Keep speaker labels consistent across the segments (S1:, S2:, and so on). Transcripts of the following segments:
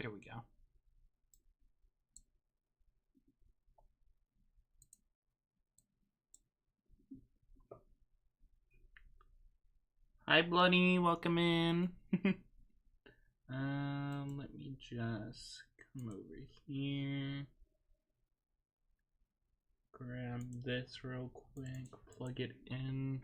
S1: There we go. Hi, Bloody. Welcome in. Let me just come over here. Grab this real quick. Plug it in.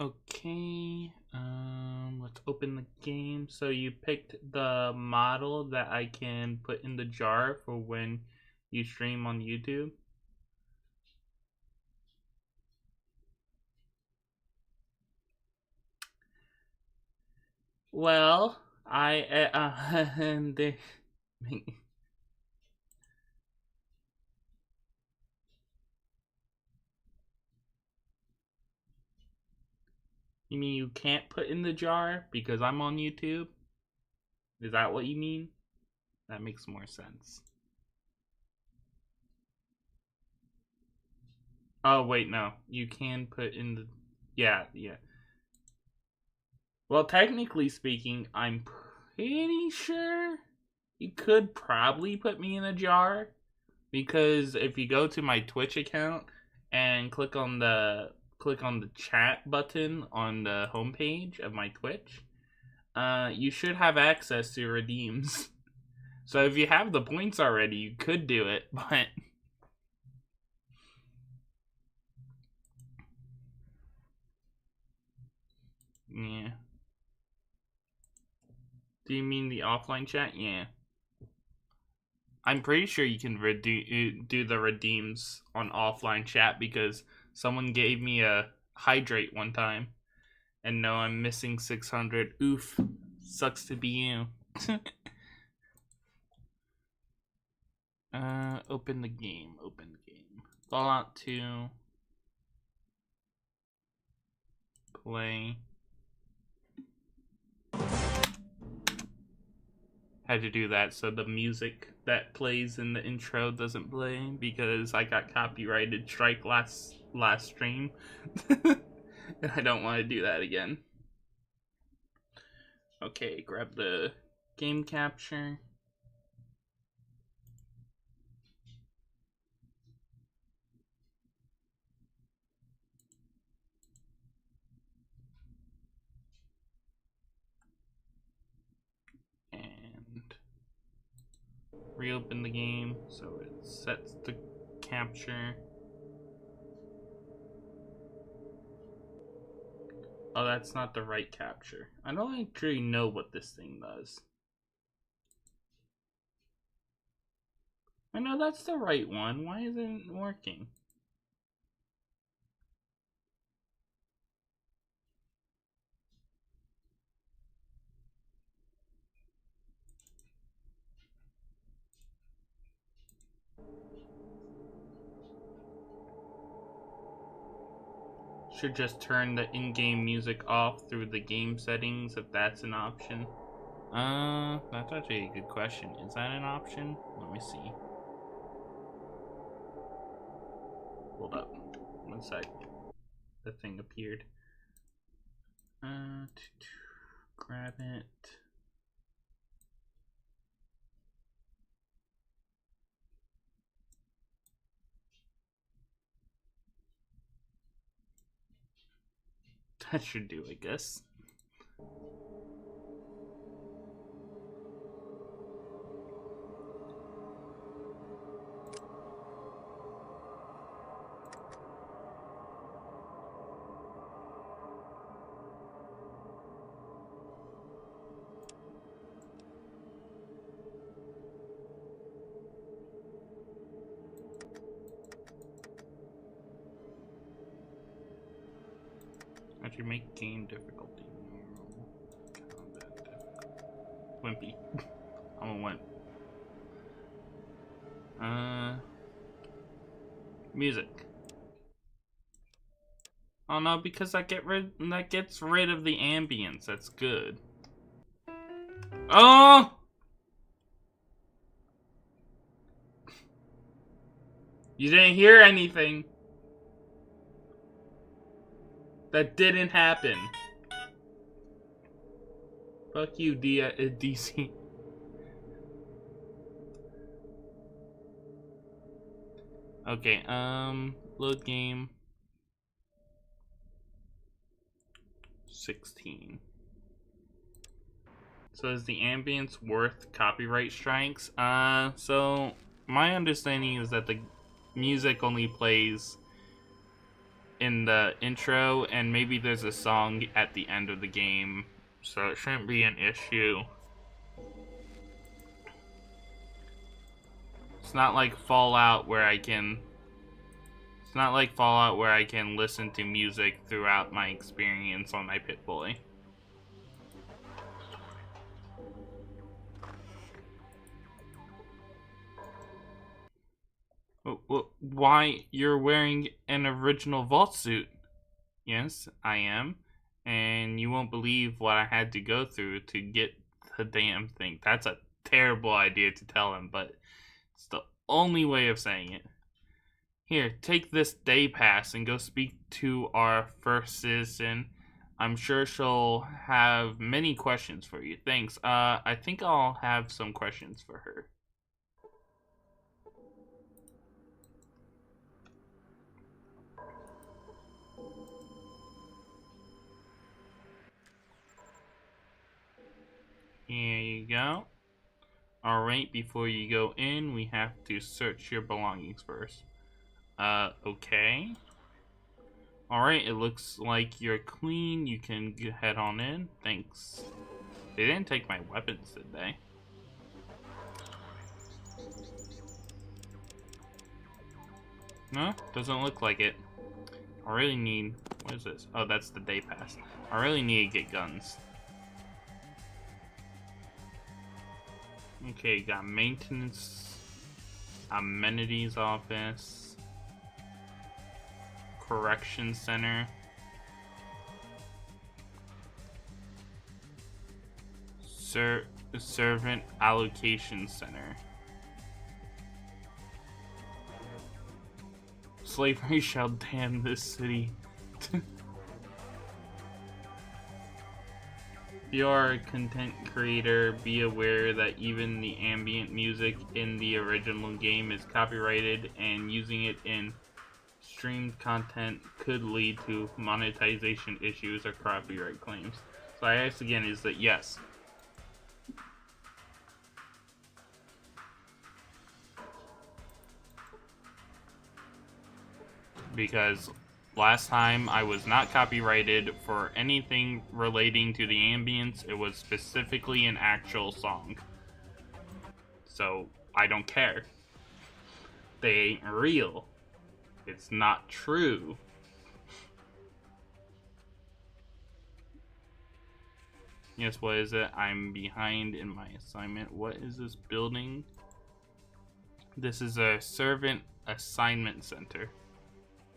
S1: Okay, let's open the game. So you picked the model that I can put in the jar for when you stream on YouTube. Well, they You mean you can't put in the jar because I'm on YouTube? Is that what you mean? That makes more sense. Oh, wait, no. You can put in the... Yeah. Well, technically speaking, I'm pretty sure you could probably put me in a jar. Because if you go to my Twitch account and click on the chat button on the homepage of my Twitch, you should have access to redeems. So if you have the points already, you could do it, but yeah. Do you mean the offline chat? Yeah. I'm pretty sure you can do the redeems on offline chat because someone gave me a hydrate one time. And no, I'm missing 600. Oof. Sucks to be you. Open the game. Fallout 2. Play. Had to do that so the music that plays in the intro doesn't play because I got copyrighted strike last stream. And I don't want to do that again. Okay, grab the game capture. And reopen the game so it sets the capture. Oh, that's not the right capture. I don't actually know what this thing does. I know that's the right one. Why isn't it working? Should just turn the in-game music off through the game settings if that's an option. That's actually a good question. Is that an option? Let me see. Hold up. 1 sec. The thing appeared. Grab it. That should do, I guess. Would you make game difficulty normal? Combat difficulty. Wimpy. I'm a wimp. Music. Oh no, because that gets rid of the ambience. That's good. Oh! You didn't hear anything. That didn't happen. Fuck you, DC. Okay, load game. 16. So is the ambience worth copyright strikes? So my understanding is that the music only plays in the intro, and maybe there's a song at the end of the game, so it shouldn't be an issue. It's not like Fallout where I can... It's not like Fallout where I can listen to music throughout my experience on my Pip-Boy. Why, you're wearing an original Vault suit? Yes, I am. And you won't believe what I had to go through to get the damn thing. That's a terrible idea to tell him, but it's the only way of saying it. Here, take this day pass and go speak to our first citizen. I'm sure she'll have many questions for you. Thanks. I think I'll have some questions for her. Here you go. Alright, before you go in, we have to search your belongings first. Okay. Alright, it looks like you're clean. You can head on in. Thanks. They didn't take my weapons, did they? No, doesn't look like it. I really need... What is this? Oh, that's the day pass. I really need to get guns. Okay, got maintenance, amenities office, correction center, servant allocation center. Slavery shall damn this city. If you are a content creator, be aware that even the ambient music in the original game is copyrighted, and using it in streamed content could lead to monetization issues or copyright claims. So I ask again, is that yes? Because last time I was not copyrighted for anything relating to the ambience. It was specifically an actual song. So I don't care. They ain't real. It's not true. Yes, what is it? I'm behind in my assignment. What is this building? This is a servant assignment center.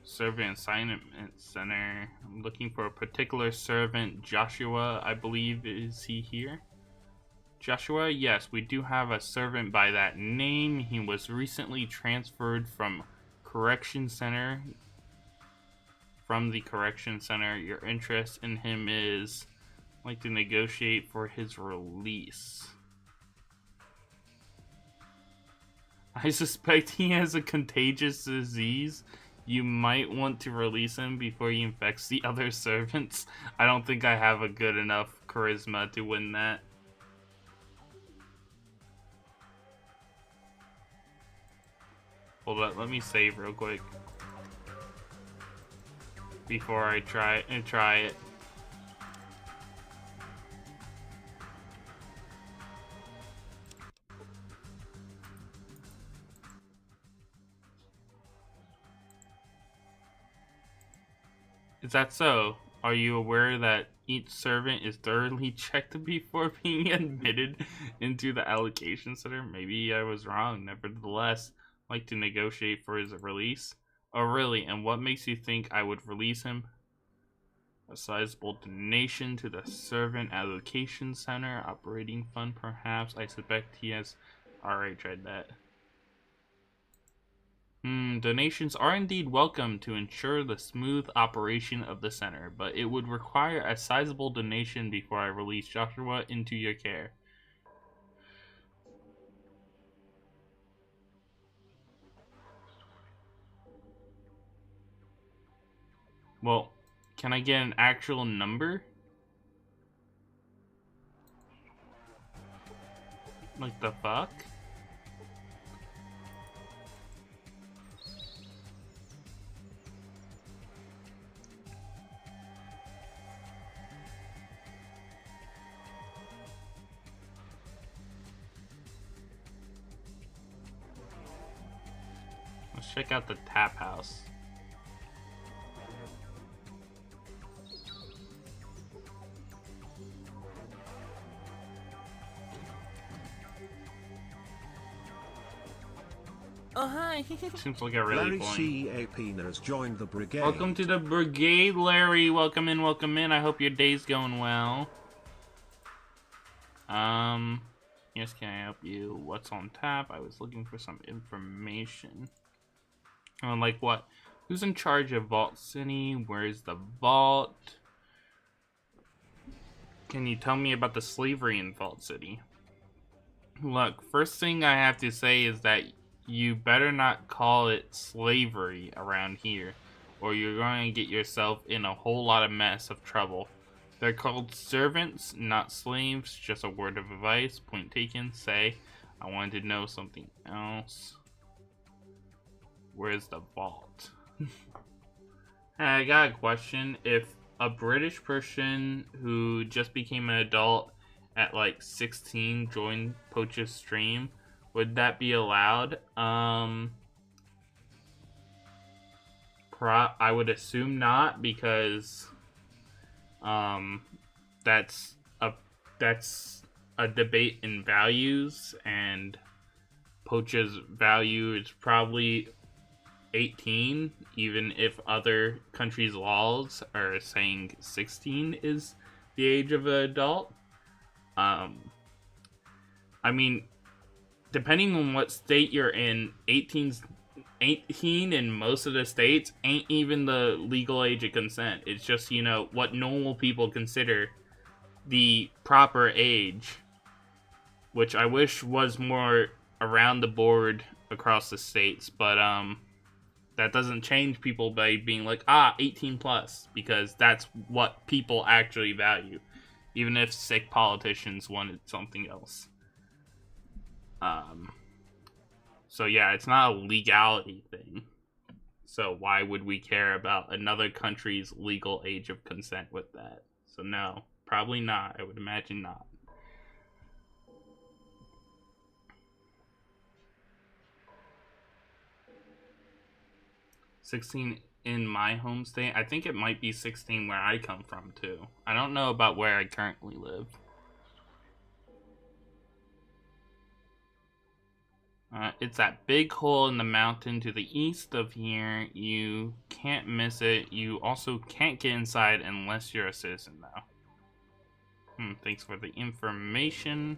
S1: Servant assignment center. I'm looking for a particular servant. Joshua, I believe. Is he here? Joshua? Yes, we do have a servant by that name. He was recently transferred from correction center. From the correction center. Your interest in him is like to negotiate for his release. I suspect he has a contagious disease. You might want to release him before he infects the other servants. I don't think I have a good enough charisma to win that. Hold up, let me save real quick before I try it. Is that so? Are you aware that each servant is thoroughly checked before being admitted into the allocation center? Maybe I was wrong. Nevertheless, I'd like to negotiate for his release. Oh, really? And what makes you think I would release him? A sizable donation to the servant allocation center operating fund, perhaps. I suspect he has already tried that. Donations are indeed welcome to ensure the smooth operation of the center, but it would require a sizable donation before I release Joshua into your care. Well, can I get an actual number? Like the fuck? Let's check out the tap house.
S2: Oh, hi.
S1: Seems like a really
S3: Larry
S1: boring.
S3: G.E.K. has joined the brigade.
S1: Welcome to the brigade, Larry. Welcome in, welcome in. I hope your day's going well. Yes, can I help you? What's on tap? I was looking for some information. Like what? Who's in charge of Vault City? Where's the vault? Can you tell me about the slavery in Vault City? Look, first thing I have to say is that you better not call it slavery around here, or you're going to get yourself in a whole lot of mess of trouble. They're called servants, not slaves. Just a word of advice. Point taken. Say, I wanted to know something else. Where's the vault? I got a question. If a British person who just became an adult at like 16 joined Poach's stream, would that be allowed? I would assume not, because that's a debate in values, and Poach's value is probably 18, even if other countries' laws are saying 16 is the age of an adult. I mean, depending on what state you're in, 18 in most of the states ain't even the legal age of consent. It's just, you know, what normal people consider the proper age, which I wish was more around the board across the states, but that doesn't change people by being like, 18 plus, because that's what people actually value, even if sick politicians wanted something else. So yeah, it's not a legality thing. So why would we care about another country's legal age of consent with that? So no, probably not. I would imagine not. $16 in my home state. I think it might be 16 where I come from too. I don't know about where I currently live. It's that big hole in the mountain to the east of here. You can't miss it. You also can't get inside unless you're a citizen, though. Thanks for the information.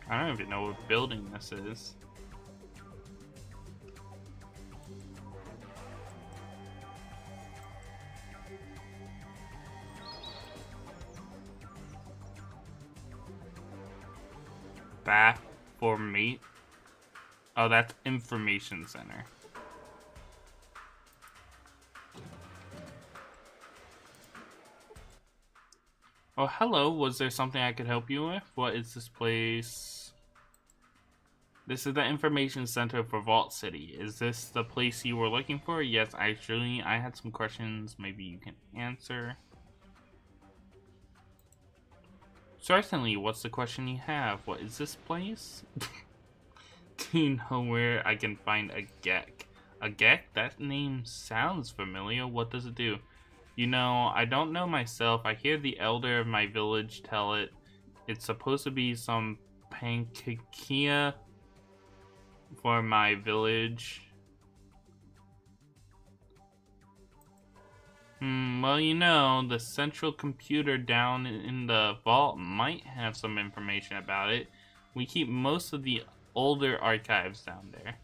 S1: I don't even know what building this is. Bath for meat. Oh, that's information center. Oh, hello. Was there something I could help you with? What is this place? This is the information center for Vault City. Is this the place you were looking for? Yes, actually, I had some questions. Maybe you can answer. Certainly. What's the question you have? What is this place? Do you know where I can find a G.E.C.K? A G.E.C.K? That name sounds familiar. What does it do? You know, I don't know myself. I hear the elder of my village tell it. It's supposed to be some pancakia for my village. Well, you know, the central computer down in the vault might have some information about it. We keep most of the older archives down there.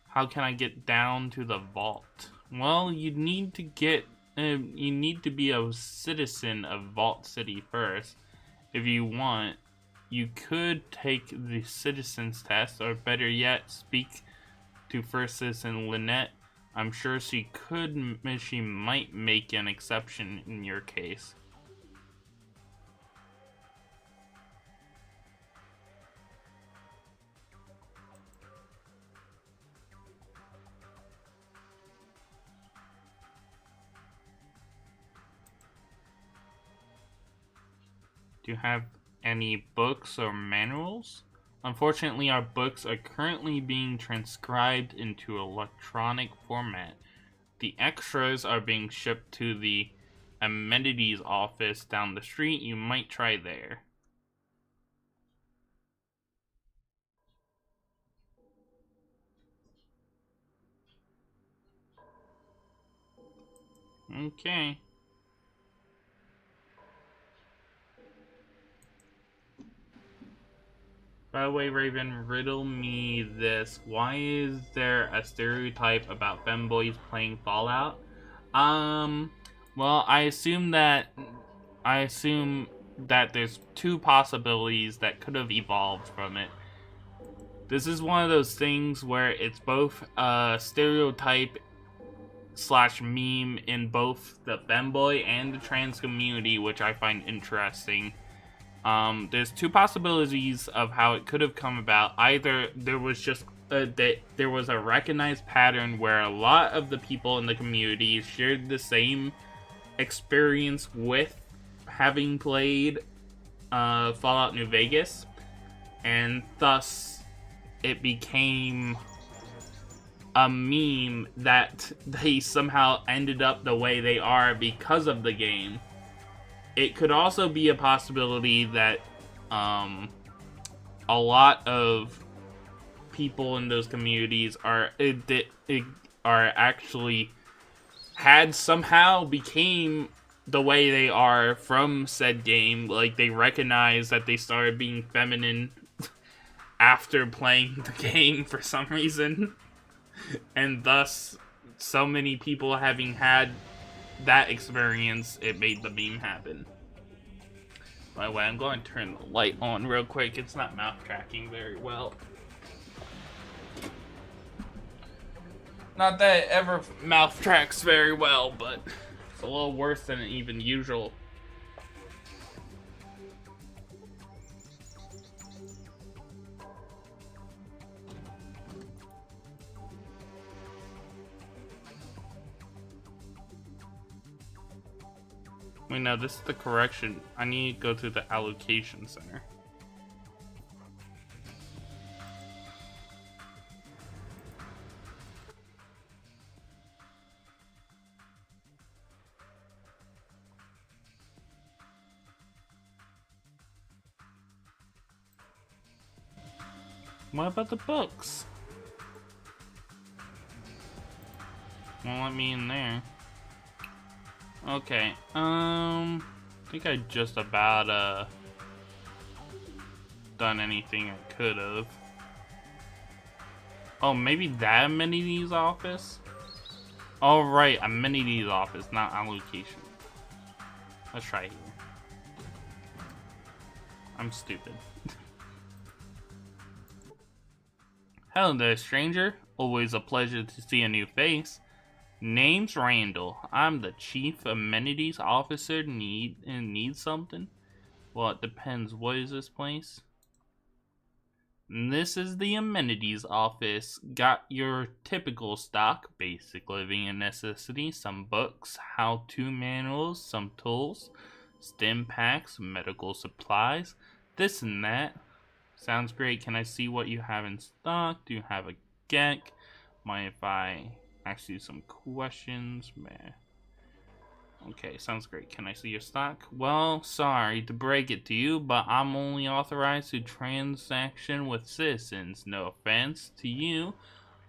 S1: How can I get down to the vault? Well, you need to be a citizen of Vault City first. If you want, you could take the citizens test, or better yet, speak to First Citizen Lynette. I'm sure she might make an exception in your case. Do you have any books or manuals? Unfortunately, our books are currently being transcribed into electronic format. The extras are being shipped to the amenities office down the street. You might try there. Okay. By the way, Raven, riddle me this. Why is there a stereotype about femboys playing Fallout? Well, I assume that there's two possibilities that could have evolved from it. This is one of those things where it's both a stereotype slash meme in both the femboy and the trans community, which I find interesting. There's two possibilities of how it could have come about. Either there was just there was a recognized pattern where a lot of the people in the community shared the same experience with having played Fallout New Vegas, and thus it became a meme that they somehow ended up the way they are because of the game. It could also be a possibility that a lot of people in those communities are actually had somehow became the way they are from said game. Like, they recognize that they started being feminine after playing the game for some reason, and thus so many people having had that experience, it made the meme happen. By the way, I'm going to turn the light on real quick. It's not mouth tracking very well. Not that it ever mouth tracks very well, but it's a little worse than even usual. Wait, no, this is the correction. I need to go to the allocation center. What about the books? Won't let me in there. Okay, I think I just about, done anything I could have. Oh, maybe that amenities office? Oh, right, amenities office, not allocation. Let's try here. I'm stupid. Hello there, stranger. Always a pleasure to see a new face. Name's Randall. I'm the chief amenities officer. Need something? Well, it depends. What is this place? This is the amenities office. Got your typical stock, basic living and necessities, some books, how-to manuals, some tools, stim packs, medical supplies, this and that. Sounds great. Can I see what you have in stock? Do you have a G.E.C.K? Mind if I ask you some questions? Man. Okay, sounds great. Can I see your stock? Well, sorry to break it to you, but I'm only authorized to transaction with citizens. No offense to you,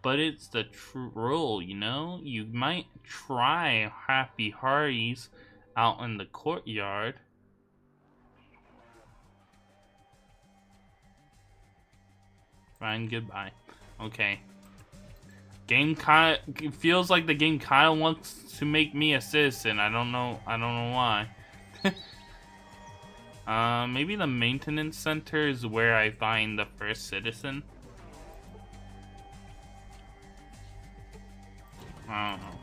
S1: but it's the rule, you know? You might try Happy Hardy's out in the courtyard. Fine, goodbye. Okay. Game kind of feels like the game kind of wants to make me a citizen. I don't know why. Maybe the maintenance center is where I find the first citizen. I don't know.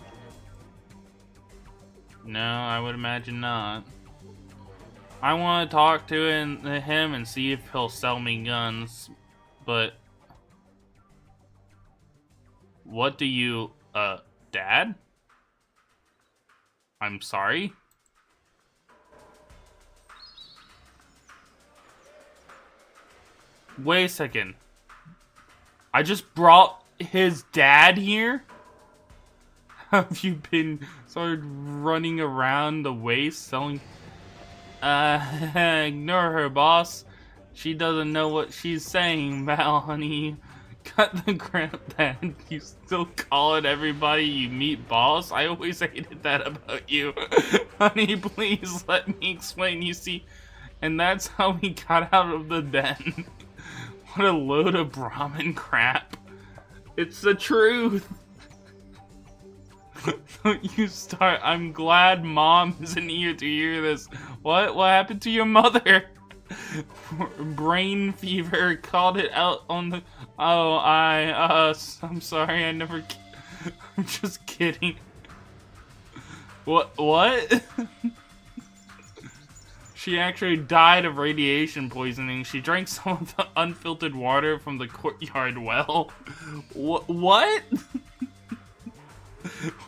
S1: No, I would imagine not. I want to talk to him and see if he'll sell me guns, but what do you, Dad? I'm sorry? Wait a second. I just brought his dad here? Have you been started running around the waste selling? Ignore her, boss. She doesn't know what she's saying, Val, honey. Cut the crap, Dad. You still calling everybody you meet boss? I always hated that about you. Honey, please let me explain. You see, and that's how we got out of the den. What a load of Brahmin crap. It's the truth. Don't you start. I'm glad Mom isn't here to hear this. What happened to your mother? Brain fever, called it out on the... Oh, I'm sorry, I never... I'm just kidding. What? She actually died of radiation poisoning. She drank some of the unfiltered water from the courtyard well. What?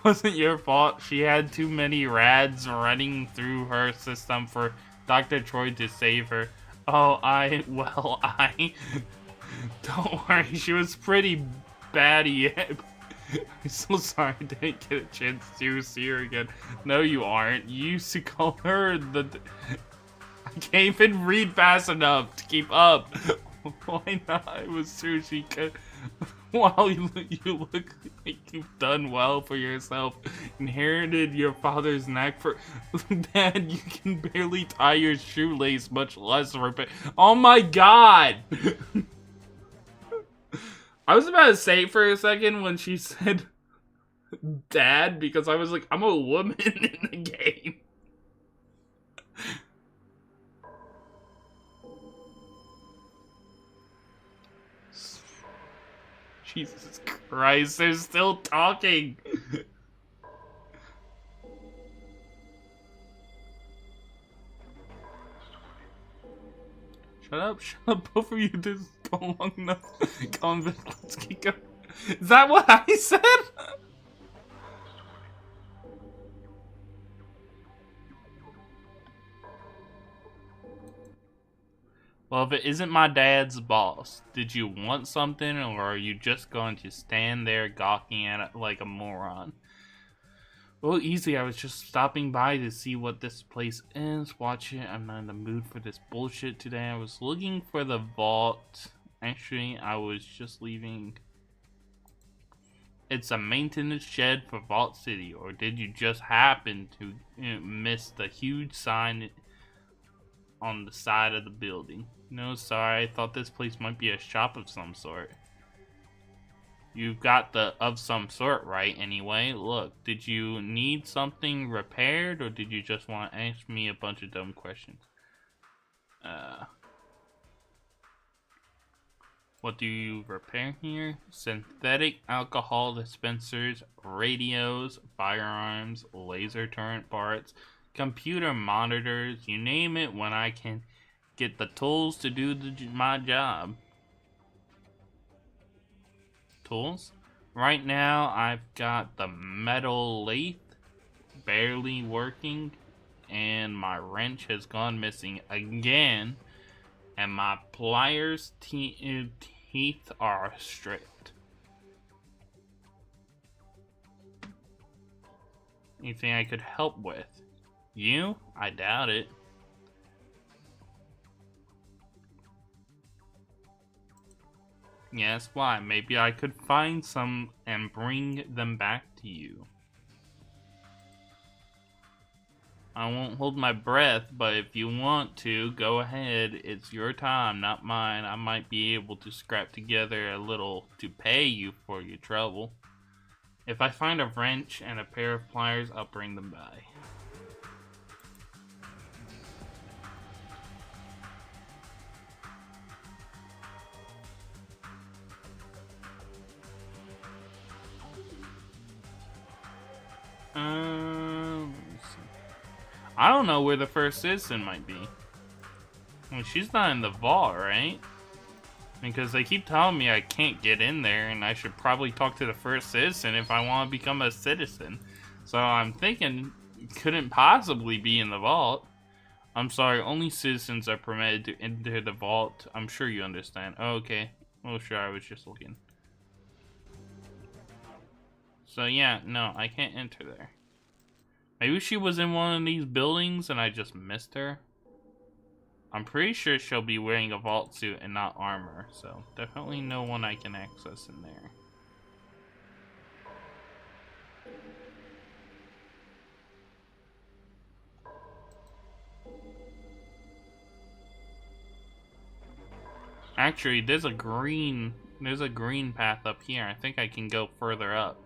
S1: Wasn't your fault. She had too many rads running through her system for Dr. Troy to save her. Oh, don't worry, she was pretty batty. I'm so sorry I didn't get a chance to see her again. No, you aren't. You used to call her the... I can't even read fast enough to keep up. Why not? It was true, she could... Wow, you look like you've done well for yourself. Inherited your father's knack for... Dad, you can barely tie your shoelace, much less rip it. Oh my god! I was about to say it for a second when she said Dad, because I was like, I'm a woman in the game. Jesus Christ, they're still talking. Shut up, both of you. This is going long enough. Come on, let's keep going. Is that what I said? Well, if it isn't my dad's boss, did you want something, or are you just going to stand there gawking at it like a moron? Well, easy. I was just stopping by to see what this place is. Watch it. I'm not in the mood for this bullshit today. I was looking for the vault. Actually, I was just leaving. It's a maintenance shed for Vault City. Or did you just happen to miss the huge sign on the side of the building? No, sorry. I thought this place might be a shop of some sort. You've got the of some sort right anyway. Look, did you need something repaired, or did you just want to ask me a bunch of dumb questions? What do you repair here? Synthetic alcohol dispensers, radios, firearms, laser turret parts, computer monitors, you name it, when I can get the tools to do my job. Tools? Right now, I've got the metal lathe barely working, and my wrench has gone missing again, and my pliers teeth are stripped. Anything I could help with? You? I doubt it. Yes, why? Maybe I could find some and bring them back to you. I won't hold my breath, but if you want to, go ahead. It's your time, not mine. I might be able to scrap together a little to pay you for your trouble. If I find a wrench and a pair of pliers, I'll bring them by. I don't know where the first citizen might be. Well, she's not in the vault, right? Because they keep telling me I can't get in there, and I should probably talk to the first citizen if I want to become a citizen. So I'm thinking it couldn't possibly be in the vault. I'm sorry, only citizens are permitted to enter the vault. I'm sure you understand. Oh, okay. Well, sure, I was just looking. So yeah, no, I can't enter there. Maybe she was in one of these buildings and I just missed her. I'm pretty sure she'll be wearing a vault suit and not armor, so definitely no one I can access in there. Actually, there's a green path up here. I think I can go further up.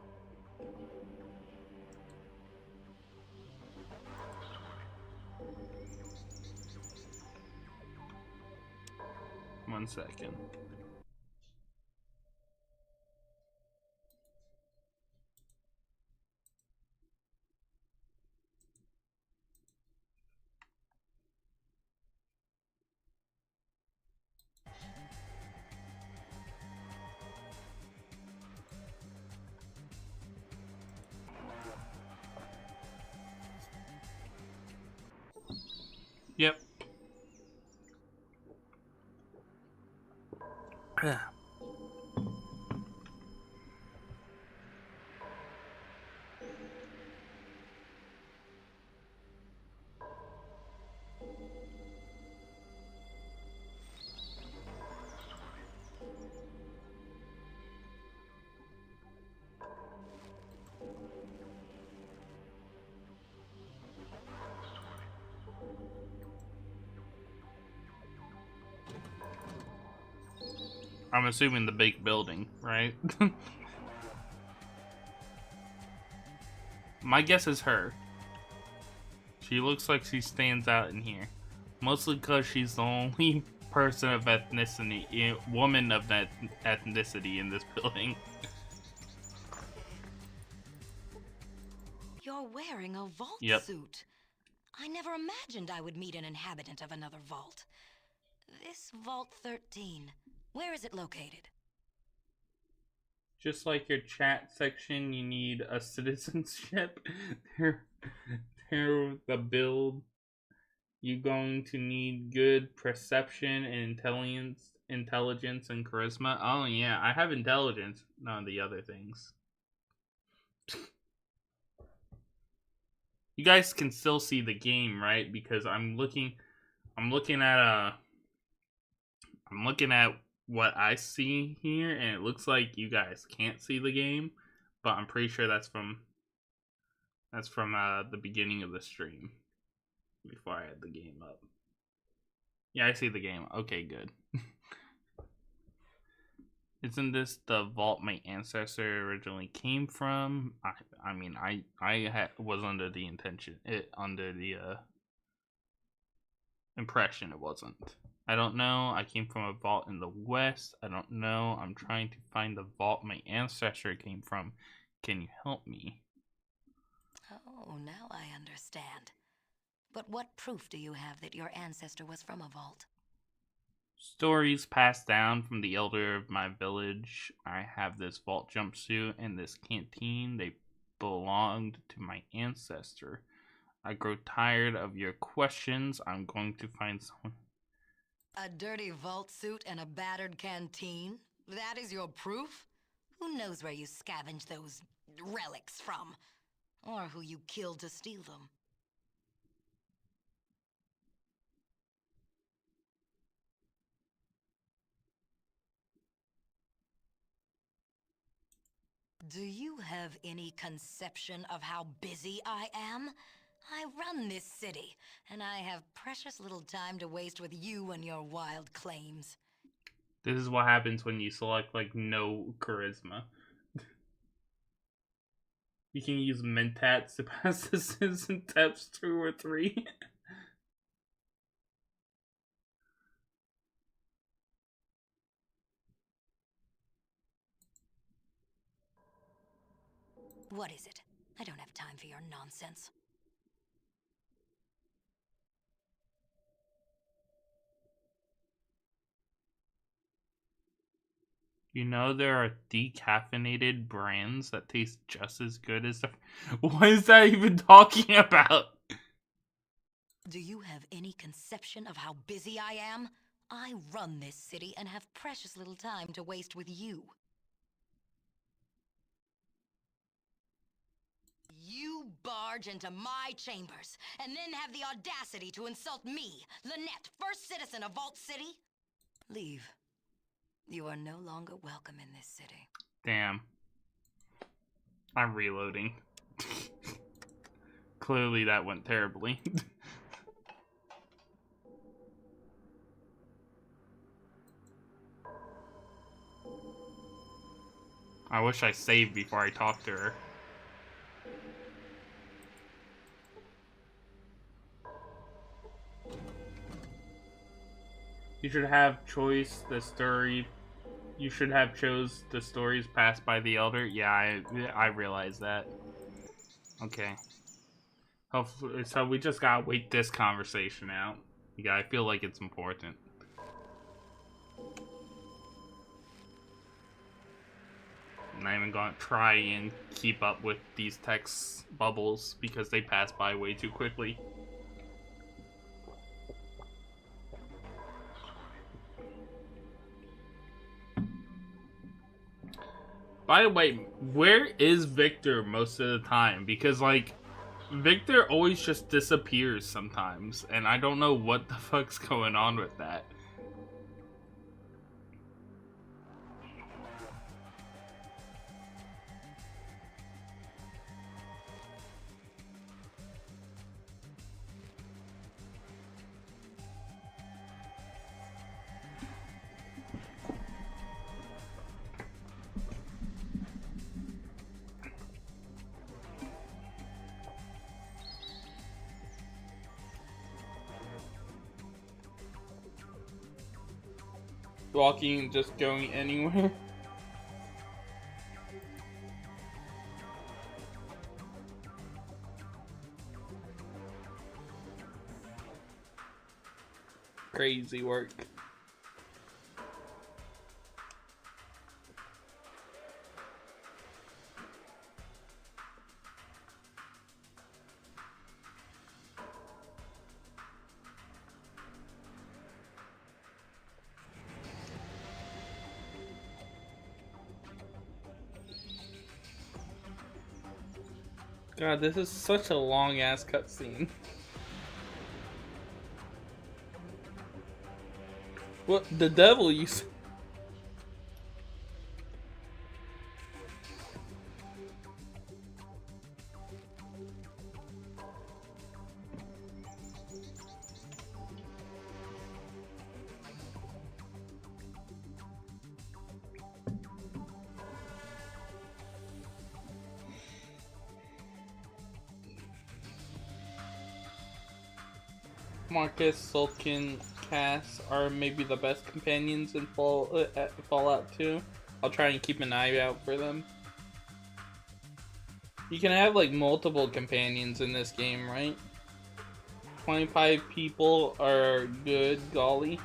S1: One second. Yep. I'm assuming the big building, right? My guess is her. She looks like she stands out in here. Mostly because she's the only person of ethnicity, woman of that ethnicity in this building.
S2: You're wearing a vault suit. I never imagined I would meet an inhabitant of another vault. This Vault 13, where is it located?
S1: Just like your chat section, you need a citizenship. They're the build. You're going to need good perception and intelligence and charisma. Oh yeah, I have intelligence. None of the other things. You guys can still see the game, right? Because I'm looking at what I see here, and it looks like you guys can't see the game, but I'm pretty sure that's from the beginning of the stream before I had the game up. Yeah, I see the game. Okay, good. Isn't this the vault my ancestor originally came from? I mean, I was under the impression it wasn't. I don't know. I came from a vault in the west. I don't know. I'm trying to find the vault my ancestor came from. Can you help me?
S2: Oh, now I understand. But what proof do you have that your ancestor was from a vault?
S1: Stories passed down from the elder of my village. I have this vault jumpsuit and this canteen. They belonged to my ancestor. I grow tired of your questions. I'm going to find someone.
S2: A dirty vault suit and a battered canteen? That is your proof? Who knows where you scavenged those relics from? Or who you killed to steal them? Do you have any conception of how busy I am? I run this city, and I have precious little time to waste with you and your wild claims.
S1: This is what happens when you select, like, no charisma. You can use mentats to pass the citizen tests 2 or 3.
S2: What is it? I don't have time for your nonsense.
S1: You know there are decaffeinated brands that taste just as good as the... What is that even talking about?
S2: Do you have any conception of how busy I am? I run this city and have precious little time to waste with you. You barge into my chambers, and then have the audacity to insult me, Lynette, first citizen of Vault City? Leave. You are no longer welcome in this city.
S1: Damn. I'm reloading. Clearly that went terribly. I wish I saved before I talked to her. You should have choice the story. You should have chose the stories passed by the elder. Yeah, I realize that. Okay. Hopefully, so we just gotta wait this conversation out. Yeah, I feel like it's important. I'm not even gonna try and keep up with these text bubbles because they pass by way too quickly. By the way, where is Victor most of the time? Because, like, Victor always just disappears sometimes, and I don't know what the fuck's going on with that. Walking and just going anywhere. Crazy work. God, this is such a long ass cutscene. What the devil you said? Marcus, Sulkin, Cass are maybe the best companions in Fallout 2. I'll try and keep an eye out for them. You can have like multiple companions in this game, right? 25 people are good, golly.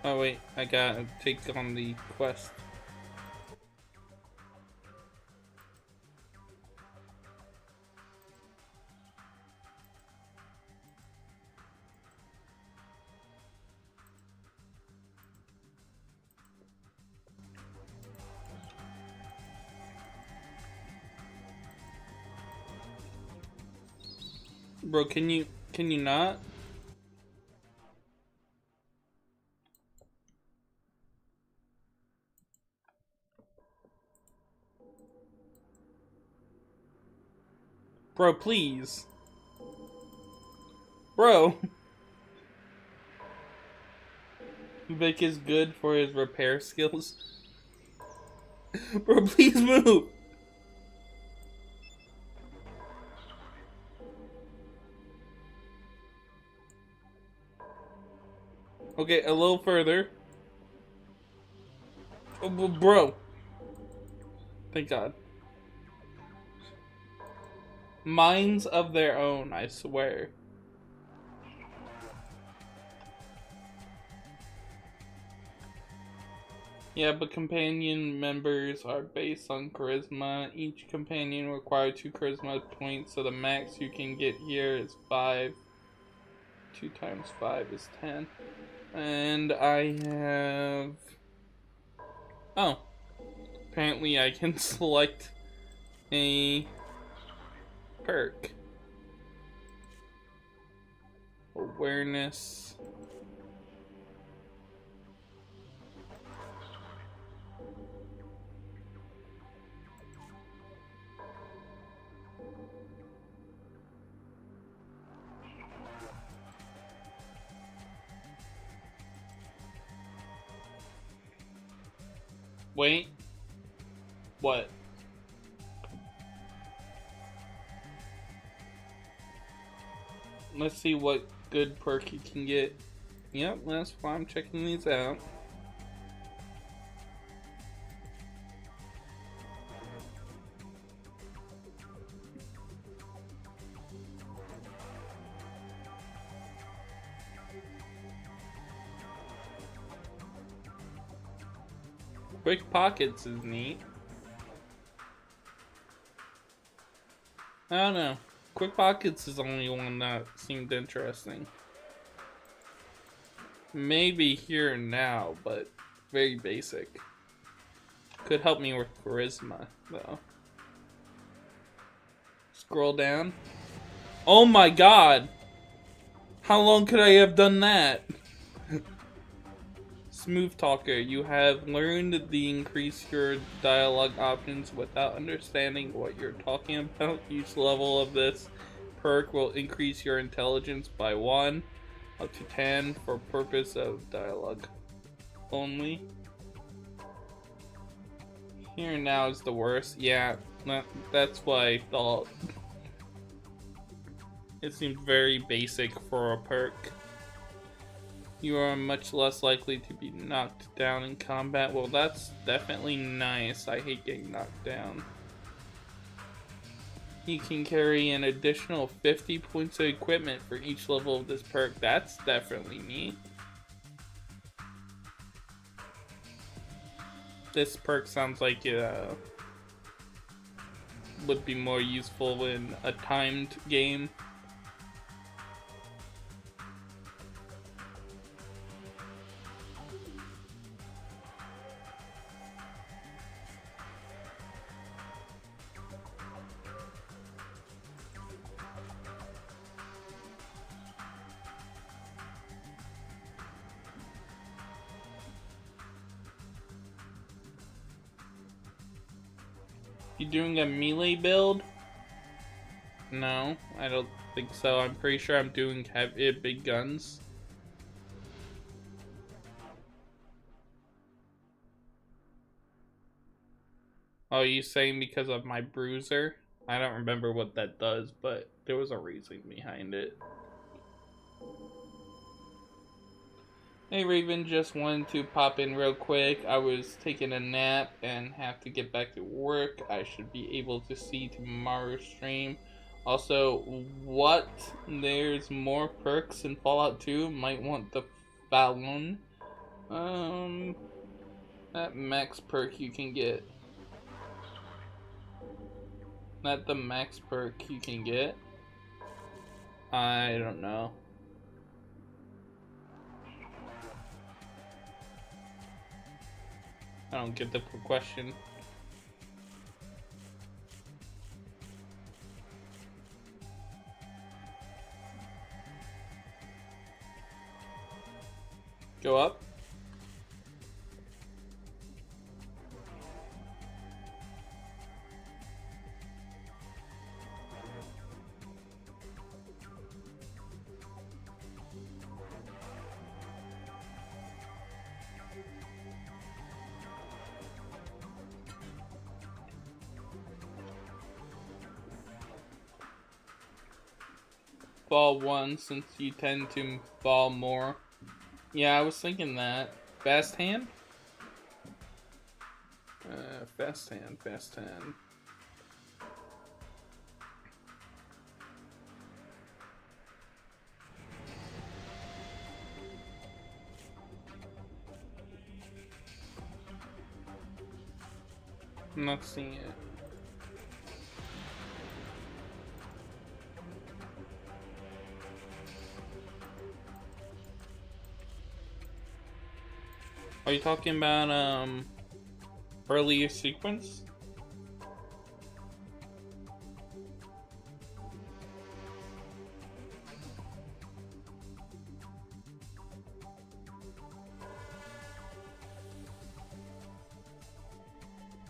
S1: Oh wait, I gotta take on the quest. Bro, can you not? Bro, please. Bro. Vic is good for his repair skills. Bro, please move. Okay, a little further. Oh, bro. Thank God. Minds of their own, I swear. Yeah, but companion members are based on charisma. Each companion requires 2 charisma points, so the max you can get here is 5. 2 times 5 is 10. And I have... Oh. Apparently I can select a perk. Awareness. Wait. What? Let's see what good perk you can get. Yep, that's why I'm checking these out. Quick Pockets is neat. I don't know. Quick Pockets is the only one that seemed interesting. Maybe here and now, but very basic. Could help me with charisma, though. Scroll down. Oh my god! How long could I have done that? Smooth Talker, you have learned to increase your dialogue options without understanding what you're talking about. Each level of this perk will increase your intelligence by 1 up to 10 for purpose of dialogue only. Here and now is the worst. Yeah, that's what I thought. It seemed very basic for a perk. You are much less likely to be knocked down in combat. Well, that's definitely nice. I hate getting knocked down. You can carry an additional 50 points of equipment for each level of this perk. That's definitely neat. This perk sounds like it would be more useful in a timed game. You doing a melee build? No, I don't think so. I'm pretty sure I'm doing heavy big guns. Oh, you saying because of my bruiser? I don't remember what that does, but there was a reason behind it. Hey Raven, just wanted to pop in real quick. I was taking a nap and have to get back to work. I should be able to see tomorrow's stream. Also, what? There's more perks in Fallout 2. Might want the Fallon. That max perk you can get. Not the max perk you can get. I don't know. I don't get the question. Go up. Fall 1 since you tend to fall more. Yeah, I was thinking that. Fast hand? Fast hand, fast hand. I'm not seeing it. Are you talking about earlier sequence?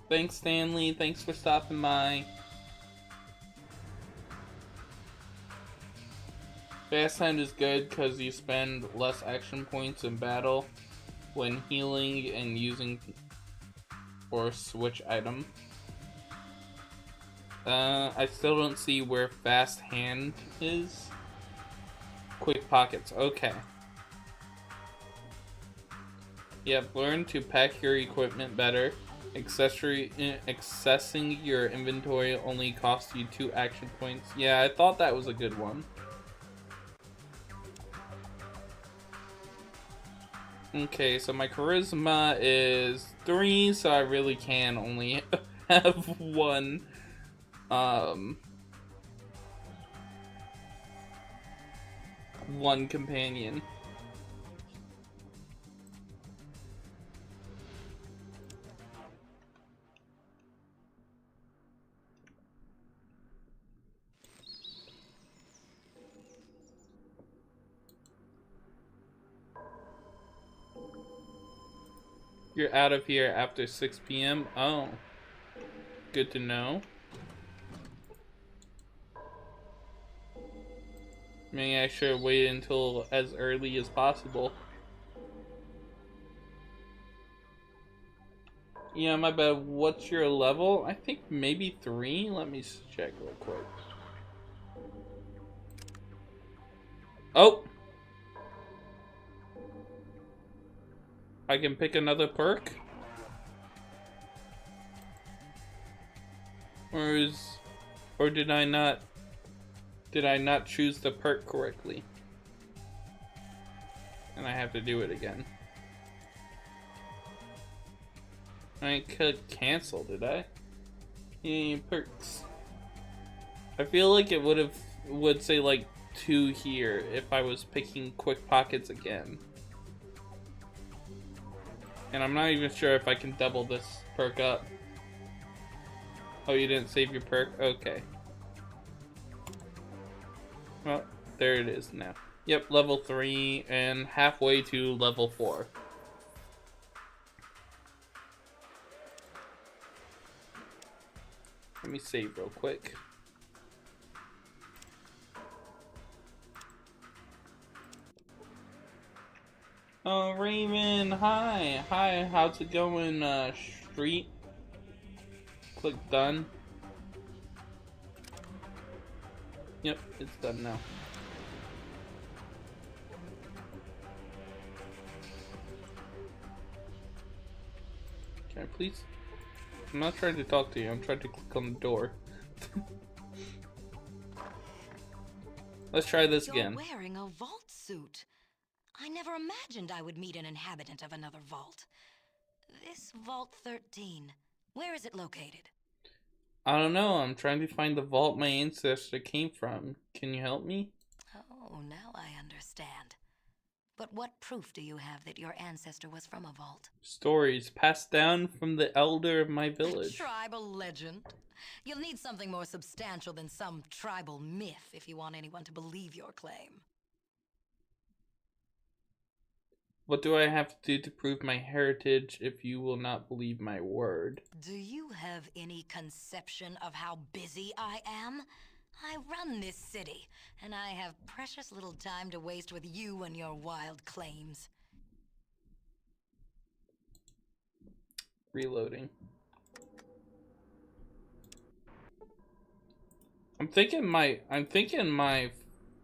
S1: Thanks, Stanley. Thanks for stopping by. Fast hand is good because you spend less action points in battle when healing and using or switch item. I still don't see where fast hand is. Quick pockets, okay. Yep, learn to pack your equipment better. Accessing your inventory only costs you 2 action points. Yeah, I thought that was a good one. Okay, so my charisma is 3, so I really can only have one companion. You're out of here after 6 p.m. Oh, good to know. Maybe I should wait until as early as possible. Yeah, my bad. What's your level? I think maybe 3. Let me check real quick. Oh! I can pick another perk? Or did I not choose the perk correctly? And I have to do it again. I could cancel, did I? Yeah, perks. I feel like it would say like 2 here if I was picking quick pockets again. And I'm not even sure if I can double this perk up. Oh, you didn't save your perk? Okay. Well, there it is now. Yep, level 3 and halfway to level 4. Let me save real quick. Oh, Raven, hi. Hi, how's it going, Street? Click done. Yep, it's done now. Can I please? I'm not trying to talk to you, I'm trying to click on the door. Let's try this again.
S2: You're wearing a vault suit. I never imagined I would meet an inhabitant of another vault. This Vault 13, where is it located?
S1: I don't know, I'm trying to find the vault my ancestor came from. Can you help me?
S2: Oh, now I understand. But what proof do you have that your ancestor was from a vault?
S1: Stories passed down from the elder of my
S2: A
S1: village.
S2: tribal legend? You'll need something more substantial than some tribal myth if you want anyone to believe your claim.
S1: What do I have to do to prove my heritage if you will not believe my word?
S2: Do you have any conception of how busy I am? I run this city, and I have precious little time to waste with you and your wild claims.
S1: Reloading. I'm thinking my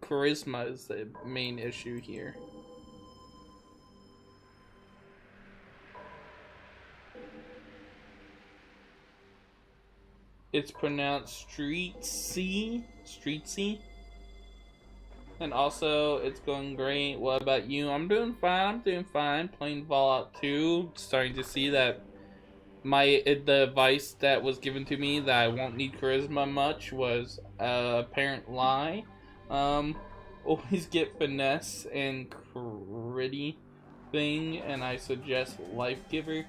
S1: charisma is the main issue here. It's pronounced streetsy. And also, it's going great. What about you? I'm doing fine. Playing Fallout 2. Starting to see that the advice that was given to me that I won't need charisma much was a apparent lie. Always get finesse and critty thing, and I suggest Life Giver.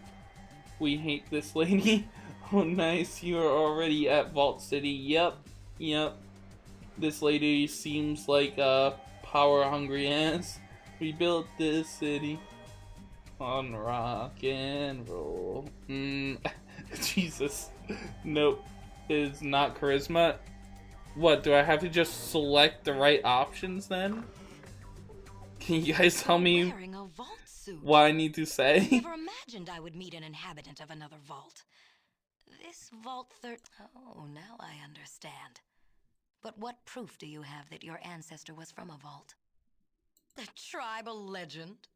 S1: We hate this lady. Oh, nice. You are already at Vault City. Yep. This lady seems like a power-hungry ass. We built this city on rock and roll. Jesus. Nope. It is not charisma. What, do I have to just select the right options then? Can you guys tell me what I need to say?
S2: I never imagined I would meet an inhabitant of another vault. This Vault 13... Oh, now I understand. But what proof do you have that your ancestor was from a vault? A tribal legend?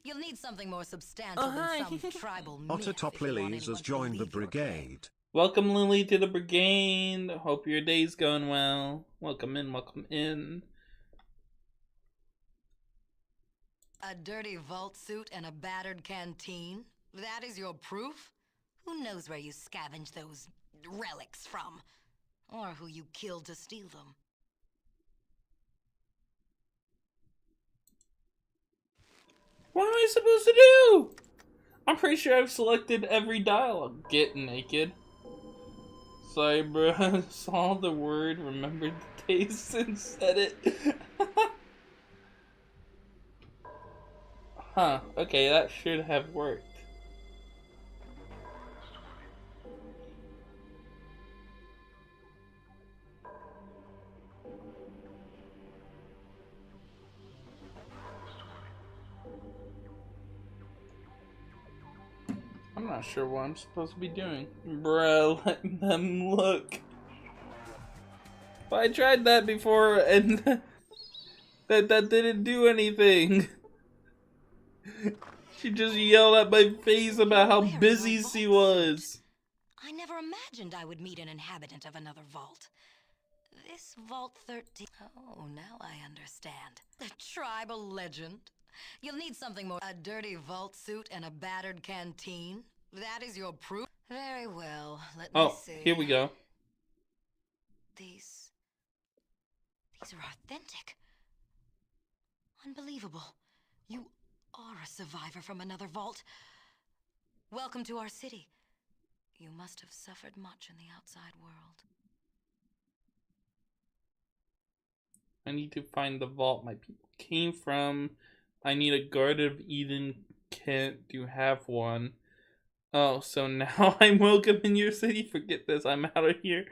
S2: You'll need something more substantial than some tribal myth.
S3: Ottertop Lilies has joined the brigade.
S1: Welcome, Lily, to the brigade. Hope your day's going well. Welcome in.
S2: A dirty vault suit and a battered canteen? That is your proof? Who knows where you scavenged those relics from? Or who you killed to steal them?
S1: What am I supposed to do? I'm pretty sure I've selected every dialogue. Get naked. Sorry, bro. Saw the word, remembered the taste, and said it. Huh. Okay, that should have worked. I'm not sure what I'm supposed to be doing. Bruh, let them look. But I tried that before and that didn't do anything. She just yelled at my face about how busy she was.
S2: I never imagined I would meet an inhabitant of another vault. This Vault 13... Oh, now I understand. A tribal legend? You'll need something more. A dirty vault suit and a battered canteen? That is your proof? Very well, let me see.
S1: Here we go.
S2: These are authentic. Unbelievable. You are a survivor from another vault. Welcome to our city. You must have suffered much in the outside world.
S1: I need to find the vault my people came from. I need a Guard of Eden kit to have one. Oh, so now I'm welcome in your city? Forget this, I'm out of here.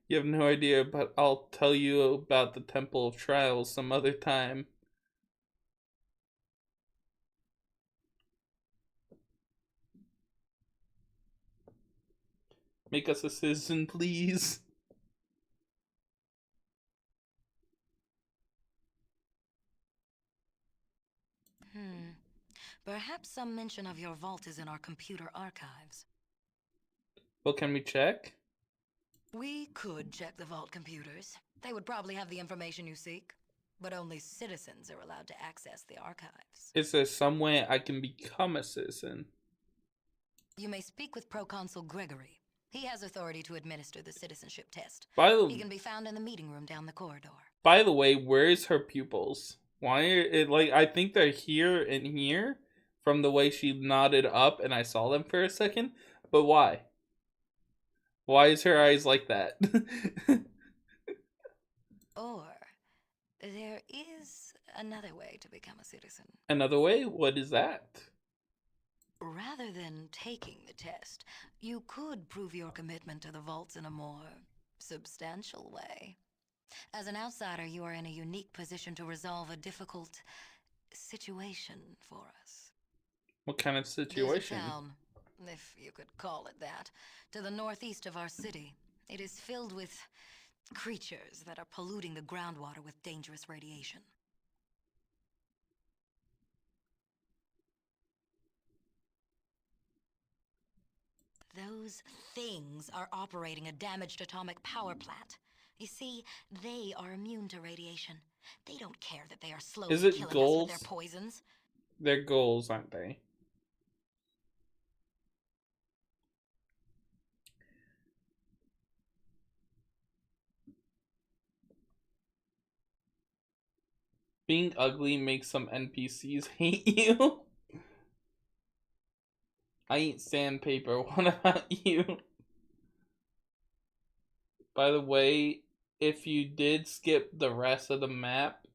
S1: You have no idea, but I'll tell you about the Temple of Trials some other time. Make us a citizen, please.
S2: Perhaps some mention of your vault is in our computer archives.
S1: Well, can we check?
S2: We could check the vault computers. They would probably have the information you seek, but only citizens are allowed to access the archives.
S1: Is there some way I can become a citizen?
S2: You may speak with Proconsul Gregory. He has authority to administer the citizenship test. He can be found in the meeting room down the corridor.
S1: By the way, where's her pupils? Why are it like I think they're here and here from the way she nodded up and I saw them for a second, but why? Why is her eyes like that?
S2: Or there is another way to become a citizen.
S1: Another way? What is that?
S2: Rather than taking the test, you could prove your commitment to the vaults in a more substantial way. As an outsider, you are in a unique position to resolve a difficult situation for us.
S1: What kind of situation?
S2: There's a town, if you could call it that, to the northeast of our city. It is filled with creatures that are polluting the groundwater with dangerous radiation. Those things are operating a damaged atomic power plant. You see, they are immune to radiation. They don't care that they are slowly killing us with their poisons.
S1: They're goals, aren't they? Being ugly makes some NPCs hate you. I eat sandpaper. What about you? By the way, if you did skip the rest of the map,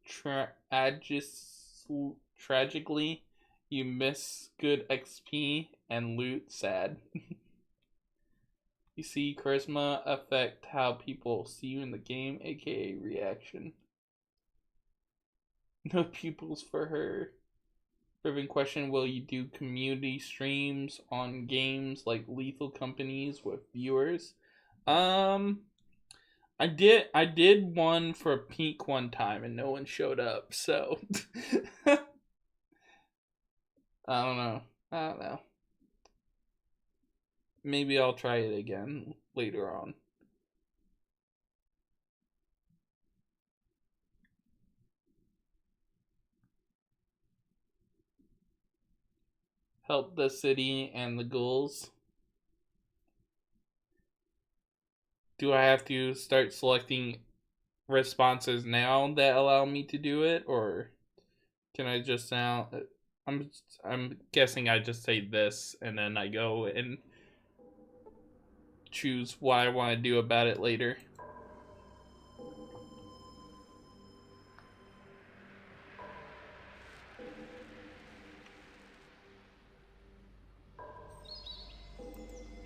S1: tragically, you miss good XP and loot. Sad. You see, charisma affect how people see you in the game, aka reaction. No pupils for her. Urban question: will you do community streams on games like Lethal Companies with viewers? I did one for Peak one time and no one showed up, so I don't know. Maybe I'll try it again later on. Help the city and the ghouls. Do I have to start selecting responses now that allow me to do it, or can I just now? I'm guessing I just say this and then I go and choose what I want to do about it later.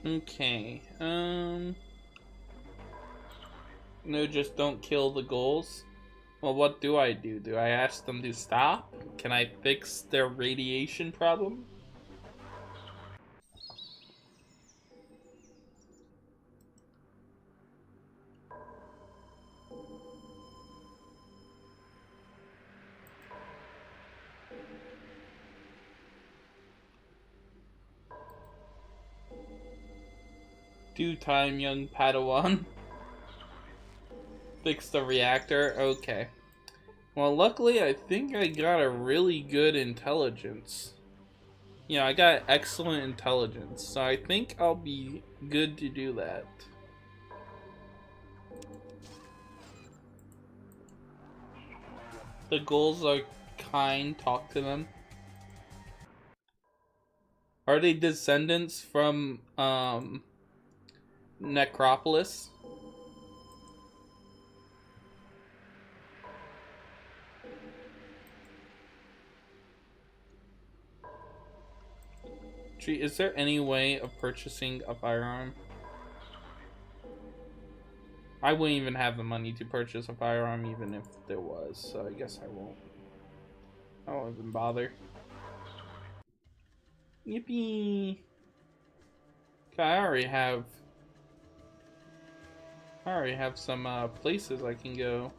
S1: Okay. No, just don't kill the ghouls. Well, what do I do? Do I ask them to stop? Can I fix their radiation problem? Due time, young Padawan. Fix the reactor? Okay. Well, luckily, I think I got a really good intelligence. Yeah, I got excellent intelligence, so I think I'll be good to do that. The ghouls are kind, talk to them. Are they descendants from, Necropolis? Gee, is there any way of purchasing a firearm? I wouldn't even have the money to purchase a firearm even if there was, so I guess I won't. I won't even bother. Yippee! Okay, I already have I already have some places I can go.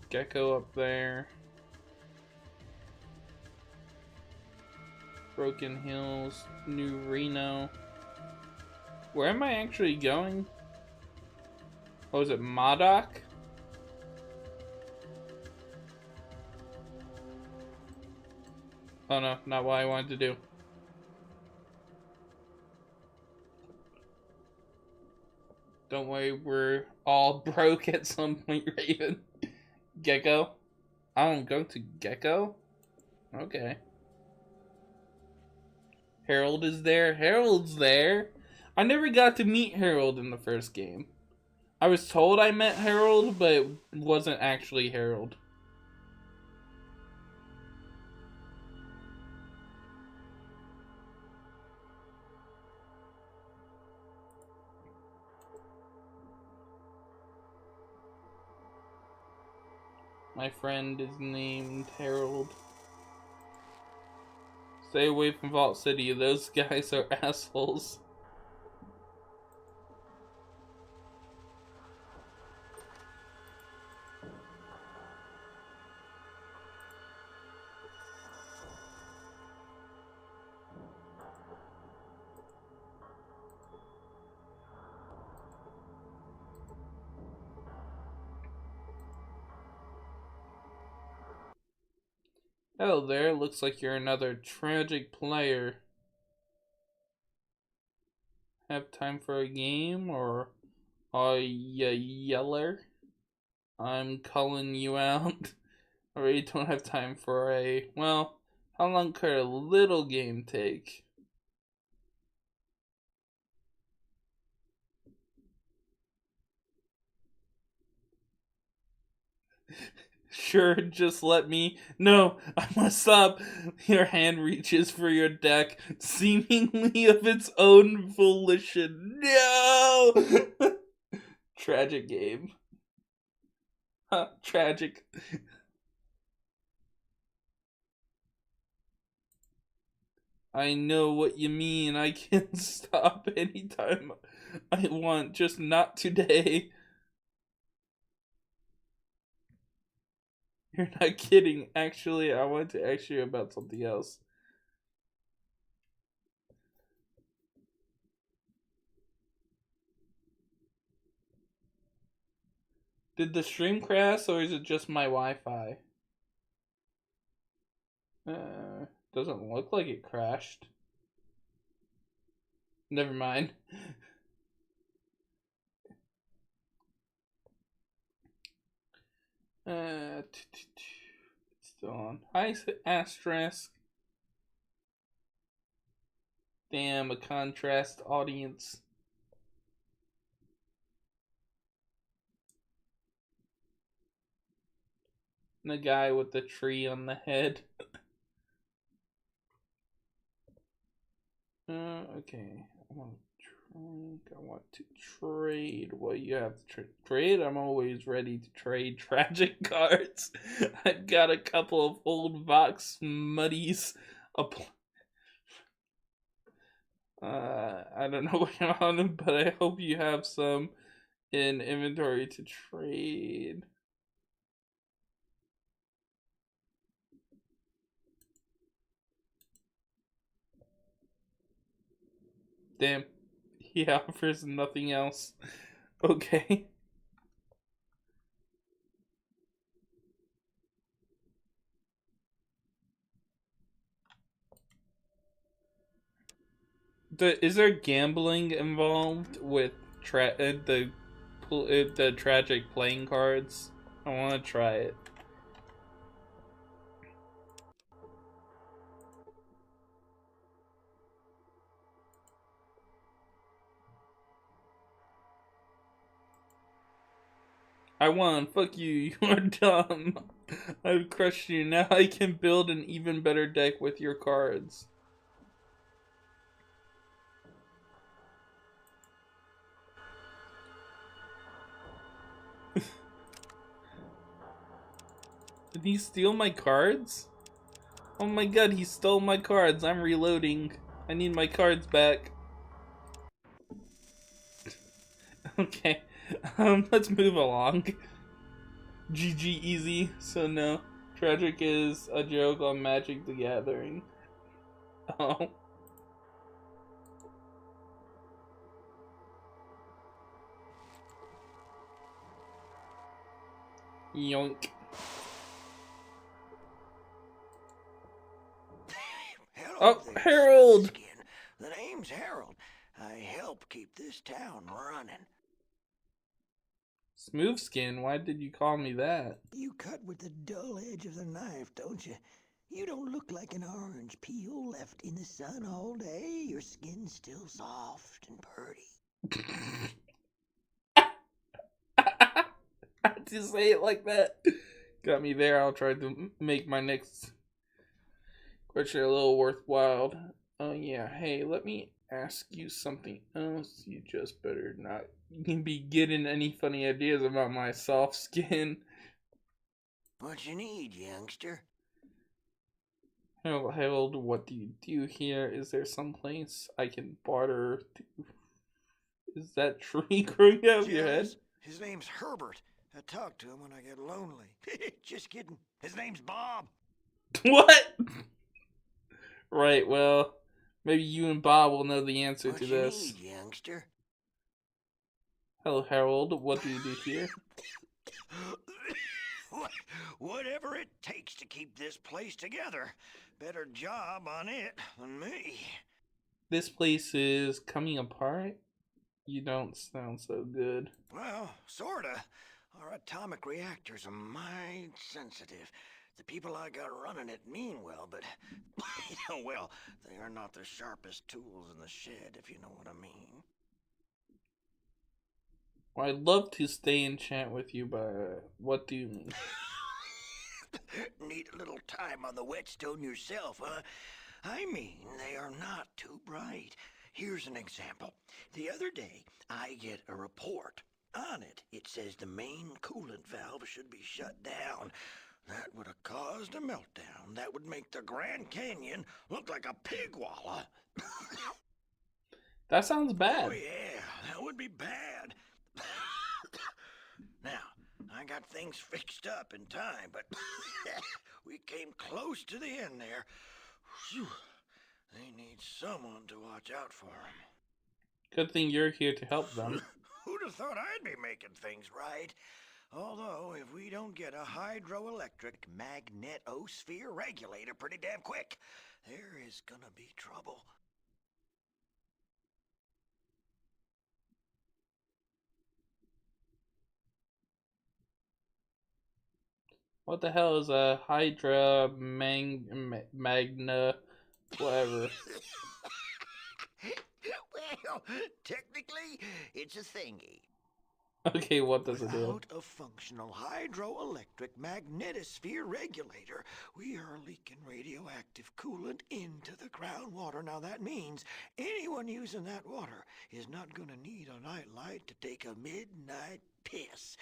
S1: Gecko up there. Broken Hills, New Reno. Where am I actually going? Oh, is it Modoc? Oh no, not what I wanted to do. Don't worry, we're all broke at some point, Raven. Gecko? I don't go to Gecko? Okay. Harold is there? Harold's there? I never got to meet Harold in the first game. I was told I met Harold, but it wasn't actually Harold. My friend is named Harold. Stay away from Vault City. Those guys are assholes. Hello there, looks like you're another tragic player. Have time for a game, or are you yeller? I'm calling you out. I really don't have time for a, well, how long could a little game take? Sure, just let me. No, I must stop. Your hand reaches for your deck, seemingly of its own volition. No! Tragic game. Huh, tragic. I know what you mean. I can stop anytime I want, just not today. You're not kidding. Actually, I wanted to ask you about something else. Did the stream crash, or is it just my Wi-Fi? Doesn't look like it crashed. Never mind. It's still on. Hi, asterisk. Damn, a contrast audience. And the guy with the tree on the head. Okay. I want to trade. What you have to trade? I'm always ready to trade tragic cards. I've got a couple of old Vox Muddies. I don't know what you're on, but I hope you have some in inventory to trade. Damn, he offers nothing else. Okay. Is there gambling involved with the tragic playing cards? I want to try it. I won. Fuck you. You are dumb. I've crushed you. Now I can build an even better deck with your cards. Did he steal my cards? Oh my god, he stole my cards. I'm reloading. I need my cards back. Okay, let's move along. GG easy, so no. Tragic is a joke on Magic the Gathering. Oh. Yoink.
S4: Hello
S1: Oh,
S4: there,
S1: Harold!
S4: Skin. The name's Harold. I help keep this town running.
S1: Smooth Skin, why did you call me that?
S4: You cut with the dull edge of the knife, don't you? You don't look like an orange peel left in the sun all day. Your skin's still soft and pretty.
S1: How'd you say it like that? Got me there. I'll try to make my next question a little worthwhile. Oh yeah, hey, let me ask you something else. You just better not be getting any funny ideas about my soft skin.
S4: What you need, youngster?
S1: Harold, what do you do here? Is there some place I can barter to? Is that tree growing out of your head?
S4: Jealous? His name's Herbert. I talk to him when I get lonely. Just kidding. His name's Bob.
S1: What? Right, well, maybe you and Bob will know the answer to this.
S4: What you need, youngster?
S1: Hello, Harold. What do you do here?
S4: Whatever it takes to keep this place together. Better job on it than me.
S1: This place is coming apart? You don't sound so good.
S4: Well, sorta. Our atomic reactors are mighty sensitive. The people I got running it mean well, but, well, they are not the sharpest tools in the shed, if you know what I mean.
S1: Well, I'd love to stay and chat with you, but what do you mean?
S4: Need a little time on the whetstone yourself, huh? I mean, they are not too bright. Here's an example. The other day, I get a report. On it, it says the main coolant valve should be shut down. That would have caused a meltdown. That would make the Grand Canyon look like a pig wallah.
S1: That sounds bad.
S4: Oh yeah, that would be bad. Now, I got things fixed up in time, but we came close to the end there. Whew. They need someone to watch out for them.
S1: Good thing you're here to help them.
S4: Who'd have thought I'd be making things right? Although, if we don't get a hydroelectric magnetosphere regulator pretty damn quick, there is gonna be trouble.
S1: What the hell is a magna, whatever?
S4: Well, technically, it's a thingy.
S1: Okay, what does it do?
S4: Without a functional hydroelectric magnetosphere regulator, we are leaking radioactive coolant into the groundwater. Now that means anyone using that water is not going to need a nightlight to take a midnight piss.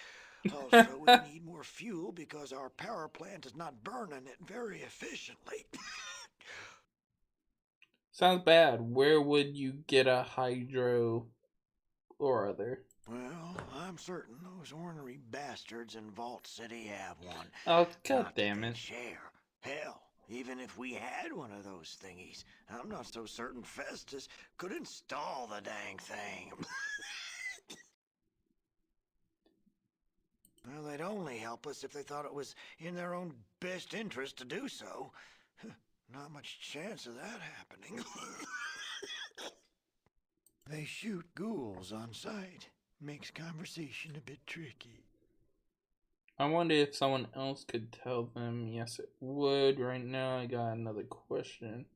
S4: Also, we need more fuel because our power plant is not burning it very efficiently.
S1: Sounds bad. Where would you get a hydro or other?
S4: Well, I'm certain those ornery bastards in Vault City have one.
S1: Oh, god
S4: Not that
S1: damn
S4: they'd
S1: it.
S4: share. Hell, even if we had one of those thingies, I'm not so certain Festus could install the dang thing. Well, they'd only help us if they thought it was in their own best interest to do so. Not much chance of that happening. They shoot ghouls on sight. Makes conversation a bit tricky.
S1: I wonder if someone else could tell them. Yes, it would. Right now, I got another question.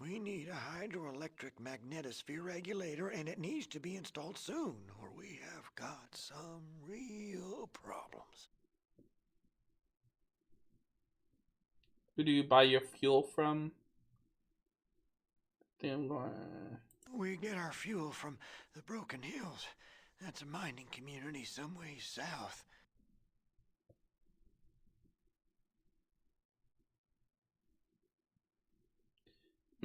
S4: We need a hydroelectric magnetosphere regulator, and it needs to be installed soon, or we have got some real problems.
S1: Who do you buy your fuel from?
S4: We get our fuel from the Broken Hills. That's a mining community some ways south.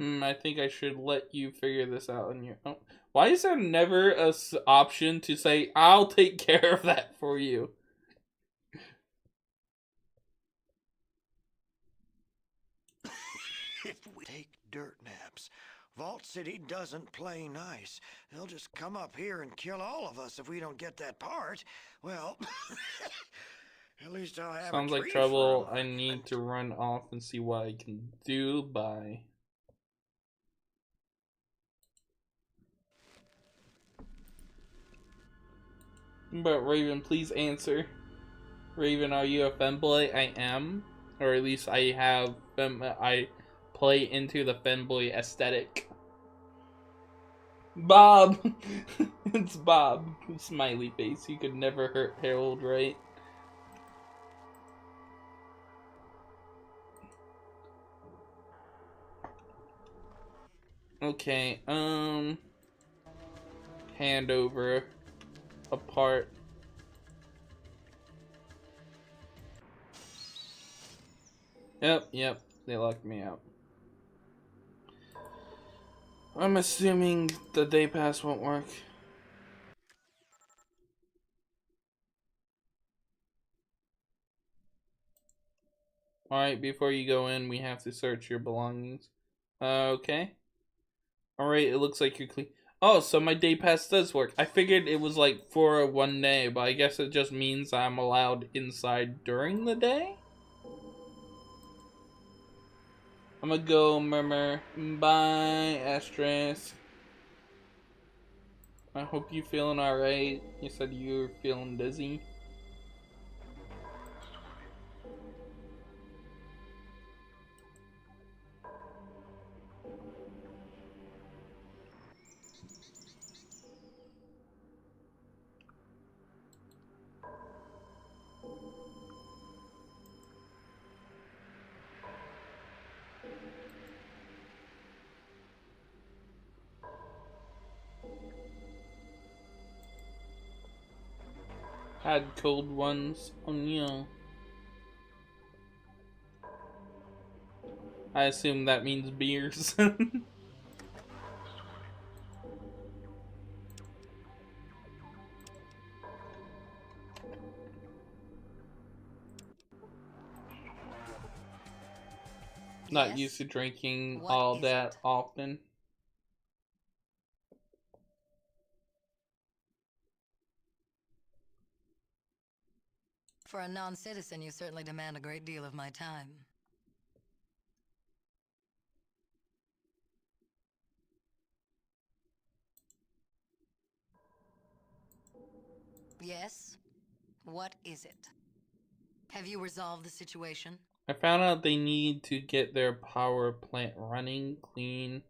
S1: I think I should let you figure this out on your own. Why is there never a option to say, I'll take care of that for you?
S4: If we take dirt naps, Vault City doesn't play nice. They'll just come up here and kill all of us if we don't get that part. Well, at least I'll have
S1: Sounds
S4: a
S1: like
S4: tree
S1: trouble.
S4: for a
S1: I need
S4: monument.
S1: to run off and see what I can do. Bye. But Raven, please answer. Raven, are you a femboy? I am, or at least I have I play into the femboy aesthetic. Bob, it's Bob. Smiley face. You could never hurt Harold, right? Okay. Hand over a part. Yep, they locked me out. I'm assuming the day pass won't work. Alright, before you go in, we have to search your belongings. Okay. Alright, it looks like you're clean. Oh, so my day pass does work. I figured it was like for 1 day, but I guess it just means I'm allowed inside during the day? I'm gonna go, Murmur. Bye, Asterisk. I hope you feeling alright. You said you were feeling dizzy. Had cold ones. Oh no. I assume that means beers. Not used to drinking
S2: What
S1: all
S2: is
S1: that
S2: it?
S1: often.
S2: For a non-citizen, you certainly demand a great deal of my time. Yes? What is it? Have you resolved the situation?
S1: I found out they need to get their power plant running clean.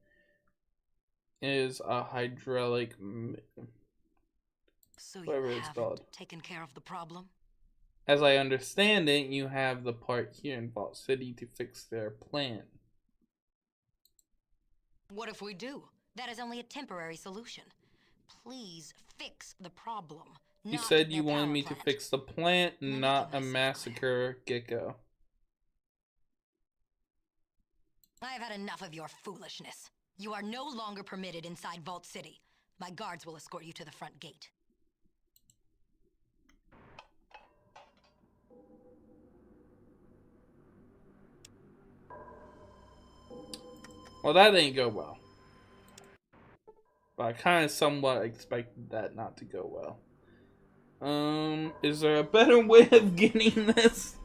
S1: Is a hydraulic,
S2: So you
S1: whatever it's
S2: haven't
S1: called.
S2: taken care of the problem?
S1: As I understand it, you have the part here in Vault City to fix their plant.
S2: What if we do? That is only a temporary solution. Please fix the problem.
S1: You
S2: not
S1: said you
S2: their
S1: wanted
S2: power
S1: me to
S2: plant.
S1: fix the plant,
S2: Let me
S1: not
S2: get
S1: a
S2: myself
S1: massacre gecko.
S2: I have had enough of your foolishness. You are no longer permitted inside Vault City. My guards will escort you to the front gate.
S1: Well, that didn't go well. But I kind of somewhat expected that not to go well. Is there a better way of getting this?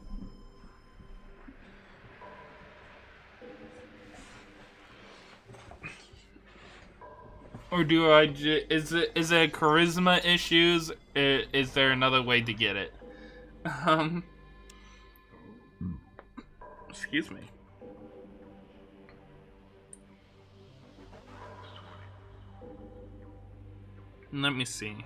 S1: Or do I is it charisma issues? Is there another way to get it? Excuse me. Let me see.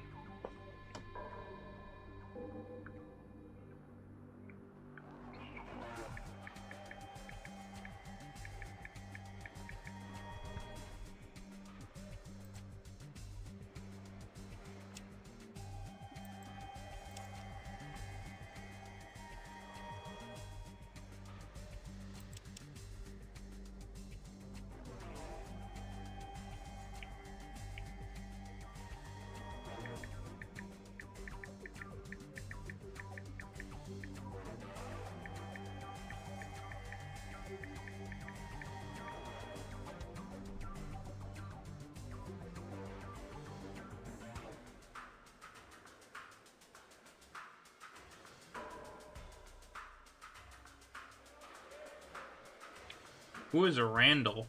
S1: Who is a Randall?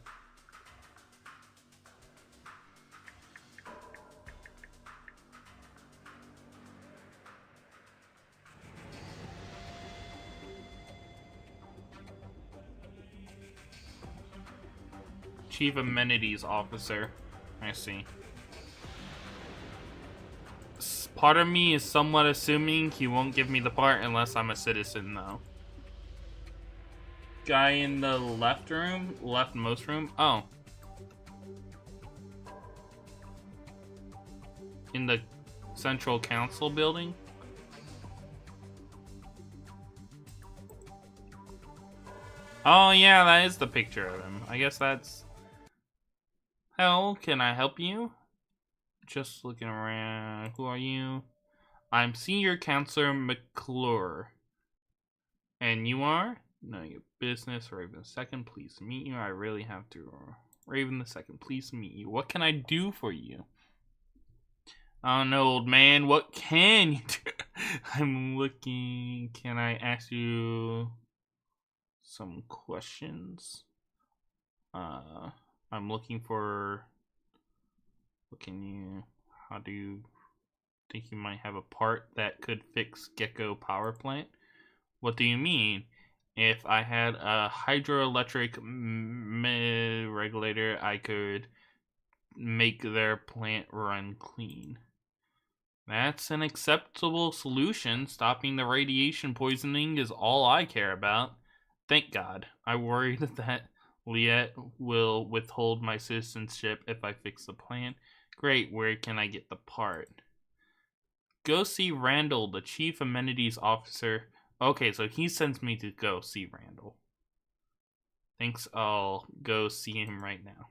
S1: Chief Amenities Officer. I see. Part of me is somewhat assuming he won't give me the part unless I'm a citizen, though. Guy in the left room? Leftmost room? Oh. In the Central Council building? Oh, yeah, that is the picture of him. I guess that's... Hell, can I help you? Just looking around. Who are you? I'm Senior Counselor McClure. And you are? No, your business. Raven II, please meet you. I really have to. Raven II, please meet you. What can I do for you? I don't know, old man. What can you do? I'm looking. Can I ask you some questions? I'm looking for. What can you? How do you think you might have a part that could fix G.E.C.K power plant? What do you mean? If I had a hydroelectric regulator, I could make their plant run clean. That's an acceptable solution. Stopping the radiation poisoning is all I care about. Thank God. I worried that Liette will withhold my citizenship if I fix the plant. Great, where can I get the part? Go see Randall, the Chief Amenities Officer. Okay, so he sends me to go see Randall. Thanks, I'll go see him right now.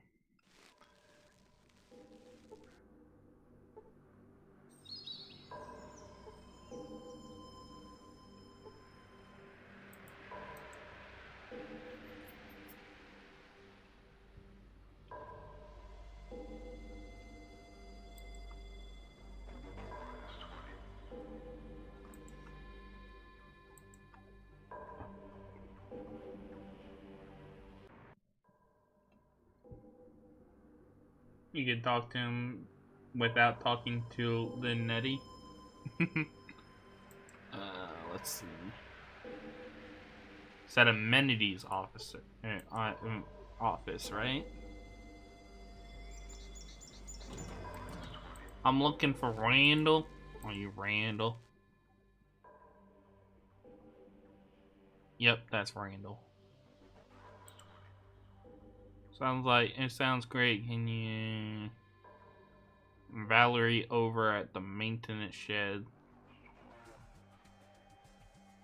S1: You can talk to him without talking to the Nettie. Let's see. It's that amenities officer office, right? I'm looking for Randall. Are you Randall? Yep, that's Randall. Sounds great. Can you... Valerie over at the maintenance shed.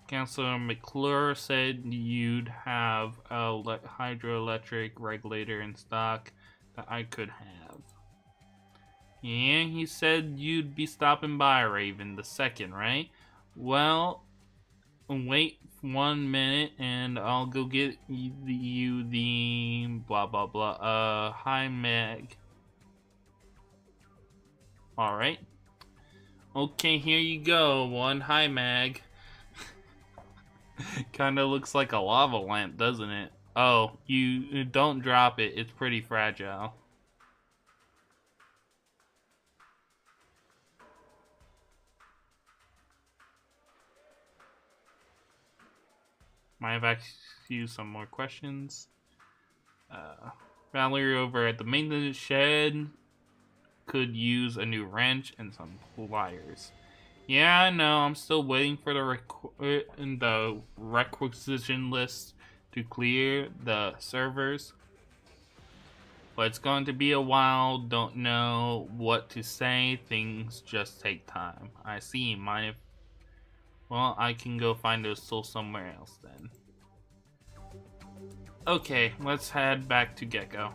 S1: Counselor McClure said you'd have a hydroelectric regulator in stock that I could have. Yeah, he said you'd be stopping by, Raven II, right? Well, wait 1 minute and I'll go get you the blah blah blah. Hi Meg. Alright. Okay, here you go. One hi Mag. Kinda looks like a lava lamp, doesn't it? Oh, you don't drop it. It's pretty fragile. Might have asked you some more questions. Valerie over at the maintenance shed could use a new wrench and some pliers. Yeah, I know. I'm still waiting for the requisition list to clear the servers. But it's going to be a while. Don't know what to say. Things just take time. I see. Mind if... Well, I can go find those tools somewhere else then. Okay, let's head back to G.E.C.K.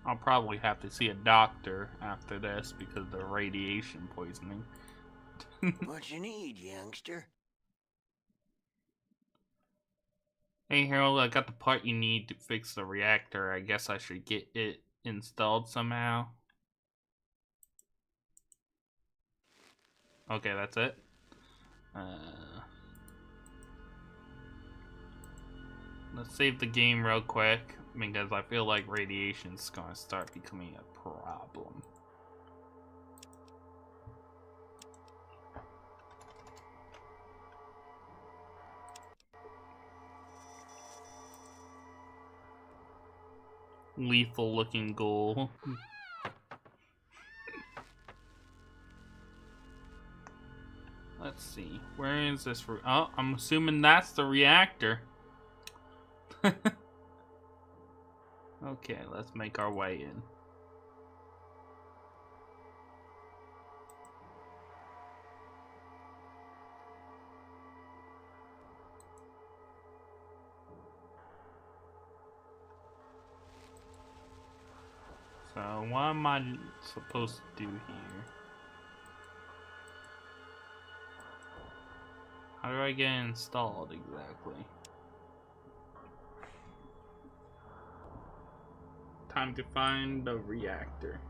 S1: I'll probably have to see a doctor after this because of the radiation poisoning.
S4: What you need, youngster?
S1: Hey Harold, I got the part you need to fix the reactor. I guess I should get it installed somehow. Okay, that's it. Let's save the game real quick because I feel like radiation's gonna start becoming a problem. Lethal looking ghoul. Let's see. Where is this? Oh, I'm assuming that's the reactor. Okay, let's make our way in. So, what am I supposed to do here? How do I get it installed exactly? Time to find the reactor.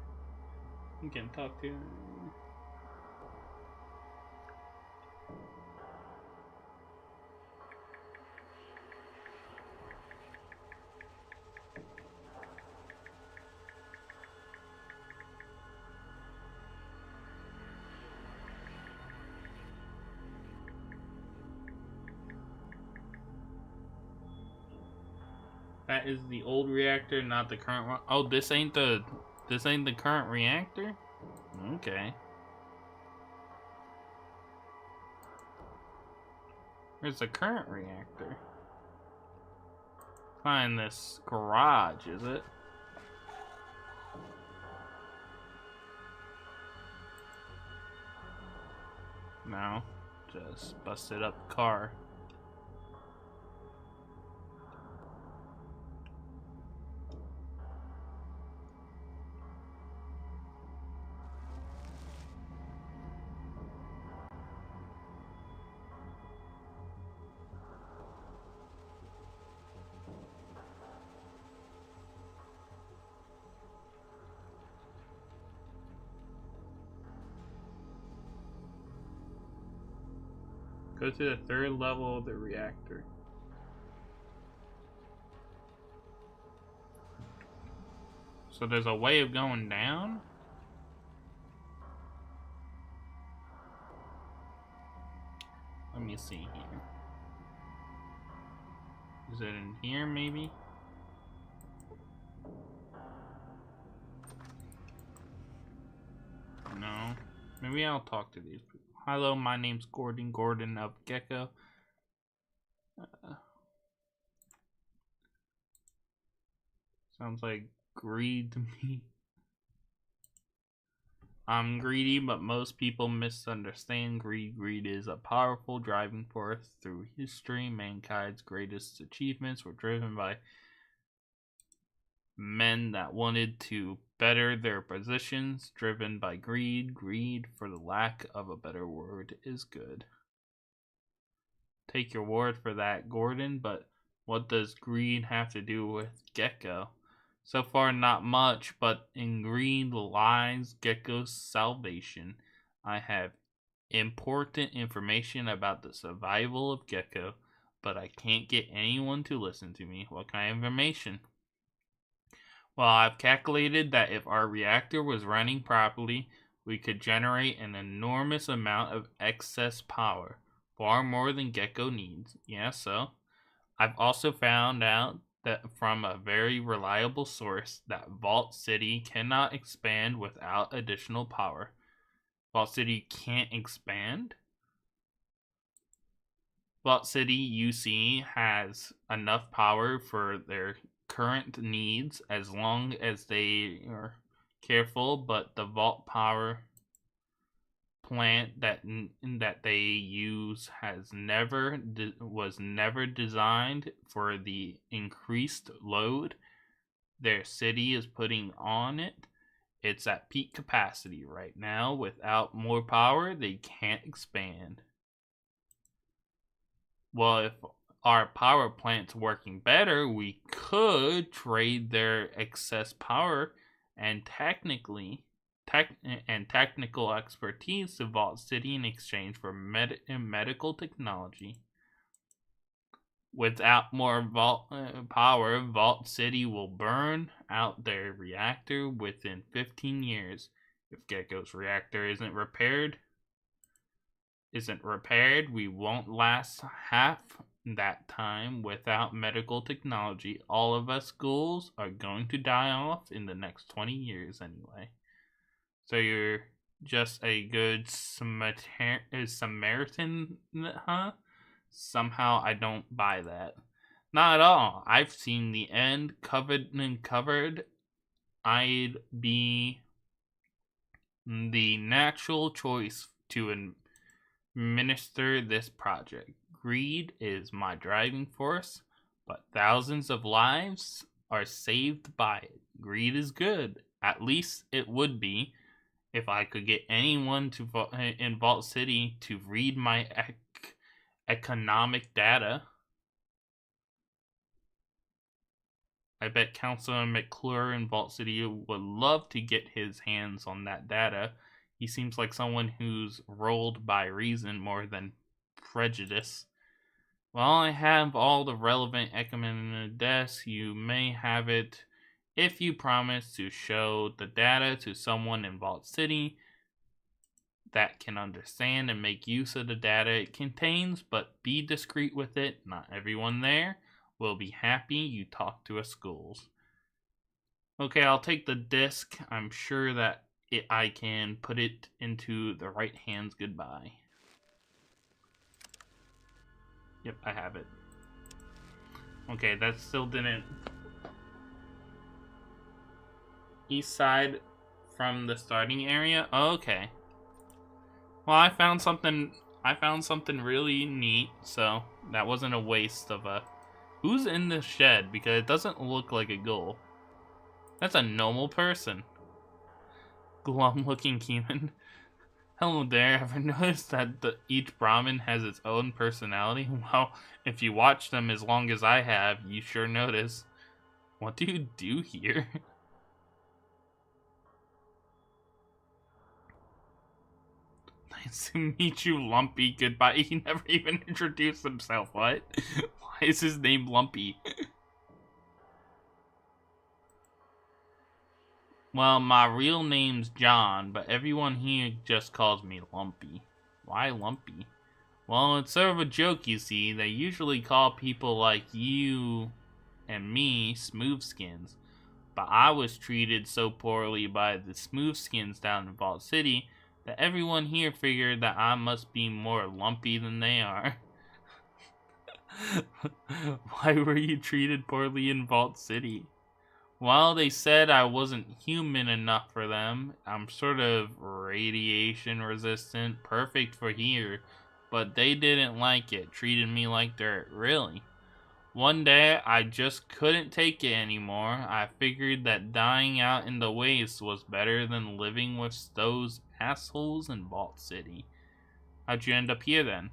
S1: You can talk to him. That is the old reactor, not the current one. Oh, this ain't the current reactor? Okay. Where's the current reactor? Find this garage, is it? No. Just busted up car. Go to the third level of the reactor. So there's a way of going down? Let me see here. Is it in here maybe? No. Maybe I'll talk to these people. Hello, my name's Gordon of G.E.C.K. Sounds like greed to me. I'm greedy, but most people misunderstand greed. Greed is a powerful driving force through history. Mankind's greatest achievements were driven by men that wanted to better their positions, driven by greed. Greed, for the lack of a better word, is good. Take your word for that, Gordon, but what does greed have to do with G.E.C.K? So far, not much, but in greed lies G.E.C.K's salvation. I have important information about the survival of G.E.C.K, but I can't get anyone to listen to me. What kind of information? Well, I've calculated that if our reactor was running properly, we could generate an enormous amount of excess power, far more than G.E.C.K needs. Yeah, so I've also found out that from a very reliable source that Vault City cannot expand without additional power. Vault City can't expand? Vault City UC has enough power for their current needs as long as they are careful, but the vault power plant that they use was never designed for the increased load their city is putting on it. It's at peak capacity right now. Without more power, they can't expand. Well, if our power plant's working better, we could trade their excess power and technical expertise to Vault City in exchange for medical technology. Without more power, Vault City will burn out their reactor within 15 years. If Gecko's reactor isn't repaired, we won't last half that time. Without medical technology, all of us ghouls are going to die off in the next 20 years anyway. So you're just a good Samaritan, huh? Somehow I don't buy that. Not at all. I've seen the end. Covered. I'd be the natural choice to administer this project. Greed is my driving force, but thousands of lives are saved by it. Greed is good. At least it would be if I could get anyone to in Vault City to read my economic data. I bet Councilor McClure in Vault City would love to get his hands on that data. He seems like someone who's ruled by reason more than prejudice. Well, I have all the relevant equipment in the desk. You may have it if you promise to show the data to someone in Vault City that can understand and make use of the data it contains, but be discreet with it. Not everyone there will be happy you talk to us schools. Okay, I'll take the disc. I'm sure that I can put it into the right hands. Goodbye. Yep, I have it. Okay, that still didn't... East side from the starting area? Okay. Well, I found something really neat, so that wasn't a waste of a... Who's in this shed? Because it doesn't look like a ghoul. That's a normal person. Glum-looking human. Hello there, ever noticed that each Brahmin has its own personality? Well, if you watch them as long as I have, you sure notice. What do you do here? Nice to meet you, Lumpy. Goodbye. He never even introduced himself. What? Why is his name Lumpy? Well, my real name's John, but everyone here just calls me Lumpy. Why Lumpy? Well, it's sort of a joke, you see. They usually call people like you and me Smoothskins. But I was treated so poorly by the Smoothskins down in Vault City that everyone here figured that I must be more lumpy than they are. Why were you treated poorly in Vault City? Well, they said I wasn't human enough for them. I'm sort of radiation resistant, perfect for here. But they didn't like it, treated me like dirt, really. One day, I just couldn't take it anymore. I figured that dying out in the waste was better than living with those assholes in Vault City. How'd you end up here then?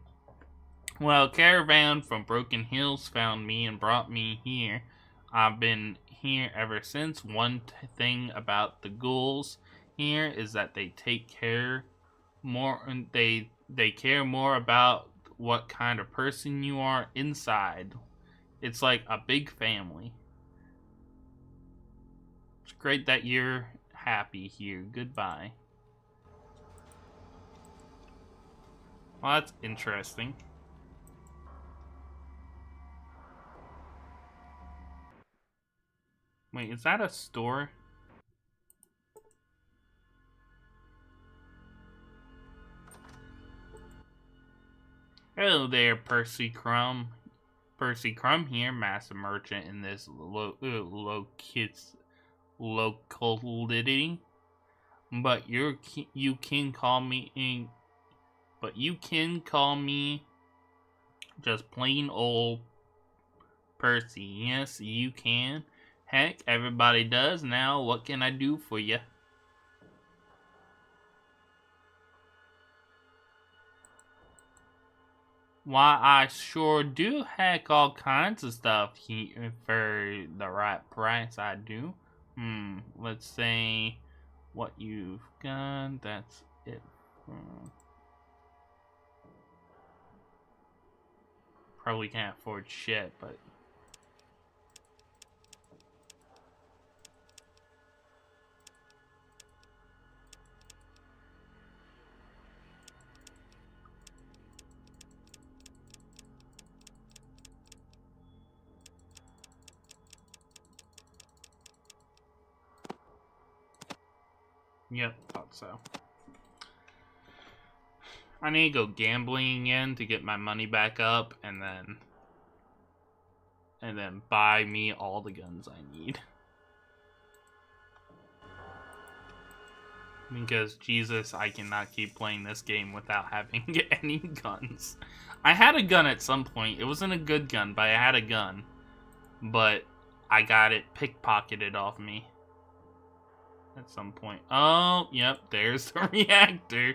S1: Well, a caravan from Broken Hills found me and brought me here. I've been here ever since. One thing about the ghouls here is that they take care more. They care more about what kind of person you are inside. It's like a big family. It's great that you're happy here. Goodbye. Well, that's interesting. Wait, is that a store? Hello there, Percy Crumb. Percy Crumb here, master merchant in this locality. But you can call me just plain old Percy. Yes, you can. Heck, everybody does now. What can I do for you? Why, I sure do. Heck, all kinds of stuff for the right price. I do. Let's say what you've got. That's it. Probably can't afford shit, but. Yep, thought so. I need to go gambling again to get my money back up, and then buy me all the guns I need. Because, Jesus, I cannot keep playing this game without having any guns. I had a gun at some point. It wasn't a good gun, but I had a gun. But I got it pickpocketed off me. At some point. Oh, yep, there's the reactor.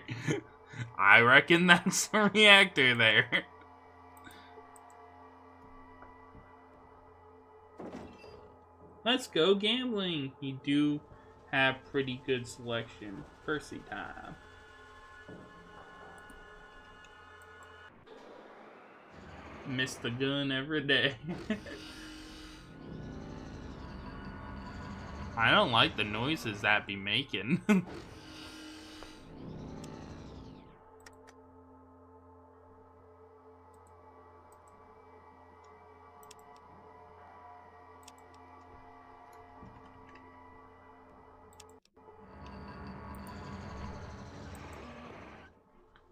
S1: I reckon that's the reactor there. Let's go gambling. You do have pretty good selection. Percy time. Miss the gun every day. I don't like the noises that be making.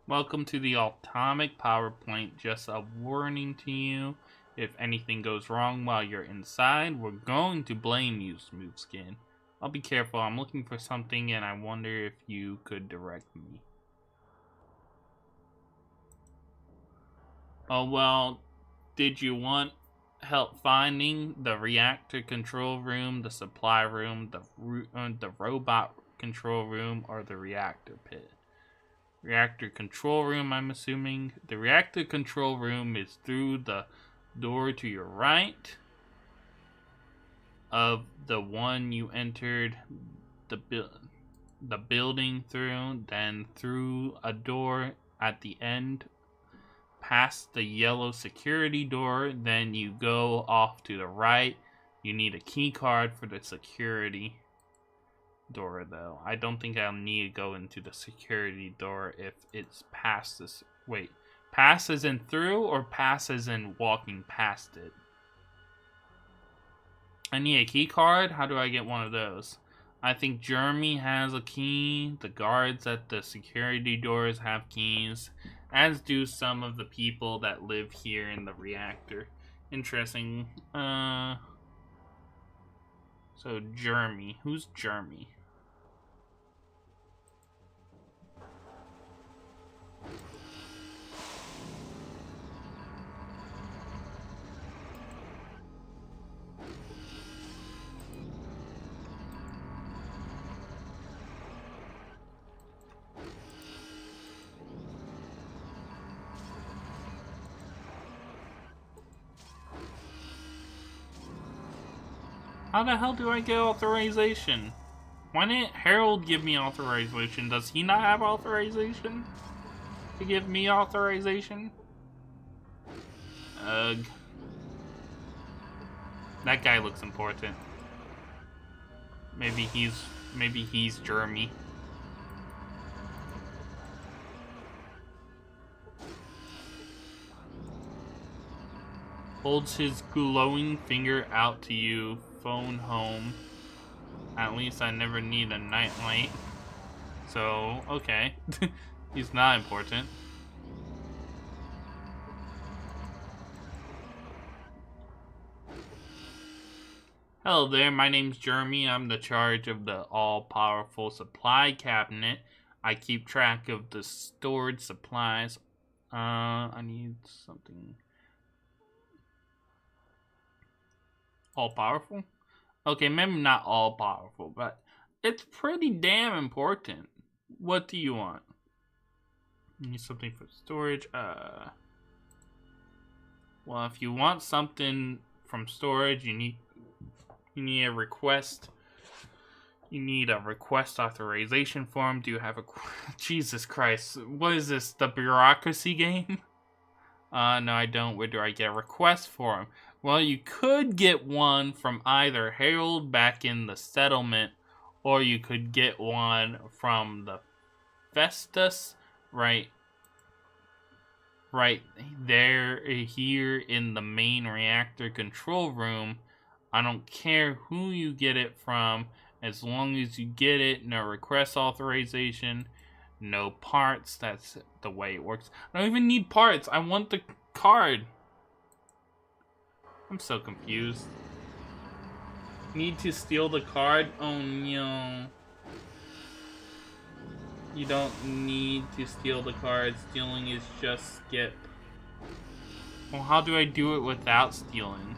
S1: Welcome to the atomic power plant. Just a warning to you. If anything goes wrong while you're inside, we're going to blame you, Smooth Skin. I'll be careful. I'm looking for something, and I wonder if you could direct me. Oh, well, did you want help finding the reactor control room, the supply room, the robot control room, or the reactor pit? Reactor control room, I'm assuming. The reactor control room is through the door to your right of the one you entered the building through, then through a door at the end past the yellow security door, then you go off to the right. You need a key card for the security door, though. I don't think I'll need to go into the security door if it's past this. Wait, pass as in through or pass as in walking past it? I need a key card. How do I get one of those? I think Jeremy has a key. The guards at the security doors have keys, as do some of the people that live here in the reactor. Interesting. So Jeremy. Who's Jeremy? How the hell do I get authorization? Why didn't Harold give me authorization? Does he not have authorization to give me authorization? Ugh. That guy looks important. Maybe he's Jeremy. Holds his glowing finger out to you. Phone home. At least I never need a nightlight. So, okay. He's not important. Hello there, my name's Jeremy. I'm the charge of the all-powerful supply cabinet. I keep track of the stored supplies. I need something. All-powerful? Okay, maybe not all powerful, but it's pretty damn important. What do you want? You need something for storage. Well, if you want something from storage, you need a request. You need a request authorization form. Do you have a... Jesus Christ. What is this? The bureaucracy game? No, I don't. Where do I get a request form? Well, you could get one from either Harold back in the settlement, or you could get one from the Festus, right there, here in the main reactor control room. I don't care who you get it from, as long as you get it. No request authorization, no parts. That's the way it works. I don't even need parts. I want the card. I'm so confused. Need to steal the card? Oh no. You don't need to steal the card. Stealing is just skip. Well, how do I do it without stealing?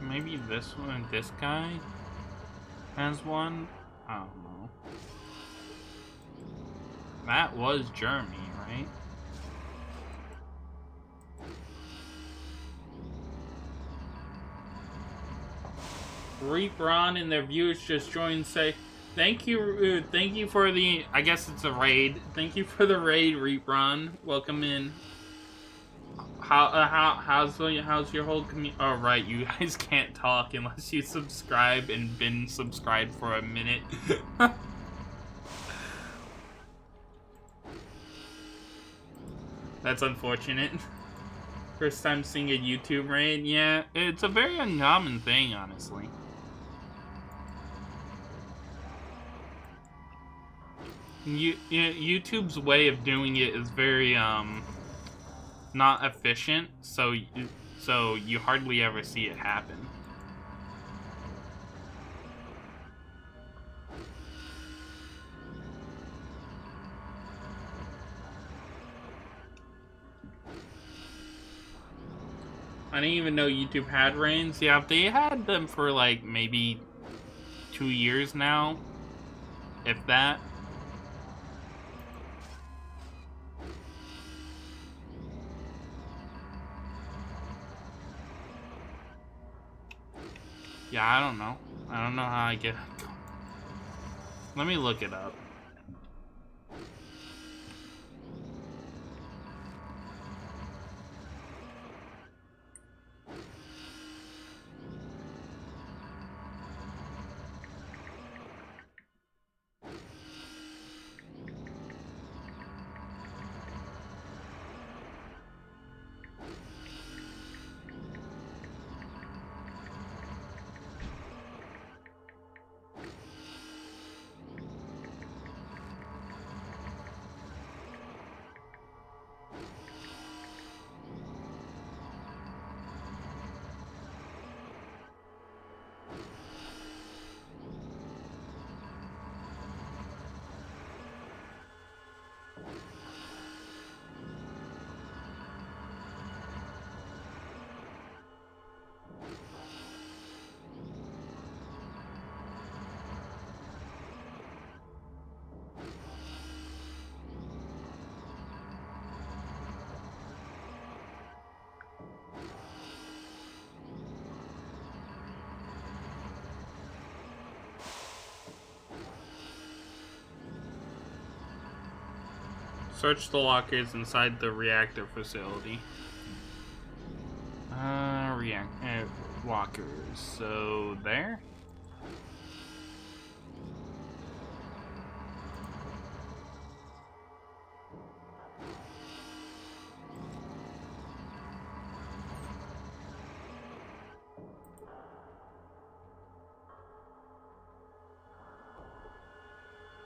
S1: Maybe this one, this guy has one? I don't know. That was Jeremy, right? Reap Ron and their viewers just joined. Say thank you for the, I guess it's a raid. Thank you for the raid, Reap Ron. Welcome in. How's your whole community? Oh right, you guys can't talk unless you subscribe and been subscribed for a minute. That's unfortunate. First time seeing a YouTube raid? Yeah, it's a very uncommon thing, honestly. YouTube's way of doing it is very not efficient, so you hardly ever see it happen. I didn't even know YouTube had rains. Yeah, they had them for like maybe 2 years now, if that. Yeah, I don't know. I don't know how I get... Let me look it up. Search the lockers inside the reactor facility. Lockers. So there.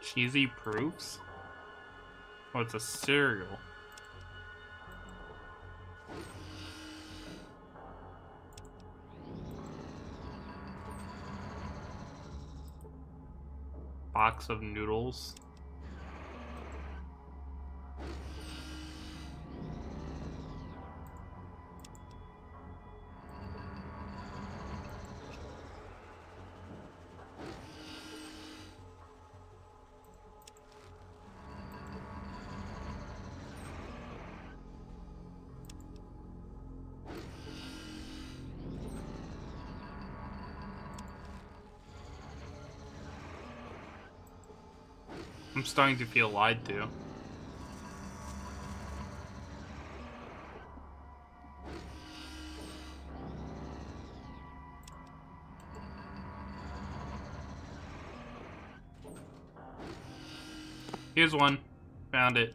S1: Cheesy proofs? Oh, it's a cereal. Box of noodles. I'm starting to feel lied to. Here's one. Found it.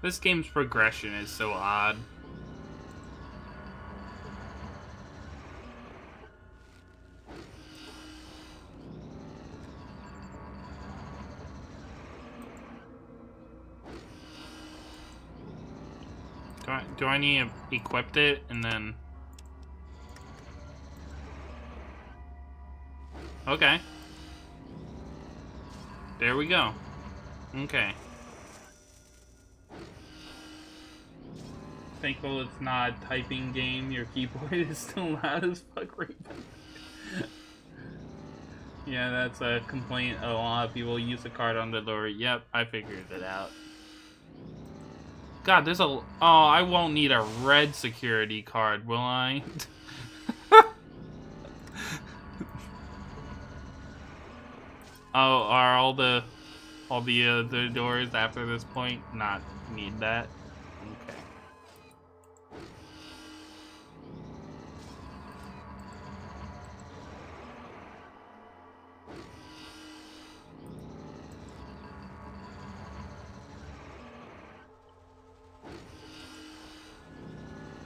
S1: This game's progression is so odd. Do I need to equip it and then... Okay. There we go. Okay. Thankful it's not a typing game. Your keyboard is still loud as fuck, Raven. Yeah, that's a complaint a lot of people use the card on the door. Yep, I figured it out. God, there's a... Oh, I won't need a red security card, will I? Oh, are all the doors after this point not need that? Okay.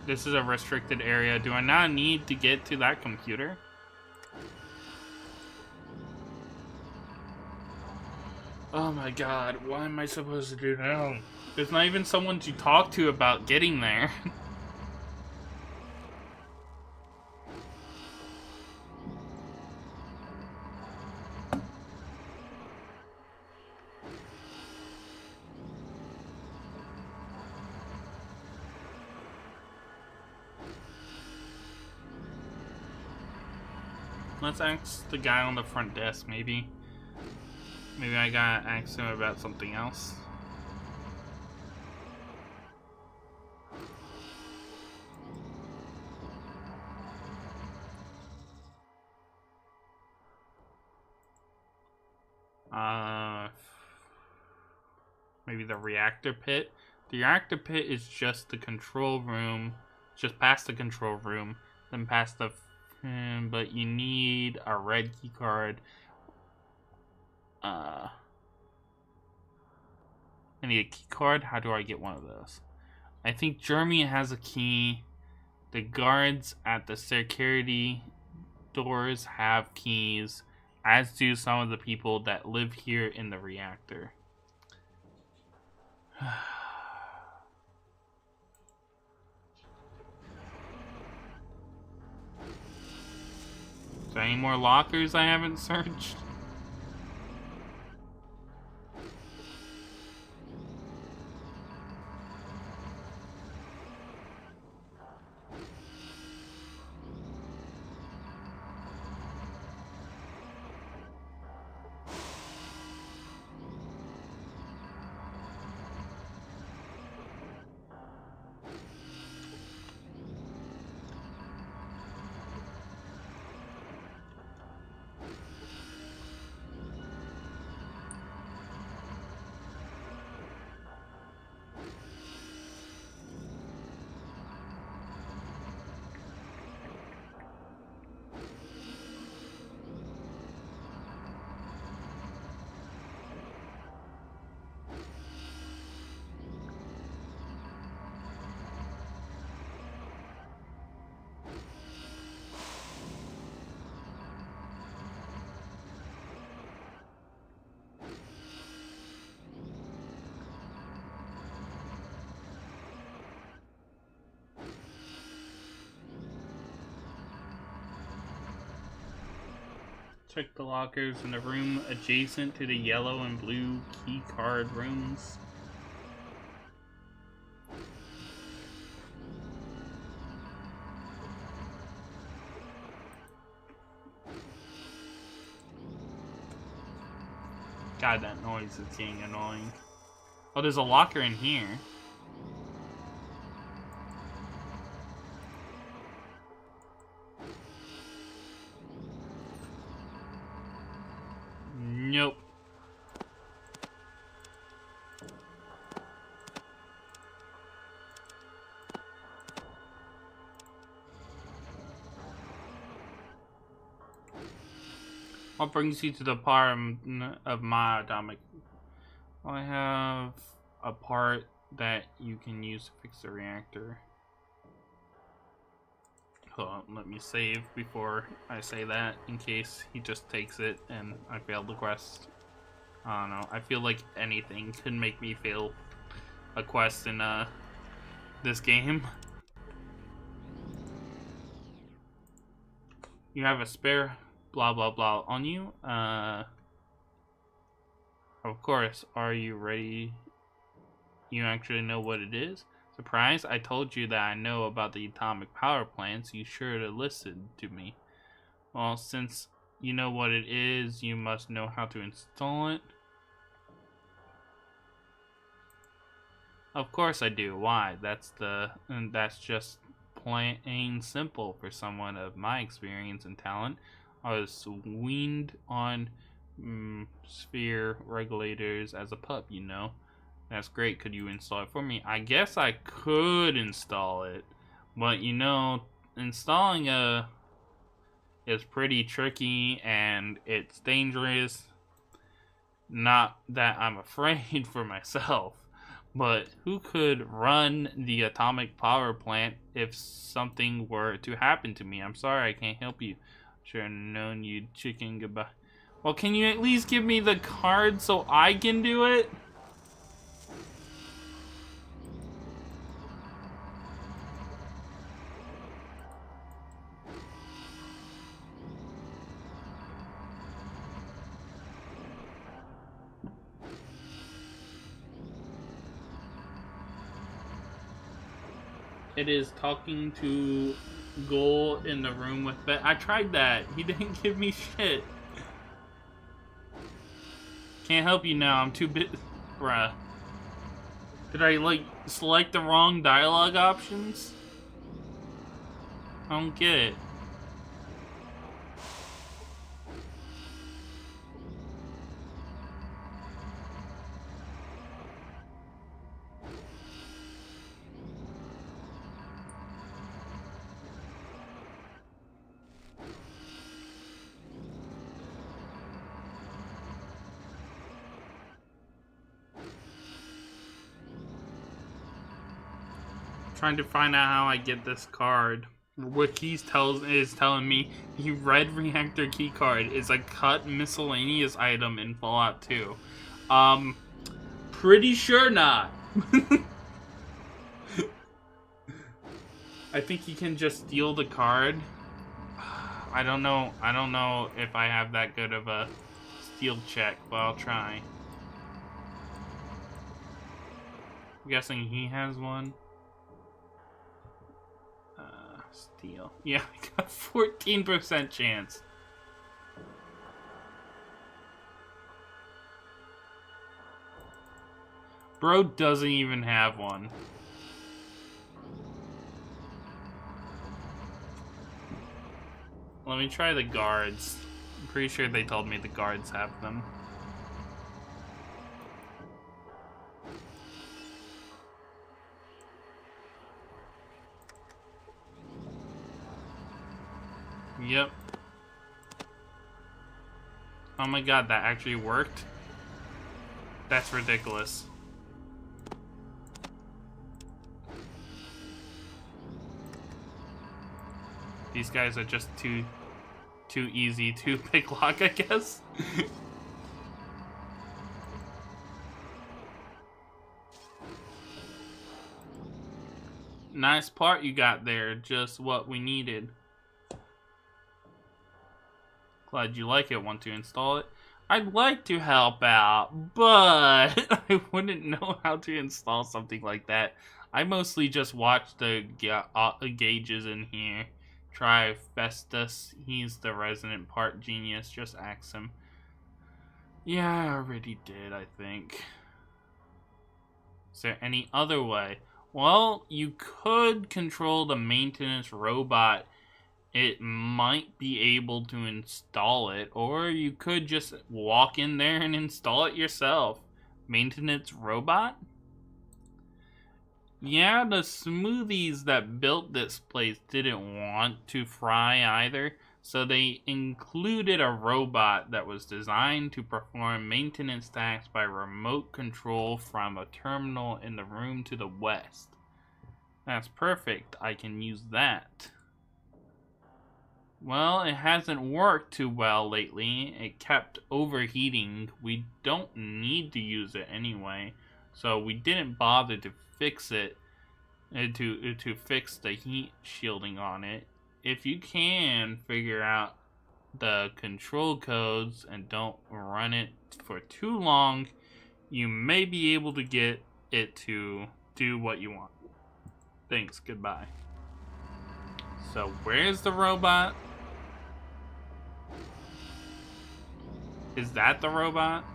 S1: This is a restricted area. Do I not need to get to that computer? Oh my god, what am I supposed to do now? There's not even someone to talk to about getting there. Let's ask the guy on the front desk, maybe. Maybe I gotta ask him about something else. Maybe the reactor pit. The reactor pit is just the control room, just past the control room, then past the... but you need a red key card. I need a key card. How do I get one of those? I think Jeremy has a key. The guards at the security doors have keys, as do some of the people that live here in the reactor. Is there any more lockers I haven't searched? Check the lockers in the room adjacent to the yellow and blue key card rooms. God, that noise is getting annoying. Oh, there's a locker in here. Nope. What brings you to the part of my atomic? I have a part that you can use to fix the reactor. Hold on, let me save before I say that, in case he just takes it and I failed the quest. I don't know, I feel like anything could make me fail a quest in this game. You have a spare blah blah blah on you. Of course, are you ready? You actually know what it is? Surprise, I told you that I know about the atomic power plants. You sure to listen to me. Well, since you know what it is, you must know how to install it. Of course I do. Why? That's just plain simple for someone of my experience and talent. I was weaned on sphere regulators as a pup, you know. That's great. Could you install it for me? I guess I could install it, but you know, installing is pretty tricky and it's dangerous. Not that I'm afraid for myself, but who could run the atomic power plant if something were to happen to me? I'm sorry, I can't help you. Should have known you'd chicken goodbye. Well, can you at least give me the card so I can do it? It is talking to Goal in the room with Bet. I tried that. He didn't give me shit. Can't help you now. I'm too bit. Bruh. Did I, like, select the wrong dialogue options? I don't get it. Trying to find out how I get this card. Wiki's is telling me the red reactor key card is a cut miscellaneous item in Fallout 2. Pretty sure not. I think you can just steal the card. I don't know if I have that good of a steal check, but I'll try. I'm guessing he has one. Steal. Yeah, I got 14% chance. Bro doesn't even have one. Let me try the guards. I'm pretty sure they told me the guards have them. Yep. Oh my god, that actually worked? That's ridiculous. These guys are just too easy to pick lock, I guess. Nice part you got there, just what we needed. Glad you like it. Want to install it? I'd like to help out, but I wouldn't know how to install something like that. I mostly just watch the gauges in here. Try Festus. He's the resident part genius. Just ask him. Yeah, I already did, I think. Is there any other way? Well, you could control the maintenance robot. It might be able to install it, or you could just walk in there and install it yourself. Maintenance robot? Yeah, the smoothies that built this place didn't want to fry either, so they included a robot that was designed to perform maintenance tasks by remote control from a terminal in the room to the west. That's perfect. I can use that. Well, it hasn't worked too well lately. It kept overheating. We don't need to use it anyway, so we didn't bother to fix it, to fix the heat shielding on it. If you can figure out the control codes and don't run it for too long, you may be able to get it to do what you want. Thanks, goodbye. So where's the robot? Is that the robot?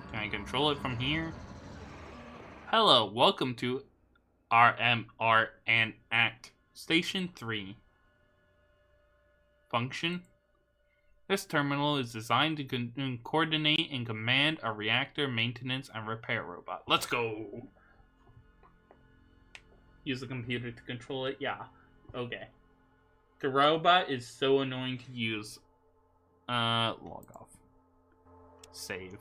S1: Can I control it from here? Hello, welcome to RMR and Act Station 3. Function. This terminal is designed to coordinate and command a reactor maintenance and repair robot. Let's go! Use the computer to control it? Yeah. Okay. The robot is so annoying to use. Log off. Save.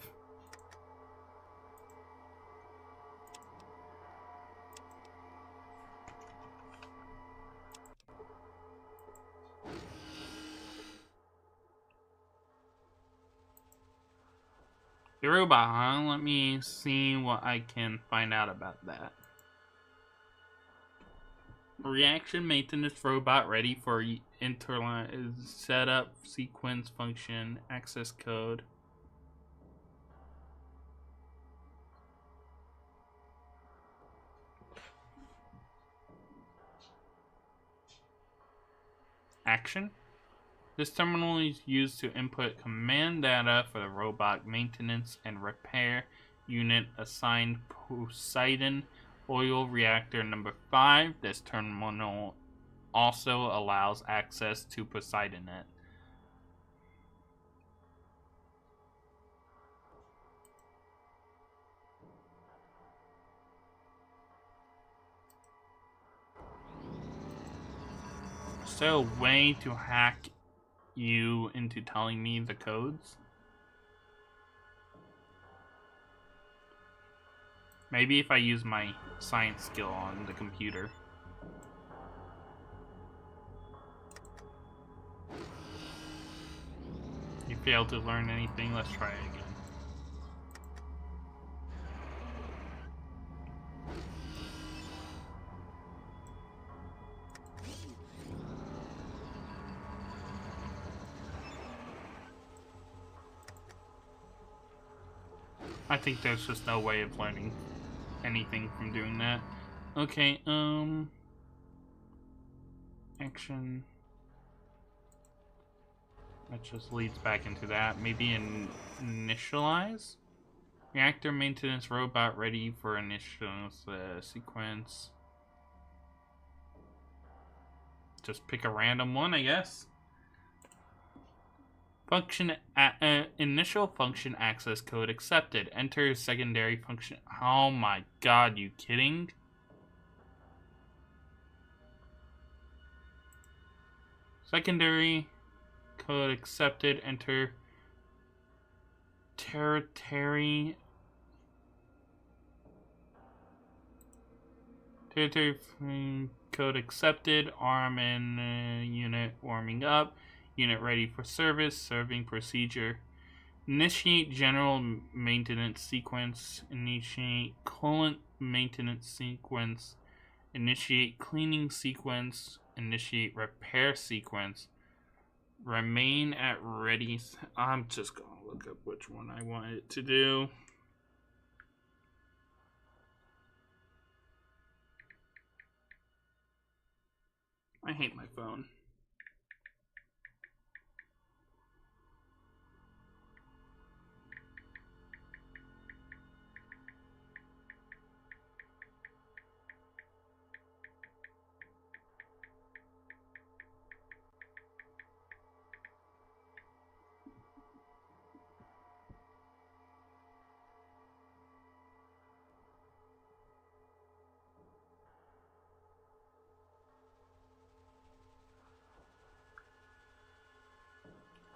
S1: The robot, huh? Let me see what I can find out about that. Reaction maintenance robot ready for interline setup, sequence, function, access code. Action. This terminal is used to input command data for the robot maintenance and repair unit assigned Poseidon Oil Reactor number 5. This terminal also allows access to Poseidonet. Is there a way to hack you into telling me the codes? Maybe if I use my science skill on the computer. You failed to learn anything? Let's try it again. I think there's just no way of learning anything from doing that. Okay, action. That just leads back into that. Maybe initialize? Reactor maintenance robot ready for initial sequence. Just pick a random one, I guess. Function initial function access code accepted. Enter secondary function. Oh my god, you kidding? Secondary code accepted. Enter territory code accepted. Arm and unit warming up. Unit ready for service. Serving procedure. Initiate general maintenance sequence. Initiate coolant maintenance sequence. Initiate cleaning sequence. Initiate repair sequence. Remain at ready. I'm just gonna look up which one I want it to do. I hate my phone.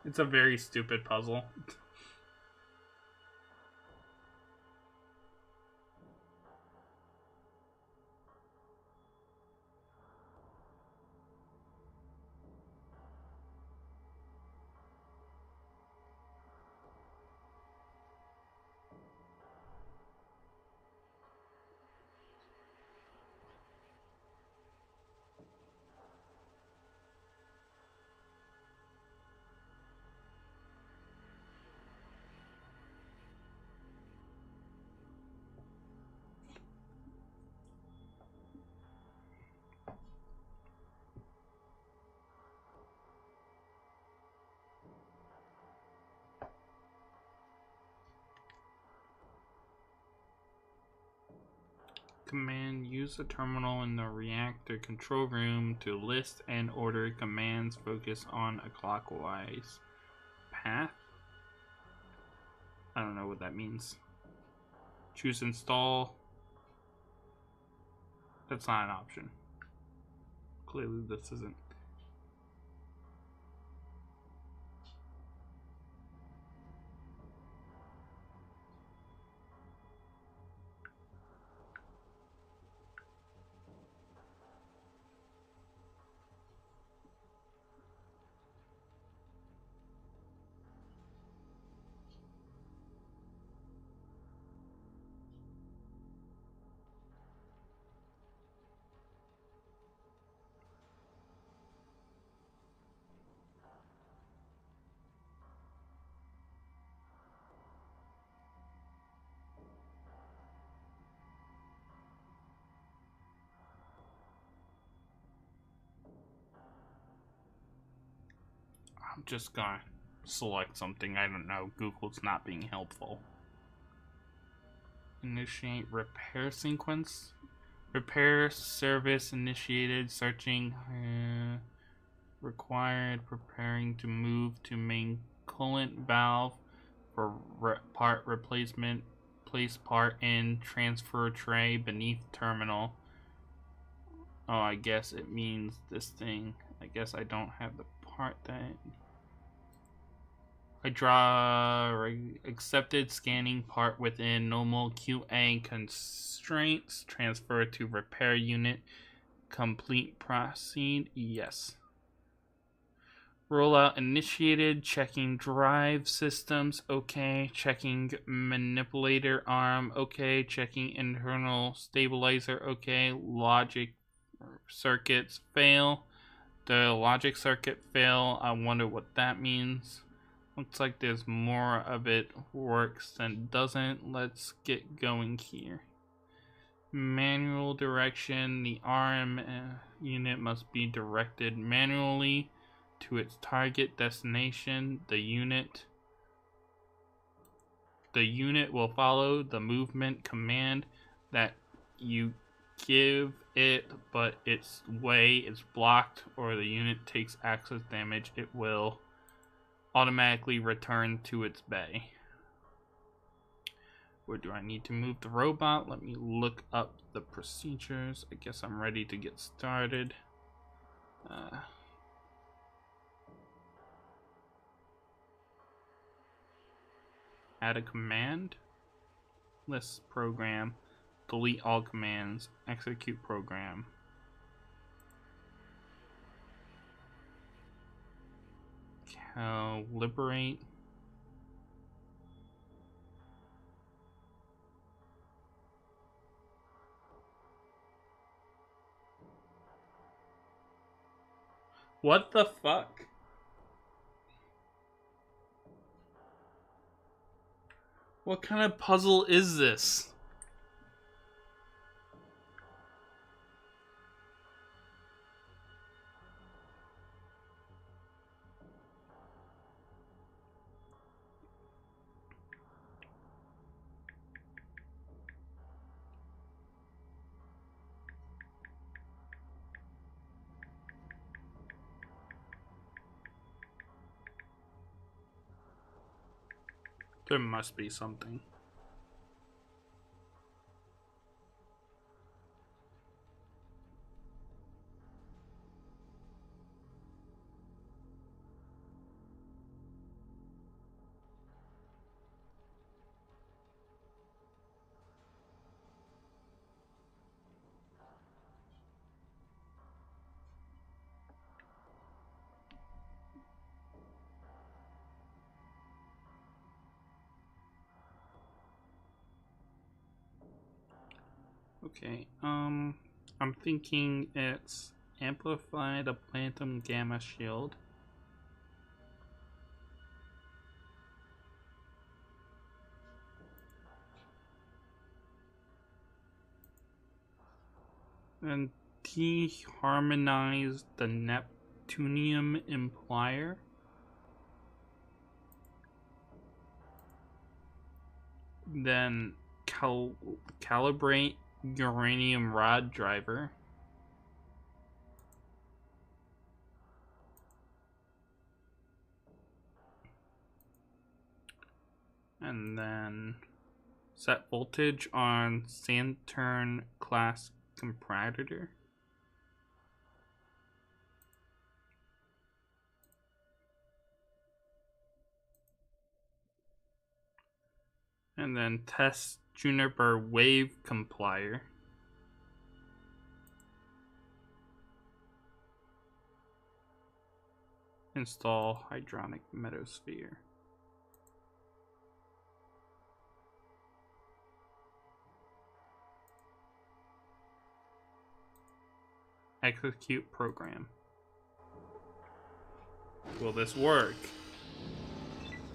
S1: It's a very stupid puzzle. Command: use the terminal in the reactor control room to list and order commands. Focus on a clockwise path. I don't know what that means. Choose install. That's not an option. Clearly this isn't. I'm just gonna select something. I don't know. Google's not being helpful. Initiate repair sequence. Repair service initiated. Searching. Required. Preparing to move to main coolant valve for part replacement. Place part in transfer tray beneath terminal. Oh, I guess it means this thing. I guess I don't have the part that... I draw accepted scanning part within normal QA constraints. Transfer to repair unit. Complete proceed. Yes. Rollout initiated. Checking drive systems. Okay. Checking manipulator arm. Okay. Checking internal stabilizer. Okay. Logic circuits fail. The logic circuit fail. I wonder what that means. Looks like there's more of it works than doesn't. Let's get going here. Manual direction. The RM unit must be directed manually to its target destination. The unit will follow the movement command that you give it, but its way is blocked or the unit takes access damage. It will automatically return to its bay. Where do I need to move the robot? Let me look up the procedures. I guess I'm ready to get started. Add a command. List program. Delete all commands. Execute program. Calibrate. What the fuck? What kind of puzzle is this? There must be something. Okay, I'm thinking it's amplify the Plantum Gamma Shield. And deharmonize the Neptunium Implier. Then calibrate Uranium Rod Driver. And then set voltage on Saturn class comparator. And then test Juniper Wave Complier. Install Hydronic Mesosphere. Execute program. Will this work?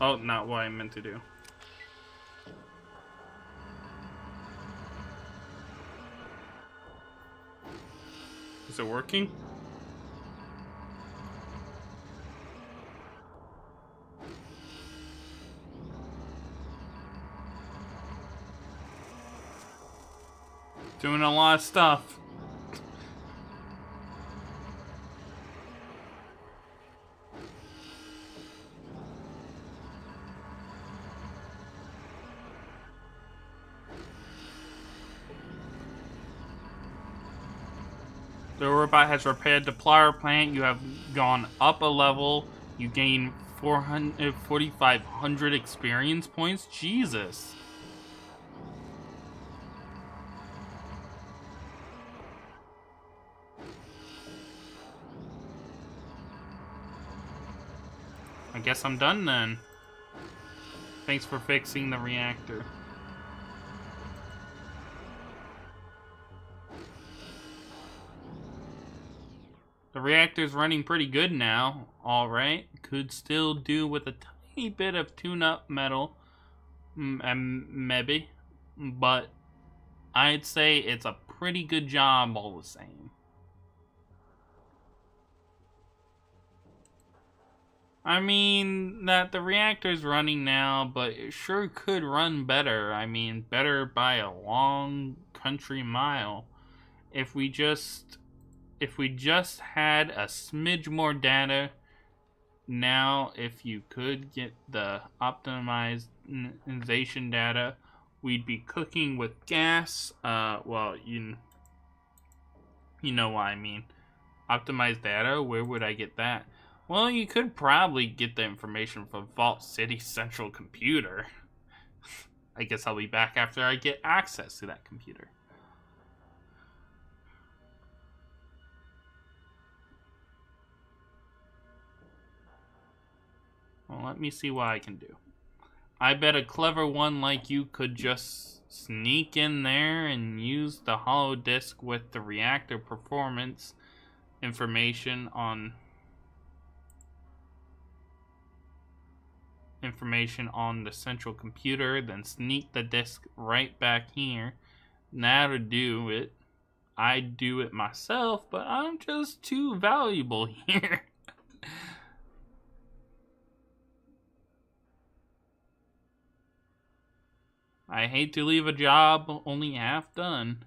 S1: Oh, not what I meant to do. Is it working? Doing a lot of stuff. The robot has repaired the power plant. You have gone up a level. You gain 4,500 experience points. Jesus. I guess I'm done then. Thanks for fixing the reactor. The reactor's running pretty good now. Alright. Could still do with a tiny bit of tune-up metal. Maybe. But I'd say it's a pretty good job all the same. I mean, that the reactor's running now, but it sure could run better. I mean, better by a long country mile. If we just had a smidge more data, now if you could get the optimization data, we'd be cooking with gas. Well, you know what I mean. Optimized data, where would I get that? Well, you could probably get the information from Vault City's central computer. I guess I'll be back after I get access to that computer. Well, let me see what I can do. I bet a clever one like you could just sneak in there and use the hollow disk with the reactor performance information on information on the central computer, then sneak the disk right back here. Now to do it. I do it myself, but I'm just too valuable here. I hate to leave a job only half done.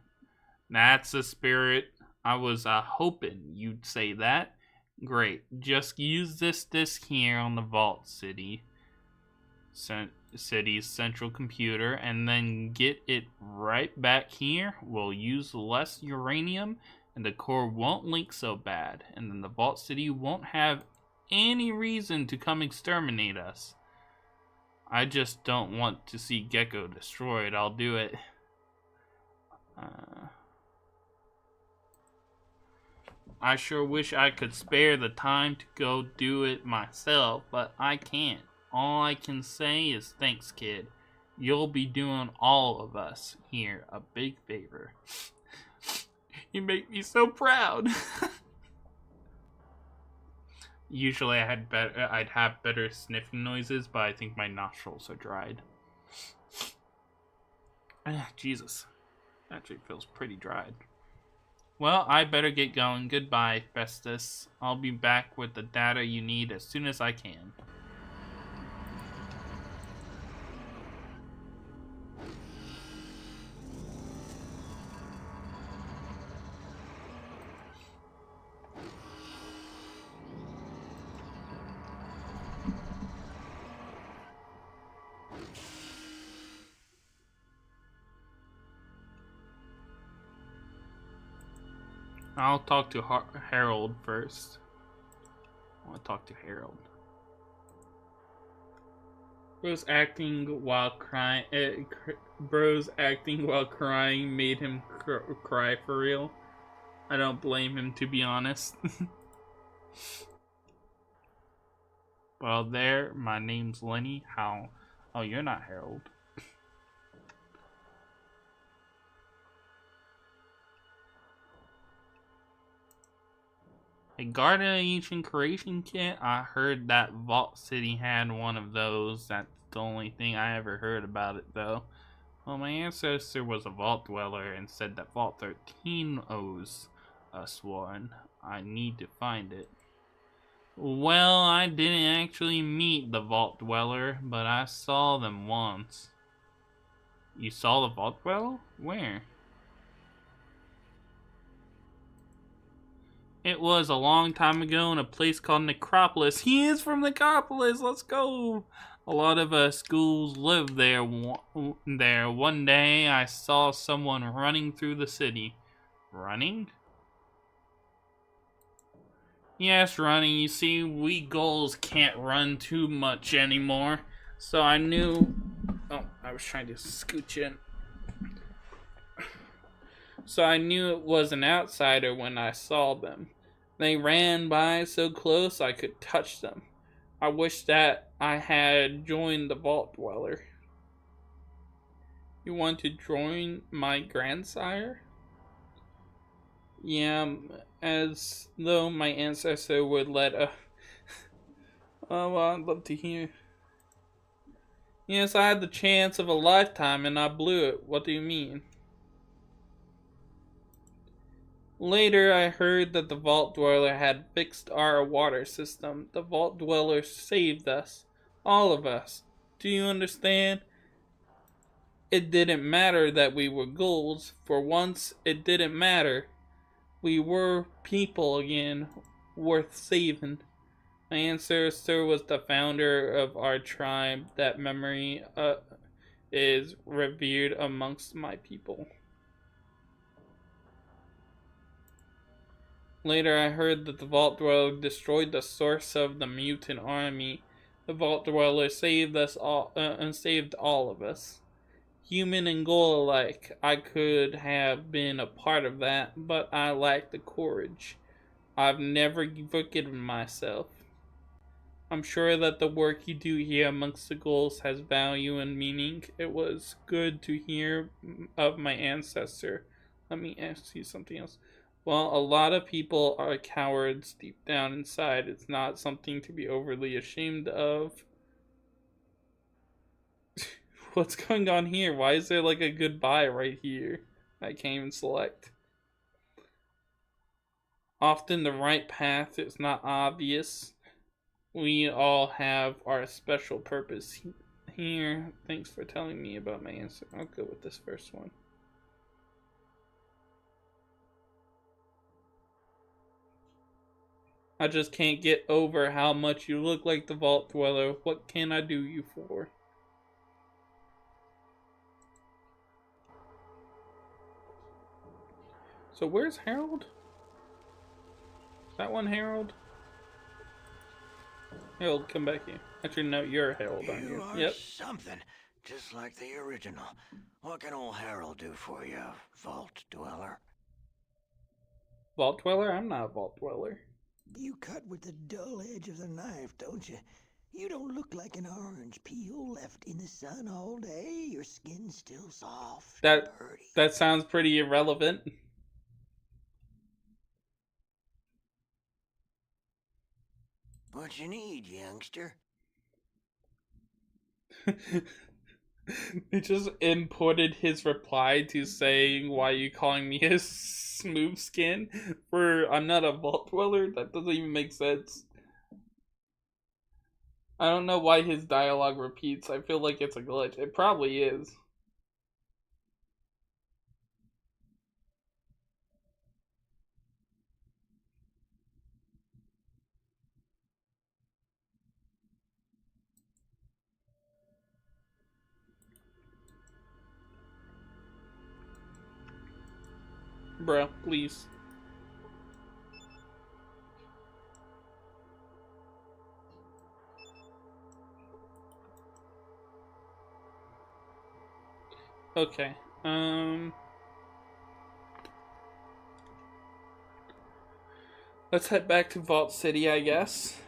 S1: That's the spirit. I was hoping you'd say that. Great. Just use this disk here on the Vault City's central computer, and then get it right back here. We'll use less uranium, and the core won't leak so bad, and then the Vault City won't have any reason to come exterminate us. I just don't want to see Gecko destroyed. I'll do it. I sure wish I could spare the time to go do it myself, but I can't. All I can say is thanks, kid. You'll be doing all of us here a big favor. You make me so proud. Usually I'd have better sniffing noises, but I think my nostrils are dried. Jesus. Actually feels pretty dried. Well, I better get going. Goodbye, Festus. I'll be back with the data you need as soon as I can. I'll talk to Harold first. I want to talk to Harold. Bro's acting while crying. Bro's acting while crying made him cry for real. I don't blame him, to be honest. Well, there. My name's Lenny. How? Oh, you're not Harold. A Garden of Ancient Creation kit? I heard that Vault City had one of those. That's the only thing I ever heard about it, though. Well, my ancestor was a Vault Dweller and said that Vault 13 owes us one. I need to find it. Well, I didn't actually meet the Vault Dweller, but I saw them once. You saw the Vault Dweller? Where? It was a long time ago in a place called Necropolis. He is from Necropolis. Let's go. A lot of schools live there. One day I saw someone running through the city. Running? Yes, running. You see, we ghouls can't run too much anymore. So I knew... Oh, I was trying to scooch in. So I knew it was an outsider when I saw them. They ran by so close I could touch them. I wish that I had joined the Vault Dweller. You want to join my grandsire? Yeah, as though my ancestor would let a... Oh, well, I'd love to hear. Yes, I had the chance of a lifetime and I blew it. What do you mean? Later, I heard that the Vault Dweller had fixed our water system. The Vault Dweller saved us. All of us. Do you understand? It didn't matter that we were ghouls. For once, it didn't matter. We were people again, worth saving. My ancestor was the founder of our tribe. That memory is revered amongst my people. Later, I heard that the Vault Dweller destroyed the source of the mutant army. The Vault Dweller saved us all, and saved all of us. Human and ghoul alike. I could have been a part of that, but I lacked the courage. I've never forgiven myself. I'm sure that the work you do here amongst the ghouls has value and meaning. It was good to hear of my ancestor. Let me ask you something else. Well, a lot of people are cowards deep down inside. It's not something to be overly ashamed of. What's going on here? Why is there like a goodbye right here? I can't even select. Often the right path is not obvious. We all have our special purpose here. Thanks for telling me about my answer. I'll go with this first one. I just can't get over how much you look like the Vault Dweller. What can I do you for? So where's Harold? Is that one Harold? Harold, come back here. Actually, no, you're Harold, aren't you?
S4: You are
S1: Yep.
S4: something, just like the original. What can old Harold do for you, Vault Dweller?
S1: Vault Dweller? I'm not a Vault Dweller.
S4: You cut with the dull edge of the knife, don't you? You don't look like an orange peel left in the sun all day. Your skin's still soft and pretty.
S1: That sounds pretty irrelevant.
S4: What you need, youngster?
S1: He just imported his reply to saying, "Why are you calling me a smooth skin?" For I'm not a Vault Dweller. That doesn't even make sense. I don't know why his dialogue repeats. I feel like it's a glitch. It probably is. Bro, please. Okay. Let's head back to Vault City, I guess.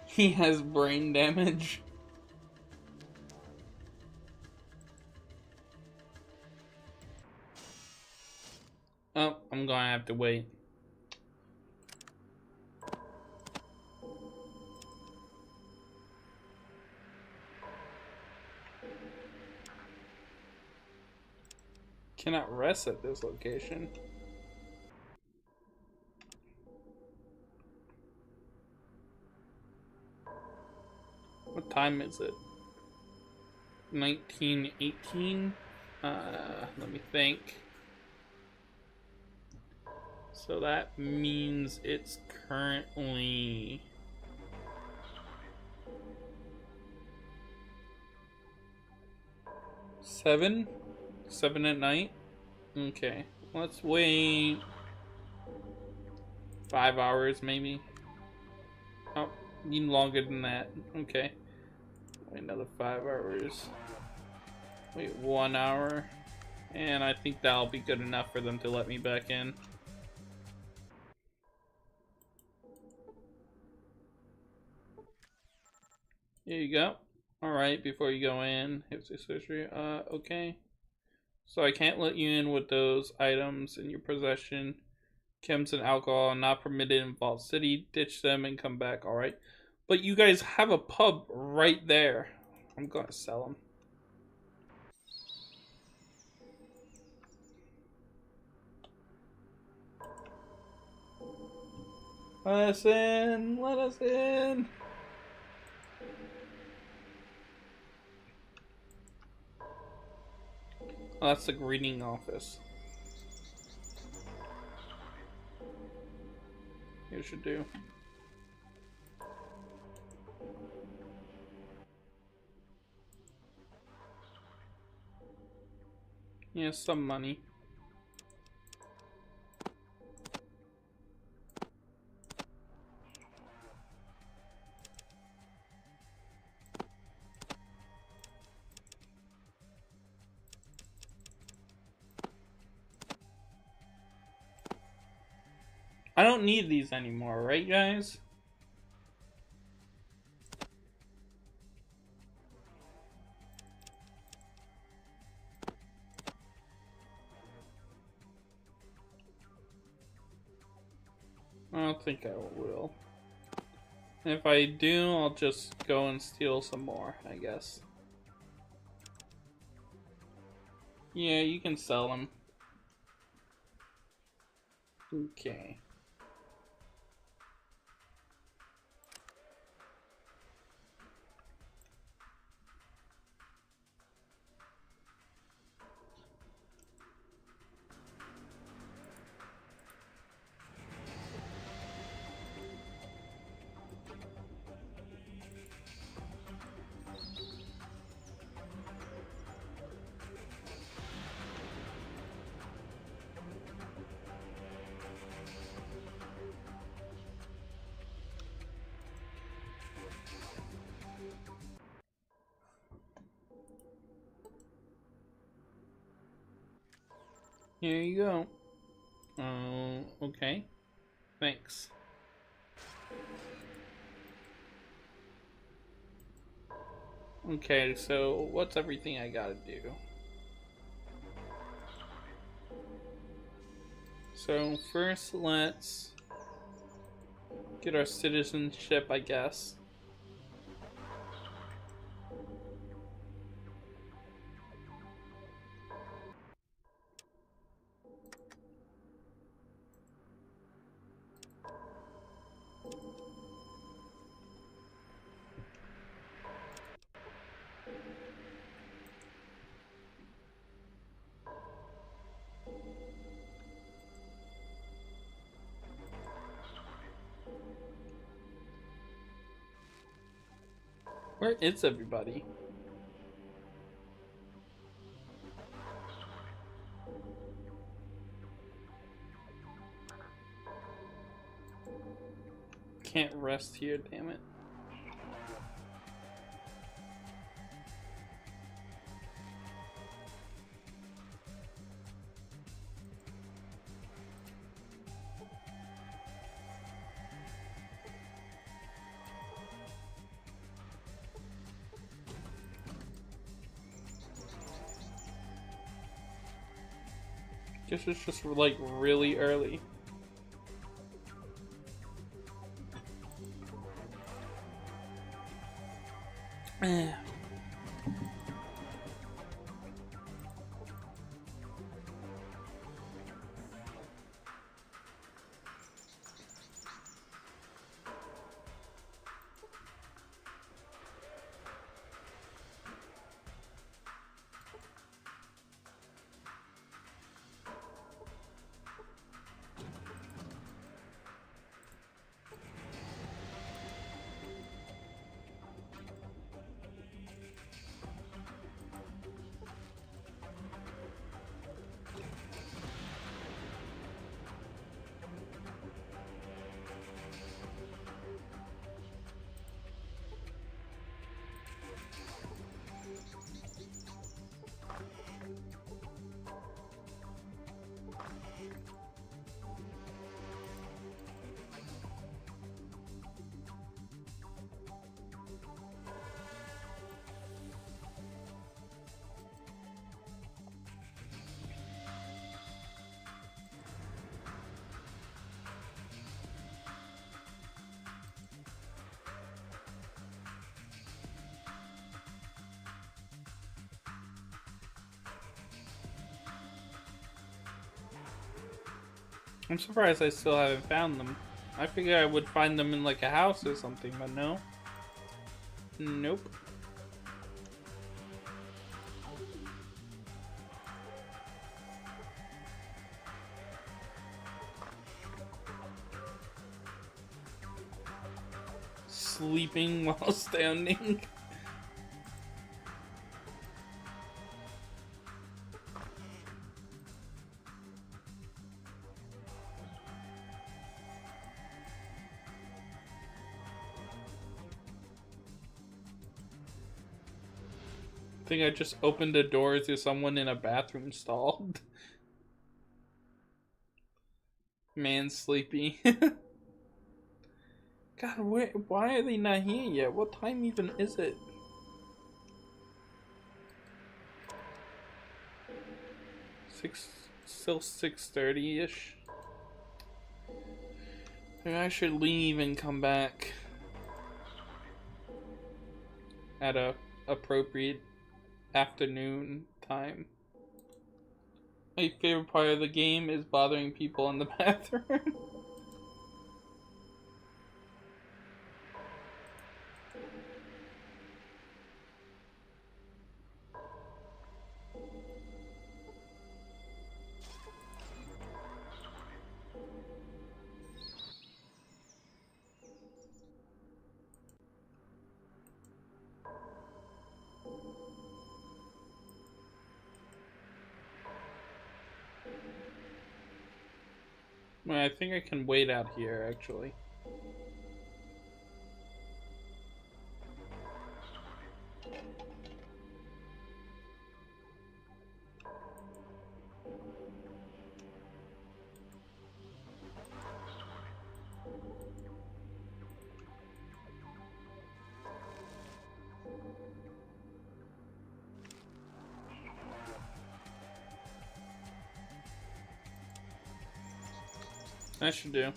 S1: He has brain damage. Oh, I'm gonna have to wait. Cannot rest at this location. What time is it? 1918? Let me think. So that means it's currently... Seven at night? Okay, let's wait 5 hours maybe. Oh, need longer than that. Okay. Wait another 5 hours. Wait 1 hour. And I think that'll be good enough for them to let me back in. Here you go. Alright, before you go in, hip surgery. Okay. So I can't let you in with those items in your possession. Chems and alcohol are not permitted in Vault City. Ditch them and come back, alright? But you guys have a pub right there. I'm gonna sell them. Let us in! Let us in! Oh, that's the greeting office. You should do. Yeah, some money. I don't need these anymore, right, guys? think I will. And if I do, I'll just go and steal some more, I guess. Yeah, you can sell them. Okay. Here you go. Okay. Thanks. Okay, so what's everything I gotta do? So first, let's get our citizenship, I guess. Where is everybody? Can't rest here, damn it. Guess it's just like really early. I'm surprised I still haven't found them. I figured I would find them in like a house or something, but no. Nope. Sleeping while standing. I think I just opened a door to someone in a bathroom stall. Man sleepy. God, why are they not here yet? What time even is it? Still 6:30-ish. Maybe I should leave and come back at a appropriate afternoon time. My favorite part of the game is bothering people in the bathroom. Well, I think I can wait out here, actually. That should do.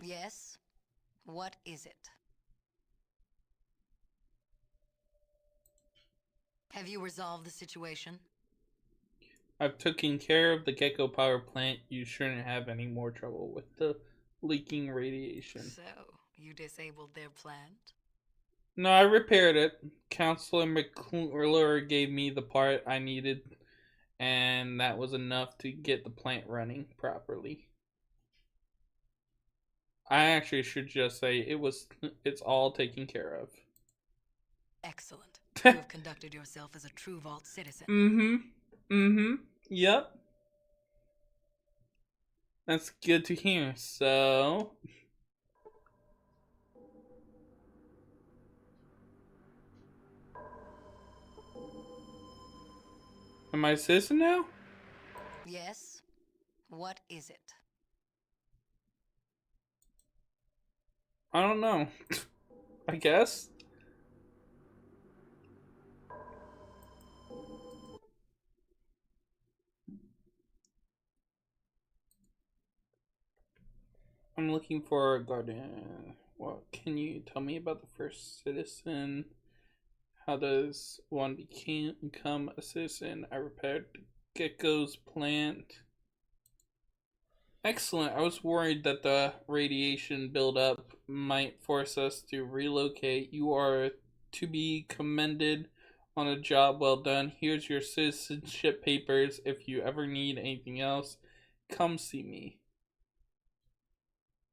S2: Yes? What is it? Have you resolved the situation?
S1: I've taken care of the Gecko power plant. You shouldn't have any more trouble with the leaking radiation.
S2: So, you disabled their plant?
S1: No, I repaired it. Counselor McClure gave me the part I needed, and that was enough to get the plant running properly. I actually should just say it's all taken care of.
S2: Excellent. You have conducted yourself as a true Vault citizen.
S1: Yep. That's good to hear. So, am I a citizen now?
S2: Yes? What is it?
S1: I don't know. I guess. I'm looking for a guardian. What can you tell me about the first citizen? How does one become a citizen? I repaired Gecko's plant. Excellent. I was worried that the radiation buildup might force us to relocate. You are to be commended on a job well done. Here's your citizenship papers. If you ever need anything else, come see me.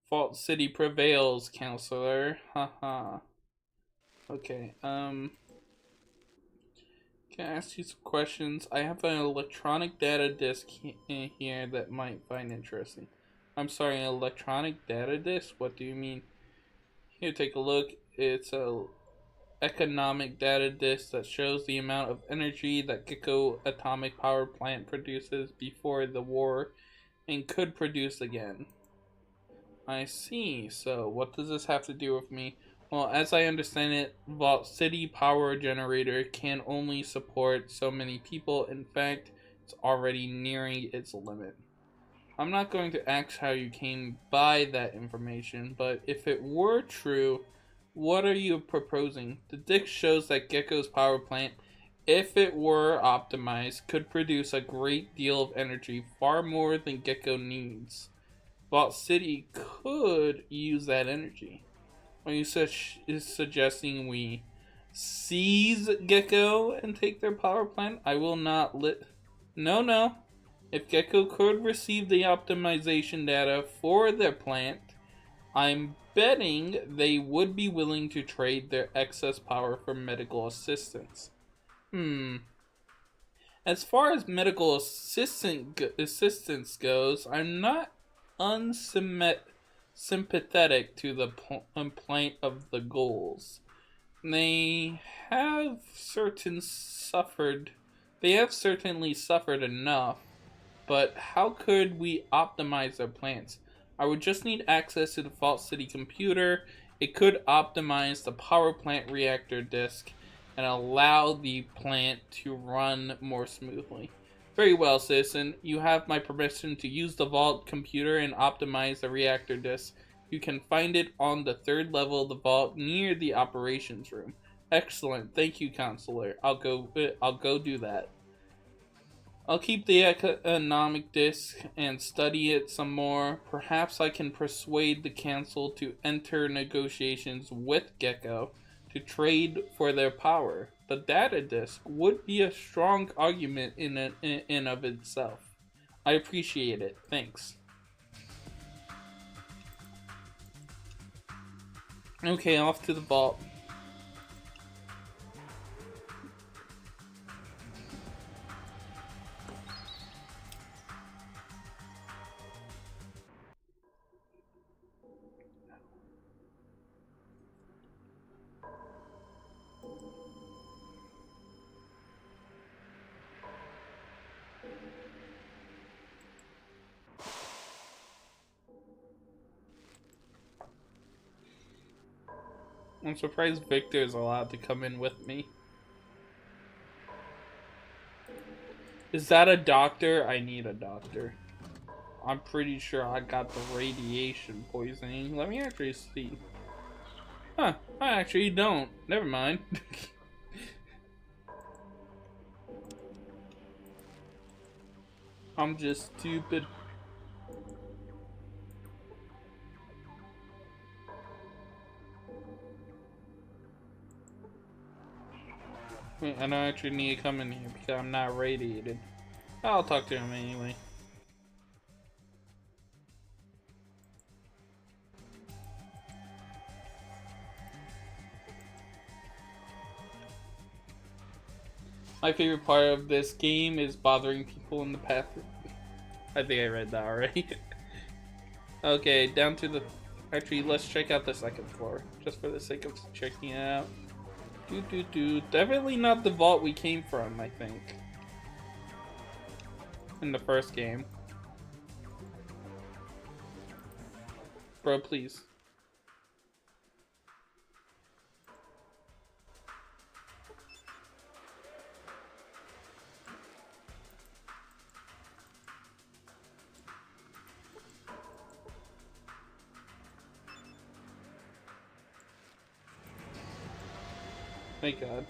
S1: Vault City prevails, counselor. Haha. Okay, can I ask you some questions? I have an electronic data disk in here that might find interesting. I'm sorry, an electronic data disk? What do you mean? Here, take a look. It's a economic data disk that shows the amount of energy that G.E.C.K atomic power plant produces before the war and could produce again. I see. So, what does this have to do with me? Well, as I understand it, Vault City Power Generator can only support so many people. In fact, it's already nearing its limit. I'm not going to ask how you came by that information, but if it were true, what are you proposing? The disk shows that Gecko's power plant if it were optimized, could produce a great deal of energy, far more than Gecko needs. Vault City could use that energy. Are you suggesting we seize Gecko and take their power plant? I will not No. If Gecko could receive the optimization data for their plant, I'm betting they would be willing to trade their excess power for medical assistance. As far as medical assistance goes, I'm not unsympathetic to the plight of the ghouls. They have certainly suffered enough, but how could we optimize their plants? I would just need access to the Vault City computer. It could optimize the power plant reactor disk and allow the plant to run more smoothly. Very well, citizen. You have my permission to use the Vault computer and optimize the reactor disk. You can find it on the 3rd level of the vault near the operations room. Excellent. Thank you, Counselor. I'll go do that. I'll keep the economic disc and study it some more. Perhaps I can persuade the council to enter negotiations with Gecko to trade for their power. The data disk would be a strong argument in of itself. I appreciate it. Thanks. Okay, off to the vault. I'm surprised Victor is allowed to come in with me. Is that a doctor? I need a doctor. I'm pretty sure I got the radiation poisoning. Let me actually see. Huh, I actually don't. Never mind. I'm just stupid. I don't actually need to come in here because I'm not radiated. I'll talk to him anyway. My favorite part of this game is bothering people in the path. I think I read that already. Okay, down to the... Actually, let's check out the 2nd floor. Just for the sake of checking it out. Definitely not the vault we came from, I think. In the first game. Bro, please. Thank God.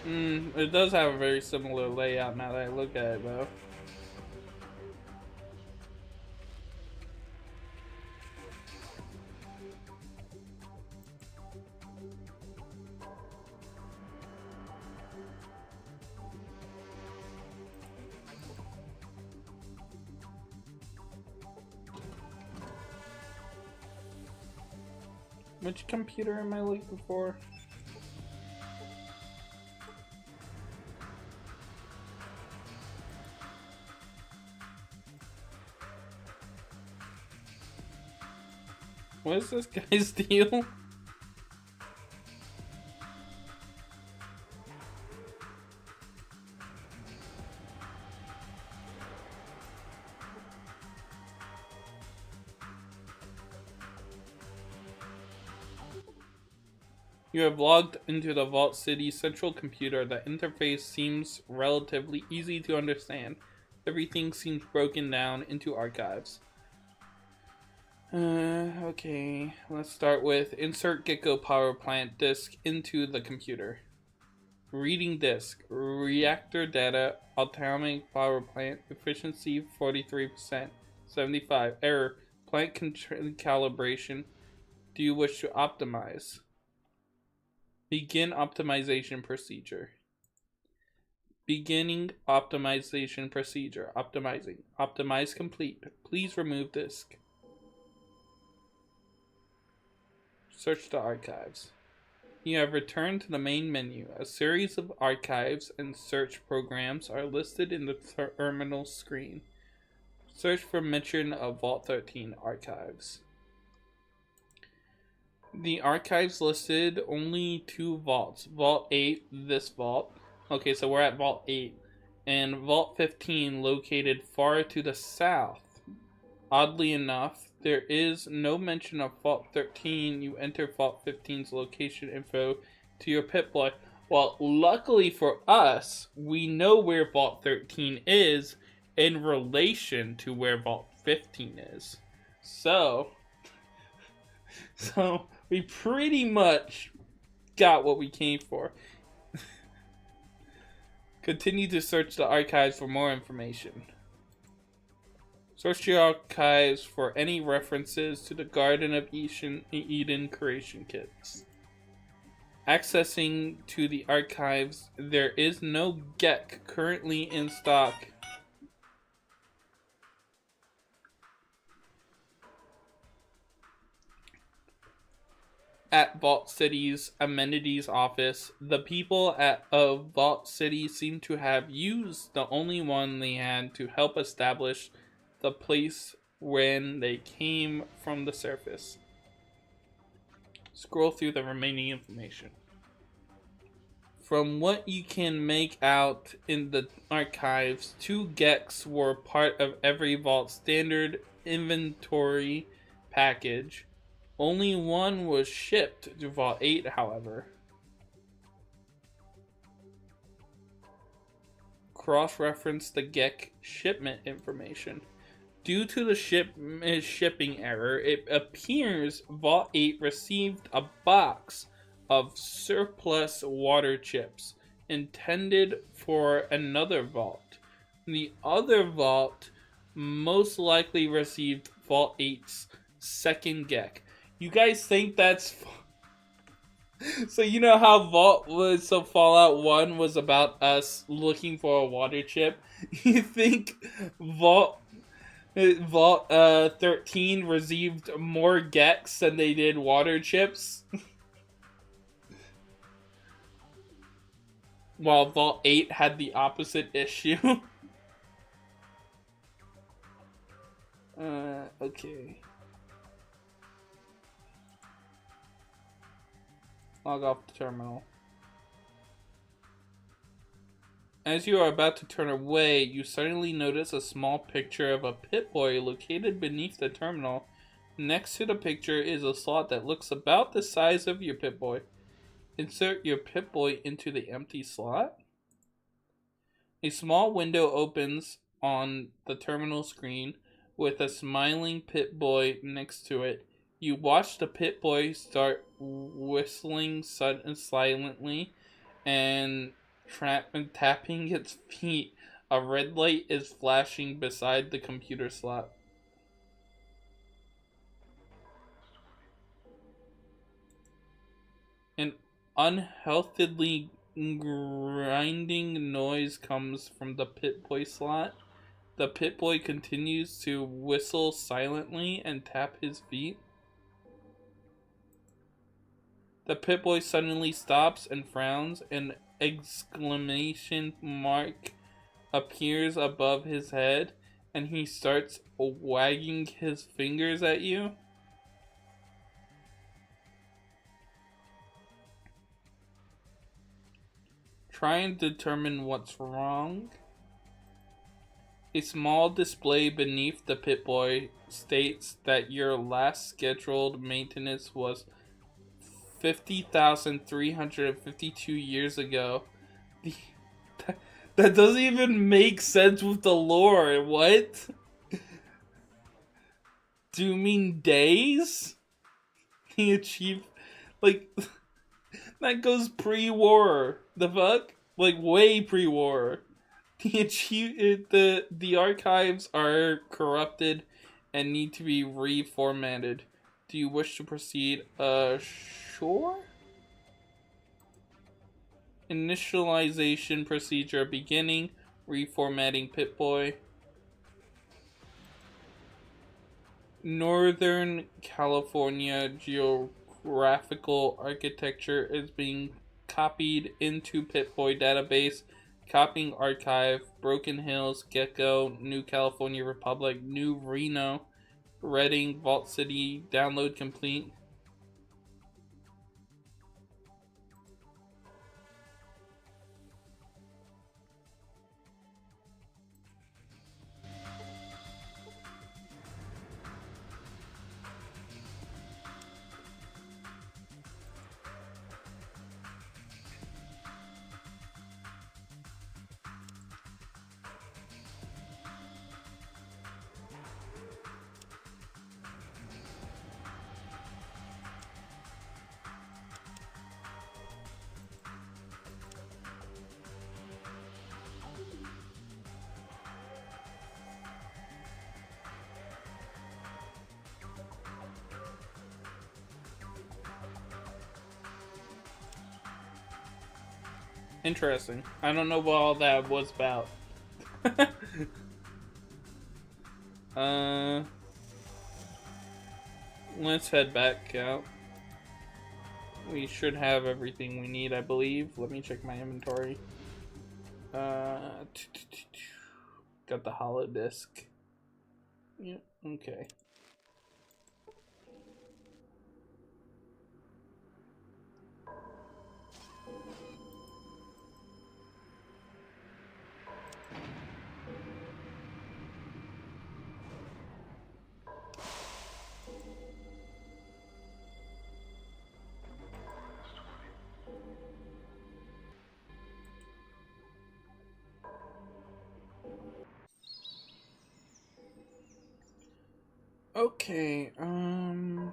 S1: It does have a very similar layout now that I look at it, though. Which computer am I looking for? What is this guy's deal? You have logged into the Vault City central computer. The interface seems relatively easy to understand. Everything seems broken down into archives. Okay, let's start with insert G.E.C.K power plant disk into the computer. Reading disk, reactor data, atomic power plant, efficiency 43%, 75, error, plant calibration. Do you wish to optimize? Begin optimization procedure. Beginning optimization procedure. Optimizing. Optimize complete. Please remove disk. Search the archives. You have returned to the main menu. A series of archives and search programs are listed in the terminal screen. Search for mention of Vault 13 archives. The archives listed only 2 vaults. Vault 8, this vault. Okay, so we're at Vault 8. And Vault 15 located far to the south. Oddly enough, there is no mention of Vault 13. You enter Vault 15's location info to your Pip-Boy. Well, luckily for us, we know where Vault 13 is in relation to where Vault 15 is. So we pretty much got what we came for. Continue to search the archives for more information. Search your archives for any references to the Garden of Eden creation kits. Accessing to the archives, there is no G.E.C.K currently in stock. At Vault City's amenities office, the people of Vault City seem to have used the only one they had to help establish the place when they came from the surface. Scroll through the remaining information. From what you can make out in the archives, 2 G.E.C.Ks were part of every Vault standard inventory package. Only one was shipped to Vault 8, however. Cross-reference the G.E.C.K shipment information. Due to the shipping error, it appears Vault 8 received a box of surplus water chips intended for another vault. The other vault most likely received Vault 8's second G.E.C.K. You guys think that's... So you know how Fallout 1 was about us looking for a water chip? You think Vault 13 received more G.E.Ks than they did water chips? While Vault 8 had the opposite issue? Okay. Log off the terminal. As you are about to turn away, you suddenly notice a small picture of a Pip-Boy located beneath the terminal. Next to the picture is a slot that looks about the size of your Pip-Boy. Insert your Pip-Boy into the empty slot. A small window opens on the terminal screen with a smiling Pip-Boy next to it. You watch the Pip-Boy start whistling silently and tapping its feet. A red light is flashing beside the computer slot. An unhealthily grinding noise comes from the Pip-Boy slot. The Pip-Boy continues to whistle silently and tap his feet. The Pip-Boy suddenly stops and frowns. An exclamation mark appears above his head, and he starts wagging his fingers at you. Try and determine what's wrong. A small display beneath the Pip-Boy states that your last scheduled maintenance was 50,352 years ago. That doesn't even make sense with the lore. What? Do you mean days? He achieved, like, that goes pre-war. The fuck? Like, way pre-war. He achieved, the archives are corrupted and need to be reformatted. Do you wish to proceed? Sure? Initialization procedure beginning. Reformatting Pip-Boy. Northern California geographical architecture is being copied into Pip-Boy database. Copying archive. Broken Hills, Gecko, New California Republic, New Reno, Redding, Vault City, download complete. Interesting. I don't know what all that was about. Let's head back out. We should have everything we need, I believe. Let me check my inventory. Got the hollow disc. Yeah, okay. Okay, now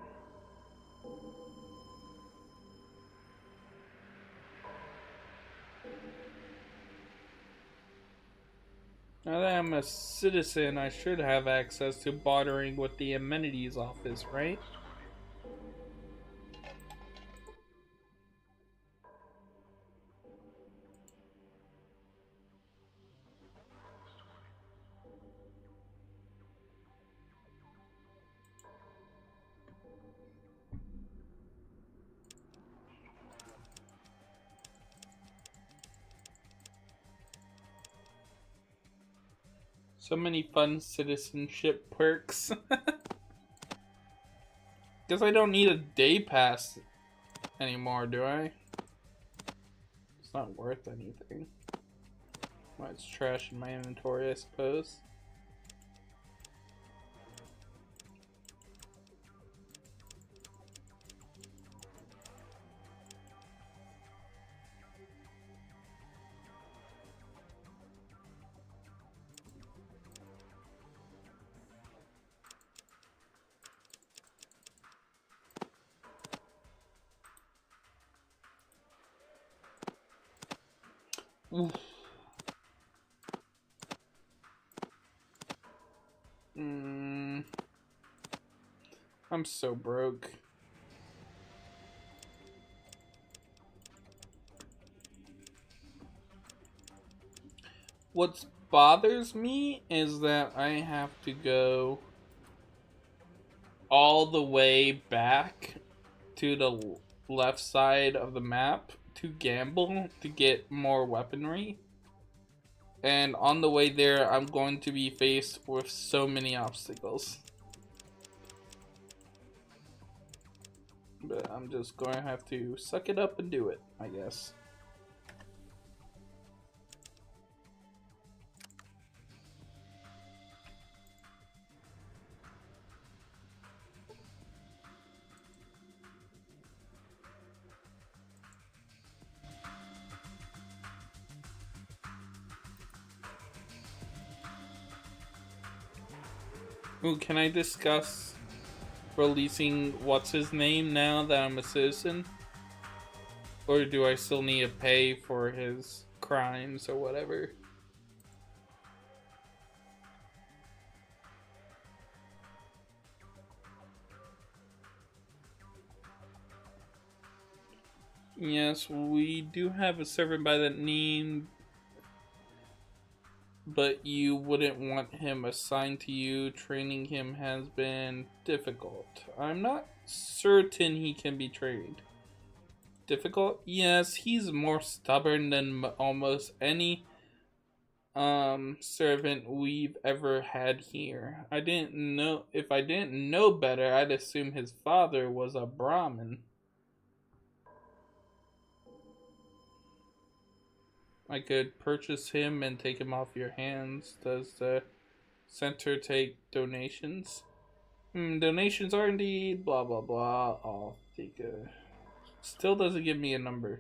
S1: that I'm a citizen, I should have access to bartering with the amenities office, right? So many fun citizenship perks. Guess I don't need a day pass anymore, do I? It's not worth anything. Well, it's trash in my inventory, I suppose. Oof. I'm so broke. What bothers me is that I have to go all the way back to the left side of the map to gamble to get more weaponry. And on the way there, I'm going to be faced with so many obstacles. But I'm just going to have to suck it up and do it, I guess. Ooh, can I discuss releasing what's his name now that I'm a citizen? Or do I still need to pay for his crimes or whatever? Yes, we do have a servant by that name, but you wouldn't want him assigned to you. Training him has been difficult. I'm not certain he can be trained. Difficult? Yes, he's more stubborn than almost any servant we've ever had here. I didn't know. If I didn't know better, I'd assume his father was a Brahmin. I could purchase him and take him off your hands. Does the center take donations? Donations are indeed blah blah blah. I'll take a... Still doesn't give me a number.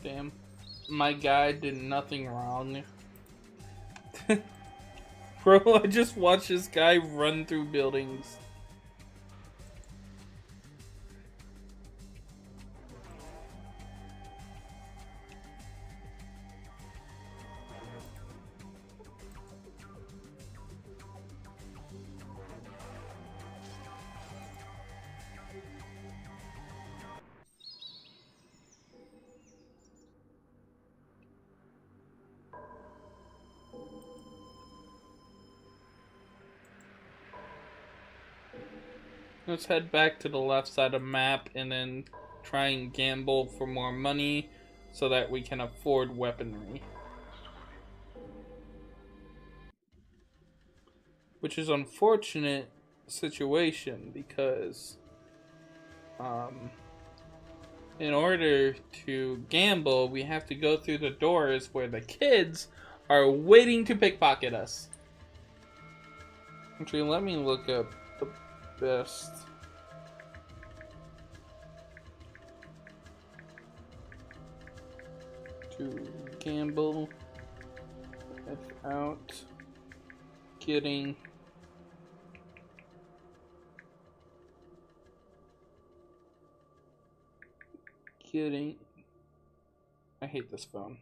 S1: Damn. My guy did nothing wrong. Bro, I just watched this guy run through buildings. Let's head back to the left side of the map and then try and gamble for more money so that we can afford weaponry. Which is an unfortunate situation because in order to gamble, we have to go through the doors where the kids are waiting to pickpocket us. Actually, let me look up the best. To gamble without getting I hate this phone.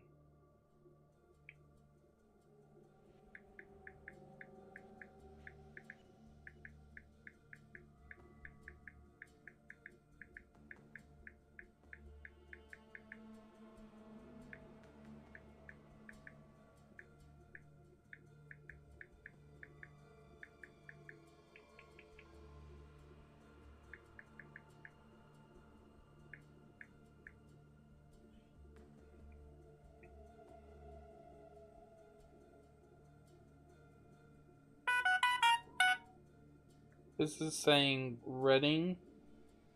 S1: This is saying Reading,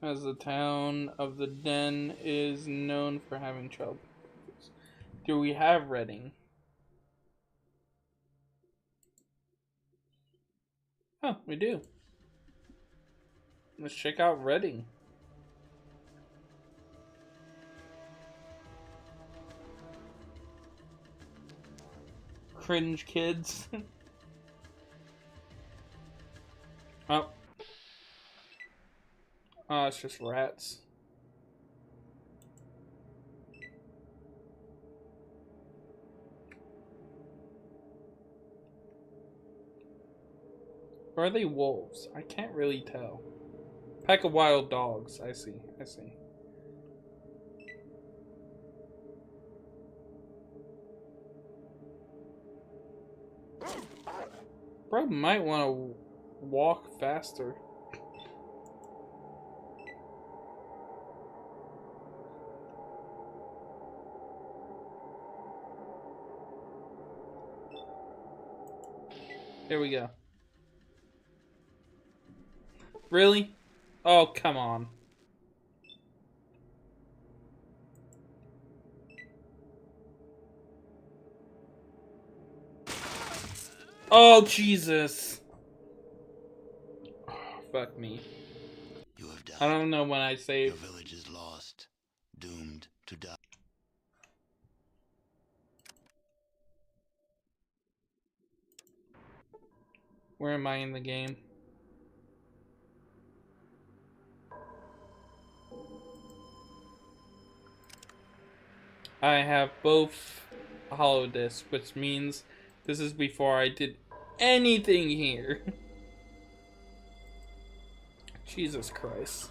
S1: as the town of the Den is known for having child. Do we have Reading? Oh, we do. Let's check out Reading. Cringe kids. Oh. Oh, it's just rats. Or are they wolves? I can't really tell. Pack of wild dogs. I see. I see. Bro might want to walk faster. Here we go. Really? Oh, come on. Oh, Jesus. Oh, fuck me.
S5: You have died.
S1: I don't know when I save.
S5: Your village is lost, doomed to die.
S1: Where am I in the game? I have both hollow discs, which means this is before I did anything here. Jesus Christ.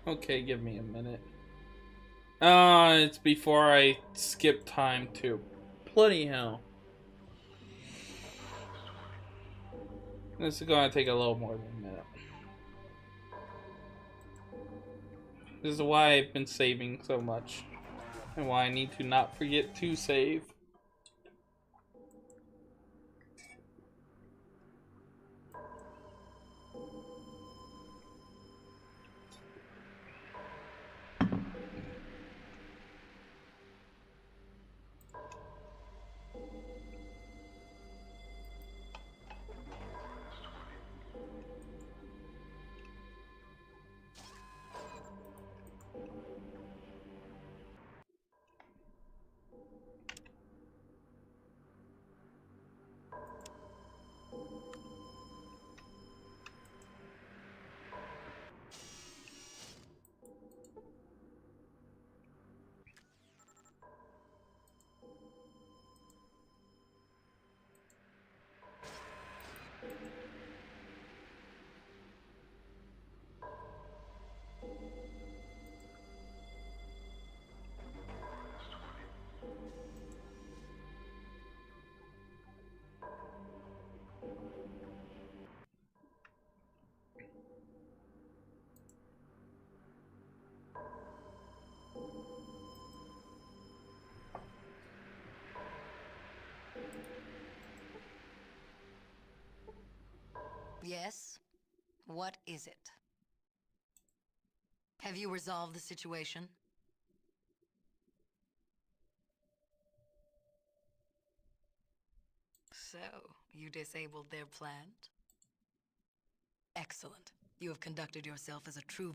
S1: Okay, give me a minute. It's before I skip time too. Bloody hell. This is gonna take a little more than a minute. This is why I've been saving so much. And why I need to not forget to save.
S2: Yes? What is it? Have you resolved the situation? So, you disabled their plant? Excellent. You have conducted yourself as a true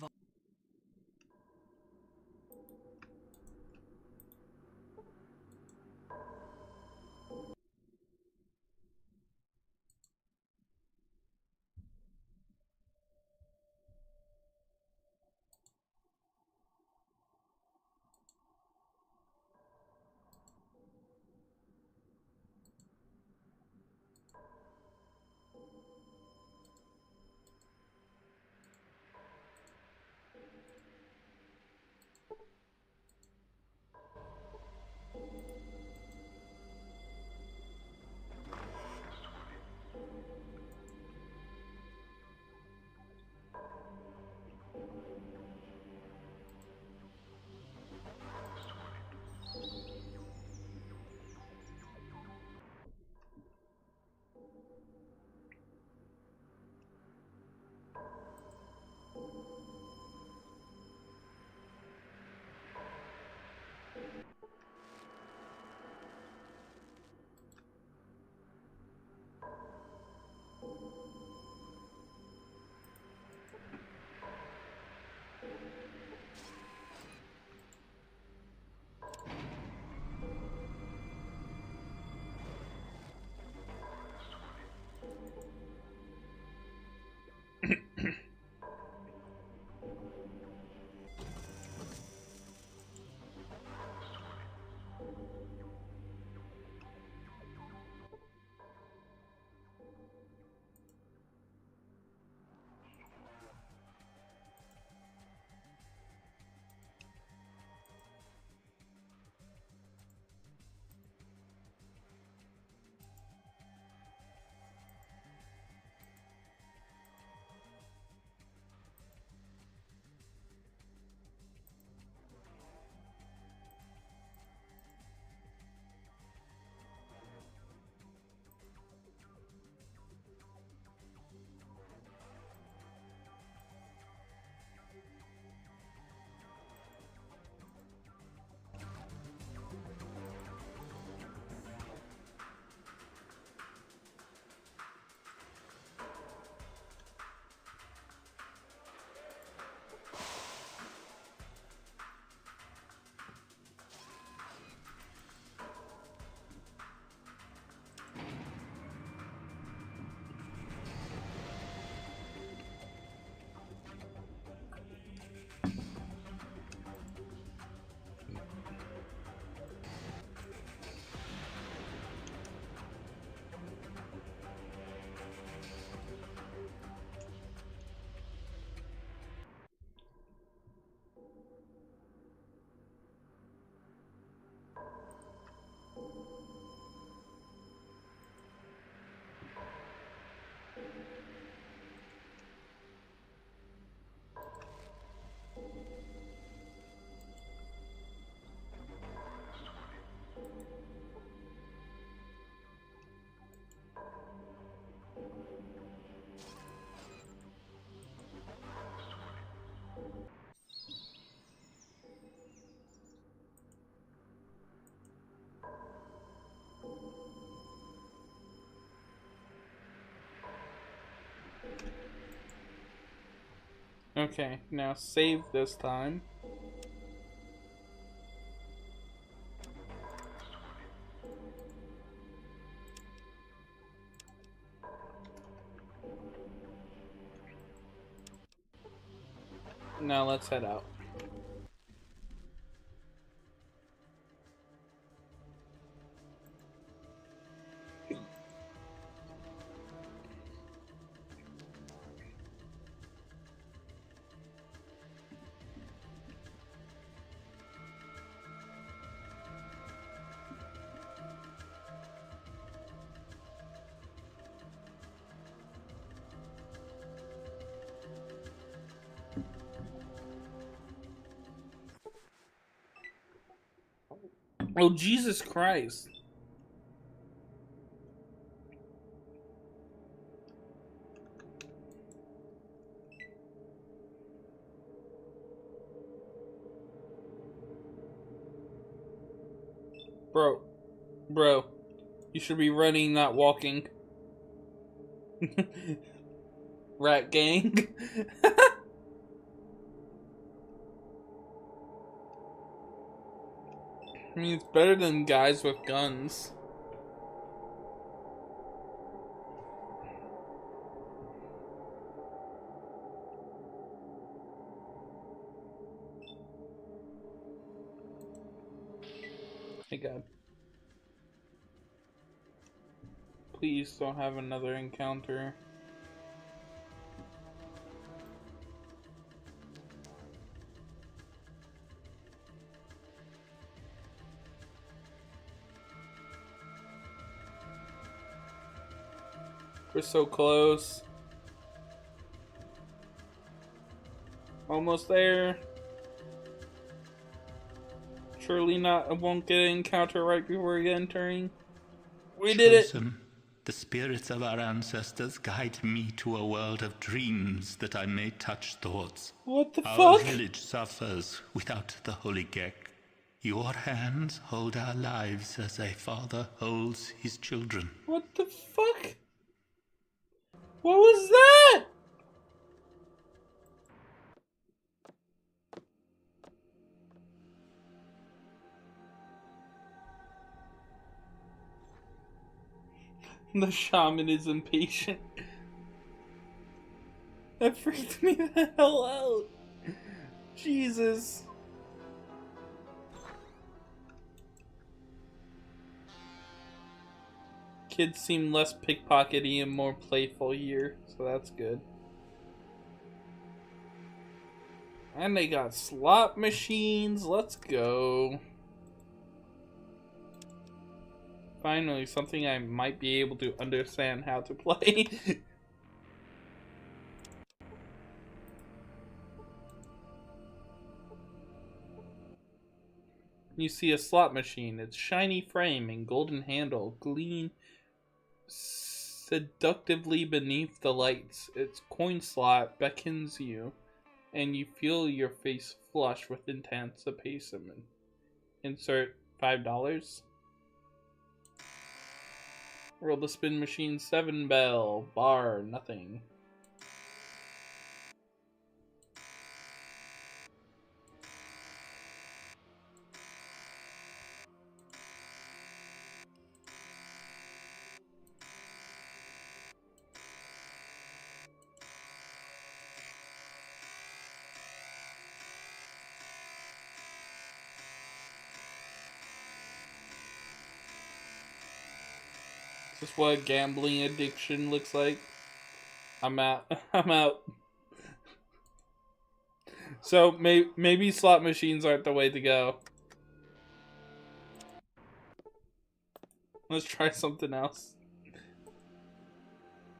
S1: Okay, now save this time. Now let's head out. Oh, Jesus Christ. Bro, you should be running, not walking. Rat gang. I mean, it's better than guys with guns. Hey God. Please don't have another encounter. We're so close. Almost there. Surely not. I won't get an encounter right before we get entering. We did it!
S5: Chosen, the spirits of our ancestors guide me to a world of dreams that I may touch thoughts.
S1: What the
S5: Our
S1: fuck?
S5: village suffers without the holy G.E.C.K. Your hands hold our lives as a father holds his children.
S1: What the fuck? What was that? The shaman is impatient. That freaked me the hell out. Jesus. Kids seem less pickpockety and more playful here, so that's good. And they got slot machines. Let's go. Finally, something I might be able to understand how to play. You see a slot machine. Its shiny frame and golden handle gleam seductively beneath the lights. Its coin slot beckons you, and you feel your face flush with anticipation. Insert $5. Roll the spin machine 7 bell. Bar, nothing. Is this what gambling addiction looks like? I'm out. I'm out. So maybe slot machines aren't the way to go. Let's try something else.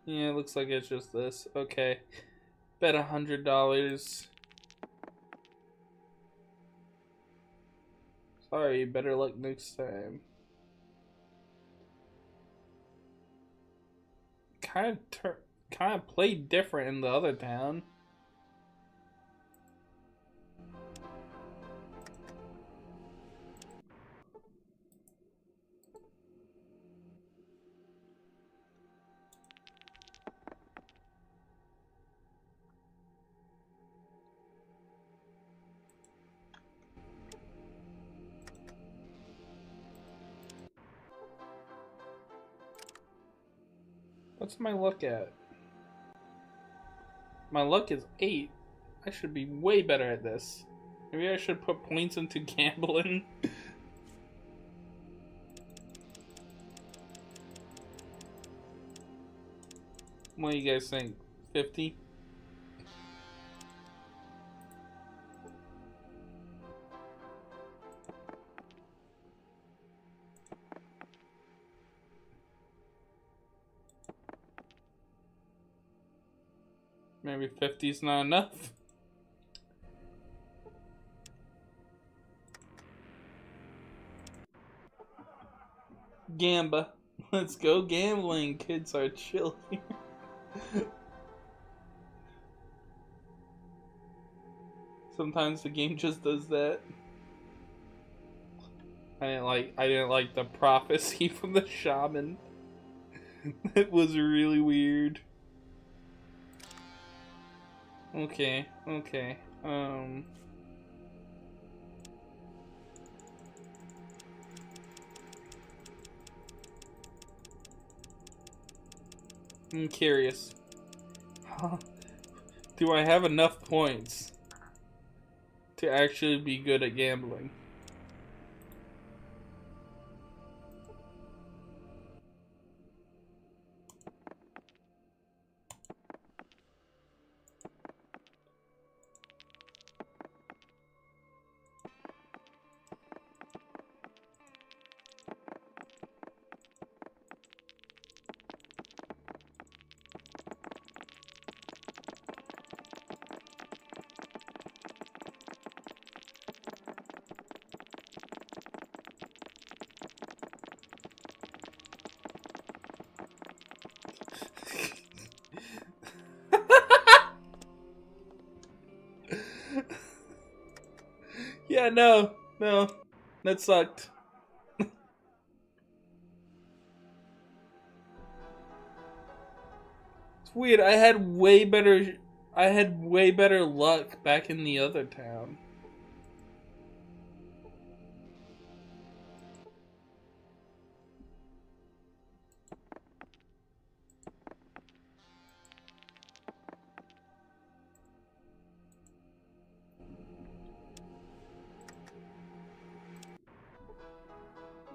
S1: Yeah, it looks like it's just this. Okay. Bet $100. Sorry, better luck next time. Kind of played different in the other town. What's my luck at? My luck is 8. I should be way better at this. Maybe I should put points into gambling. What do you guys think? 50? Maybe 50's not enough. Gamba. Let's go gambling. Kids are chill here. Sometimes the game just does that. I didn't like the prophecy from the shaman. It was really weird. Okay. I'm curious. Do I have enough points to actually be good at gambling? Yeah, no, that sucked. It's weird. I had way better luck back in the other town.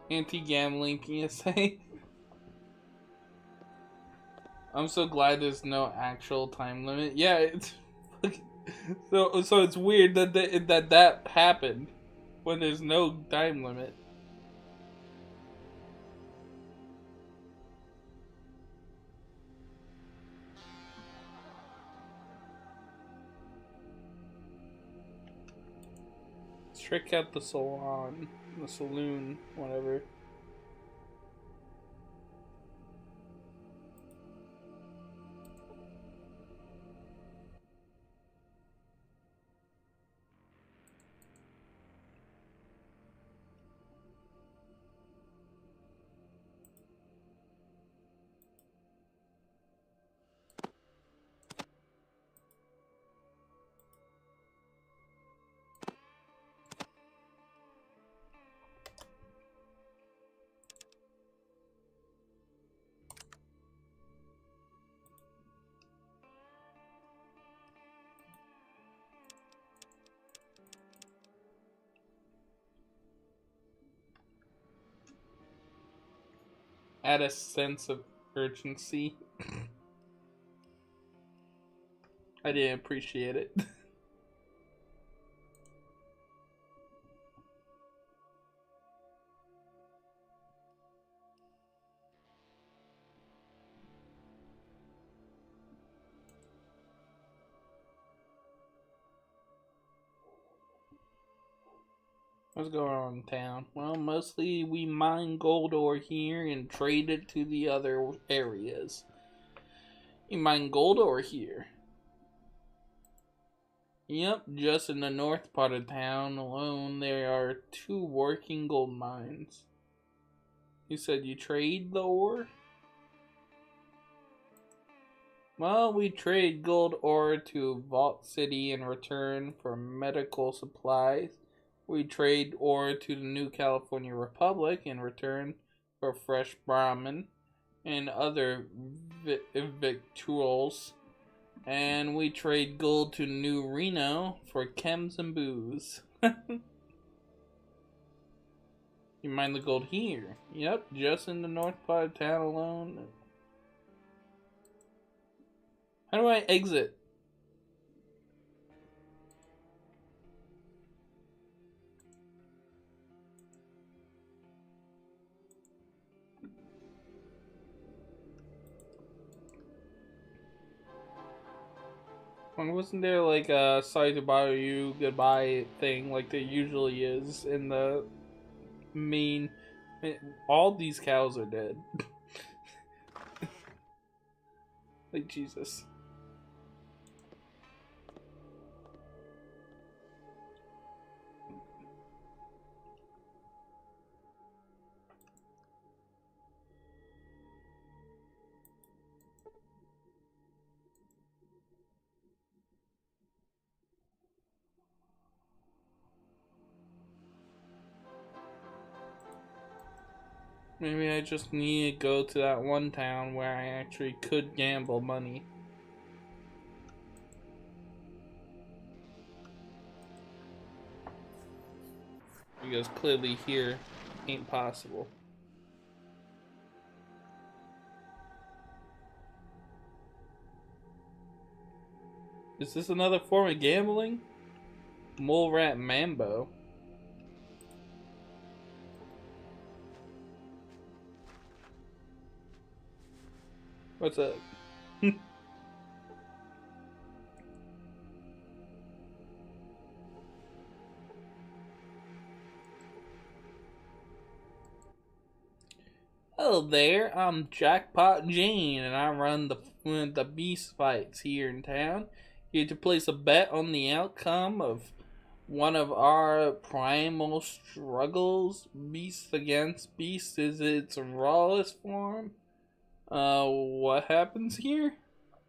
S1: Anti-gambling PSA. I'm so glad there's no actual time limit. Yeah, it's so it's weird that that happened when there's no time limit. Let's check out the salon, the saloon, whatever. Add a sense of urgency. I didn't appreciate it. What's going on in town? Well, mostly we mine gold ore here and trade it to the other areas. You mine gold ore here. Yep, just in the north part of town alone, there are 2 working gold mines. You said you trade the ore? Well, we trade gold ore to Vault City in return for medical supplies. We trade ore to the New California Republic in return for fresh Brahmin. and other victuals. And we trade gold to New Reno for chems and booze. You mine the gold here. Yep, just in the north part of town alone. How do I exit? Wasn't there like a sorry to bother you, goodbye thing like there usually is in the main? All these cows are dead. Like Jesus. Maybe I just need to go to that one town where I actually could gamble money. Because clearly here ain't possible. Is this another form of gambling? Mole Rat Mambo. What's up? Hello there, I'm Jackpot Jane, and I run the beast fights here in town. Here to place a bet on the outcome of one of our primal struggles. Beast against beast is its rawest form. What happens here?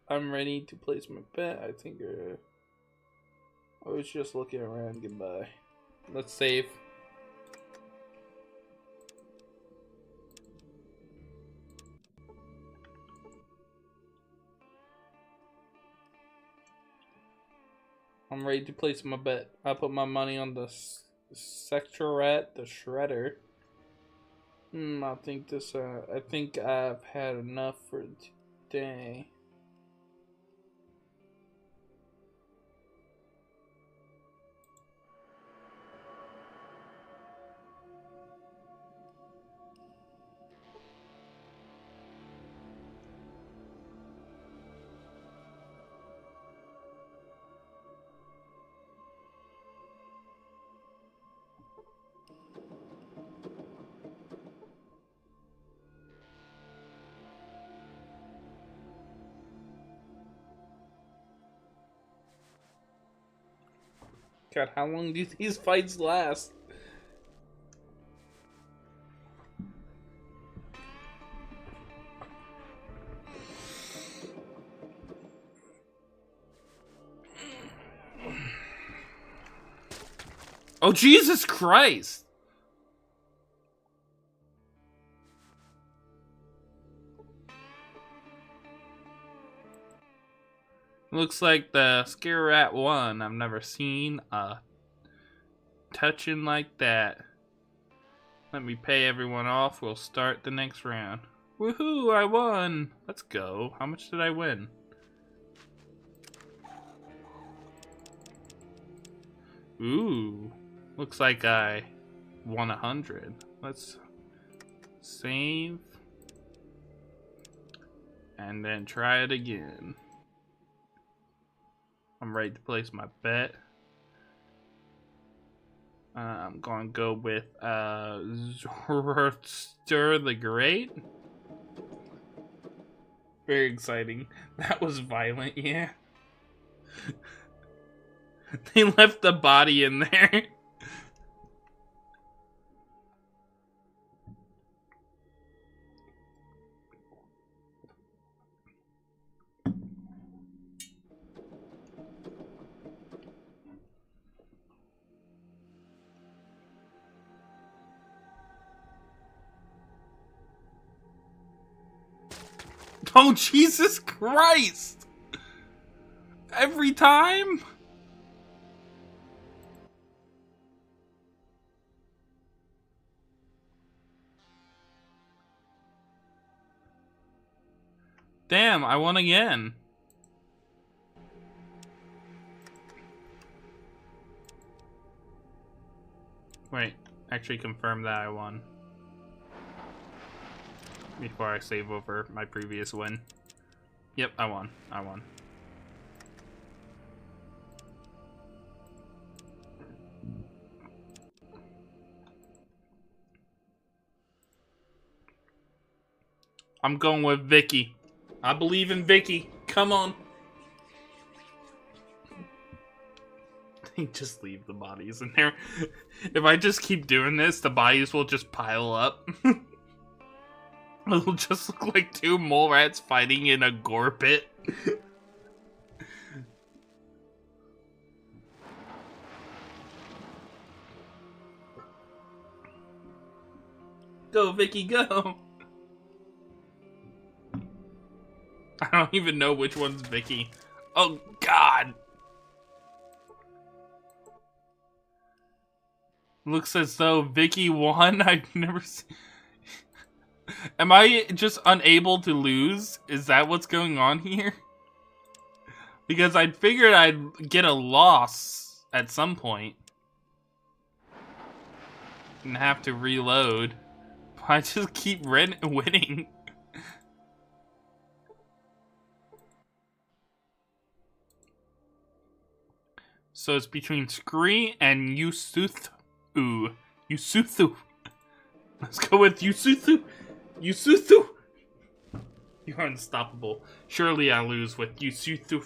S1: I'm ready to place my bet. I think I was just looking around. Goodbye. Let's save. I'm ready to place my bet. I put my money on the Sectorat, the Shredder. I think I've had enough for today. God, how long do these fights last? Oh, Jesus Christ! Looks like the Scare Rat won. I've never seen a touching like that. Let me pay everyone off. We'll start the next round. Woohoo! I won! Let's go. How much did I win? Ooh. Looks like I won 100. Let's save. And then try it again. I'm ready to place my bet. I'm gonna go with Zoroaster the Great. Very exciting. That was violent, yeah. They left the body in there. Oh, Jesus Christ! Every time? Damn, I won again. Wait, actually confirm that I won. Before I save over my previous win. Yep, I won. I won. I'm going with Vicky. I believe in Vicky. Come on. Just leave the bodies in there. If I just keep doing this, the bodies will just pile up. It'll just look like two mole rats fighting in a gore pit. Go, Vicky, go! I don't even know which one's Vicky. Oh, God! Looks as though Vicky won. I've never seen... Am I just unable to lose? Is that what's going on here? Because I figured I'd get a loss at some point. And have to reload. I just keep winning. So it's between Scree and Yusuthu. Yusuthu. Let's go with Yusuthu. Yusuthu! You're unstoppable. Surely I lose with Yusuthu.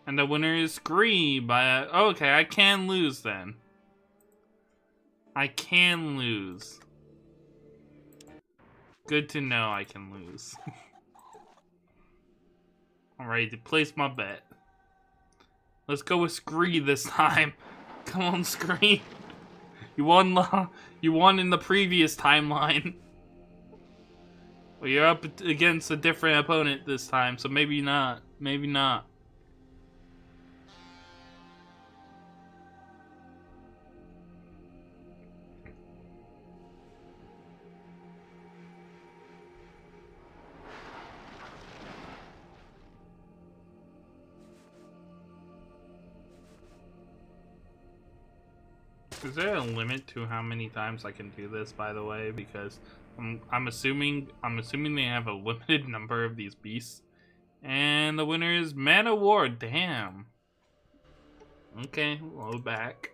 S1: And the winner is Scree by oh, okay, I can lose then. I can lose. Good to know I can lose. I'm ready to place my bet. Let's go with Scree this time. Come on, Scree. You won in the previous timeline. Well, you're up against a different opponent this time, so maybe not. Maybe not. Is there a limit to how many times I can do this, by the way? Because I'm assuming they have a limited number of these beasts. And the winner is Man of War. Damn. Okay, load back.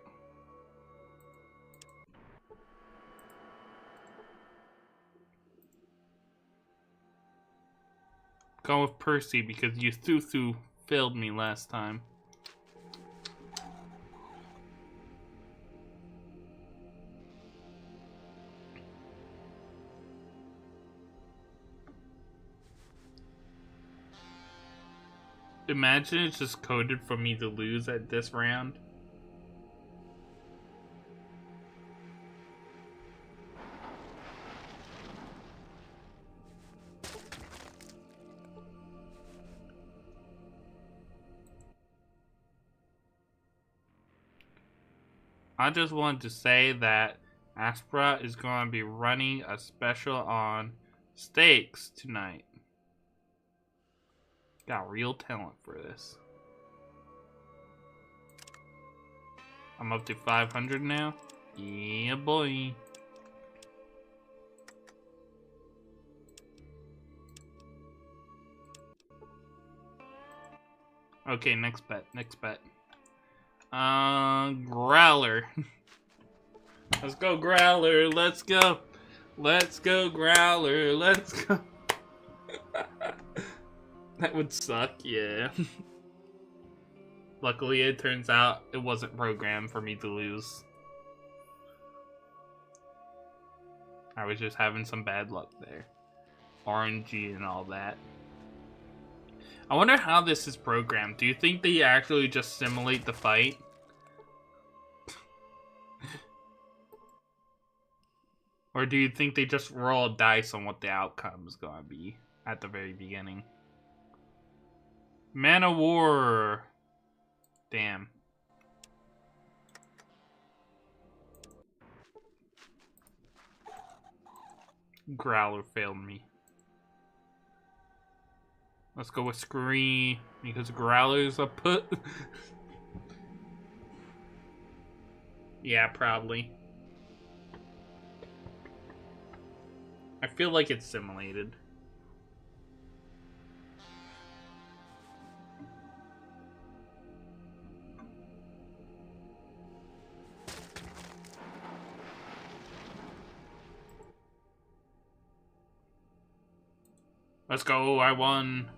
S1: Go with Percy because Yusuthu failed me last time. Imagine it's just coded for me to lose at this round. I just wanted to say that Aspera is going to be running a special on steaks tonight. Got real talent for this. I'm up to 500 now. Yeah, boy. Okay, next bet. Next bet. Growler. Let's go, Growler. Let's go. Let's go, Growler. Let's go. That would suck, yeah. Luckily, it turns out it wasn't programmed for me to lose. I was just having some bad luck there. RNG and all that. I wonder how this is programmed. Do you think they actually just simulate the fight? Or do you think they just roll a dice on what the outcome is going to be at the very beginning? Man of War. Damn. Growler failed me. Let's go with Scree, because Growler's a put. Yeah, probably. I feel like it's simulated. Let's go, I won.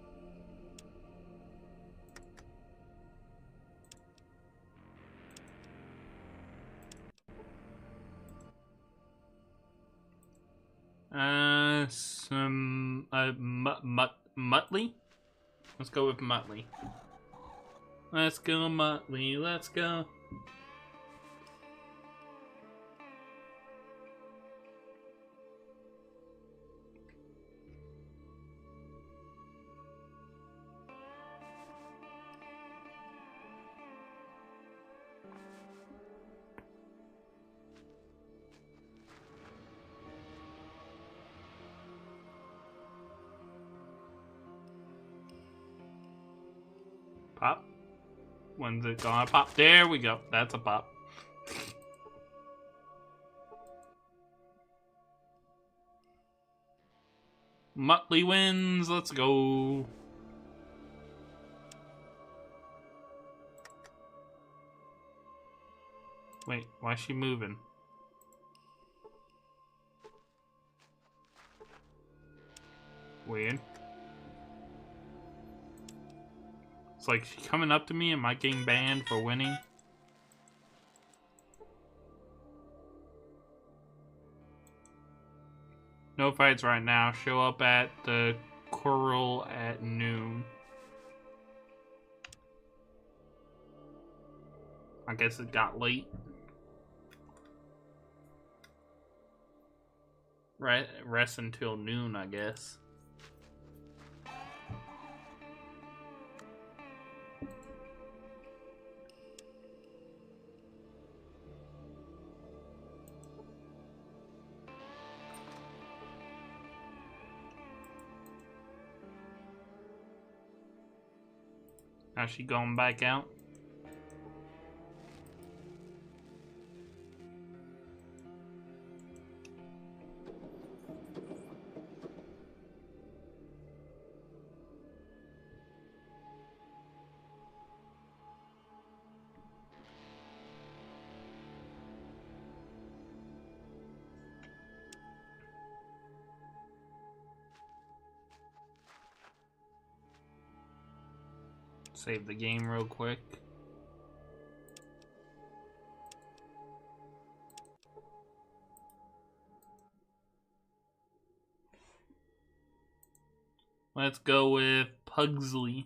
S1: Muttley? Let's go with Muttley. Let's go, Muttley, let's go. Pop. When's it gonna pop? There we go. That's a pop. Muttley wins. Let's go. Wait, why is she moving? Weird. It's like she coming up to me. Am I getting banned for winning? No fights right now. Show up at the Coral at noon. I guess it got late. Right, rest until noon, I guess. Now she going back out? Save the game real quick. Let's go with Pugsley.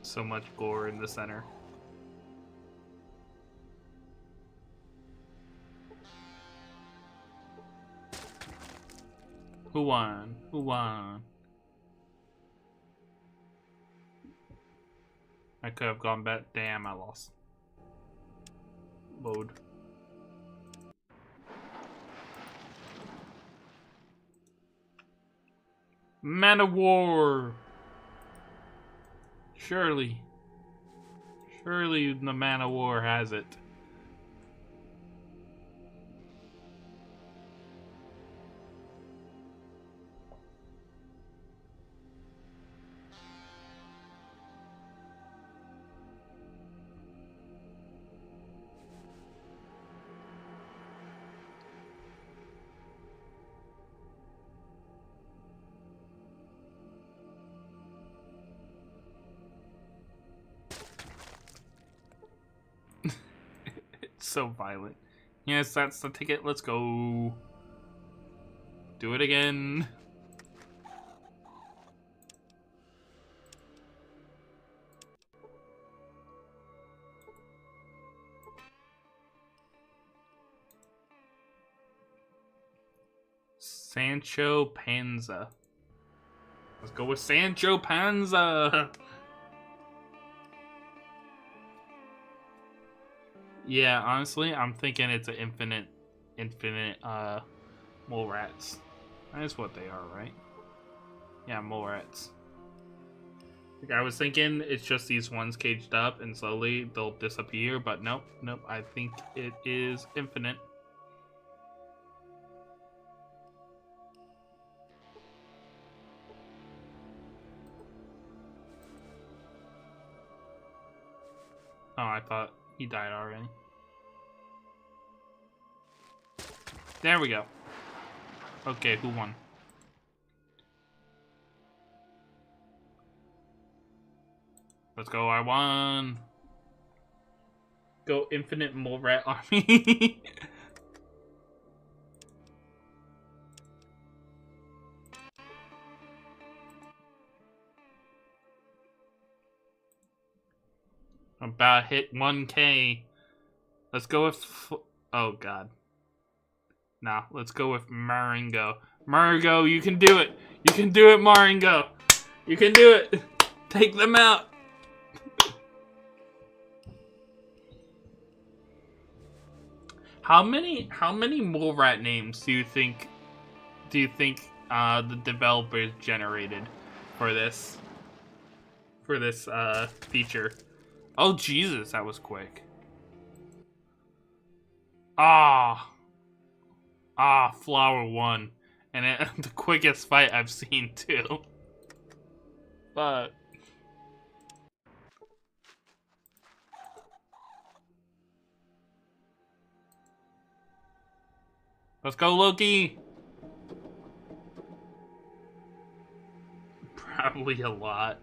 S1: So much gore in the center. Who won? Who won? I could have gone back. Damn, I lost. Load. Man of War. Surely the Man of War has it. So violent. Yes, that's the ticket. Let's go. Do it again. Sancho Panza. Let's go with Sancho Panza. Yeah, honestly, I'm thinking it's an infinite mole rats. That's what they are, right? Yeah, mole rats. Like, I was thinking it's just these ones caged up and slowly they'll disappear, but nope, I think it is infinite. Oh, I thought he died already. There we go. Okay, who won? Let's go, I won! Go infinite mole rat army. About hit 1K. Let's go with... Oh, God. Nah, let's go with Maringo. Maringo, you can do it! You can do it, Maringo! You can do it! Take them out! How many mole rat names do you think the developers generated for this feature? Oh Jesus, that was quick. Flower won, and it, the quickest fight I've seen too. But let's go, Loki. Probably a lot.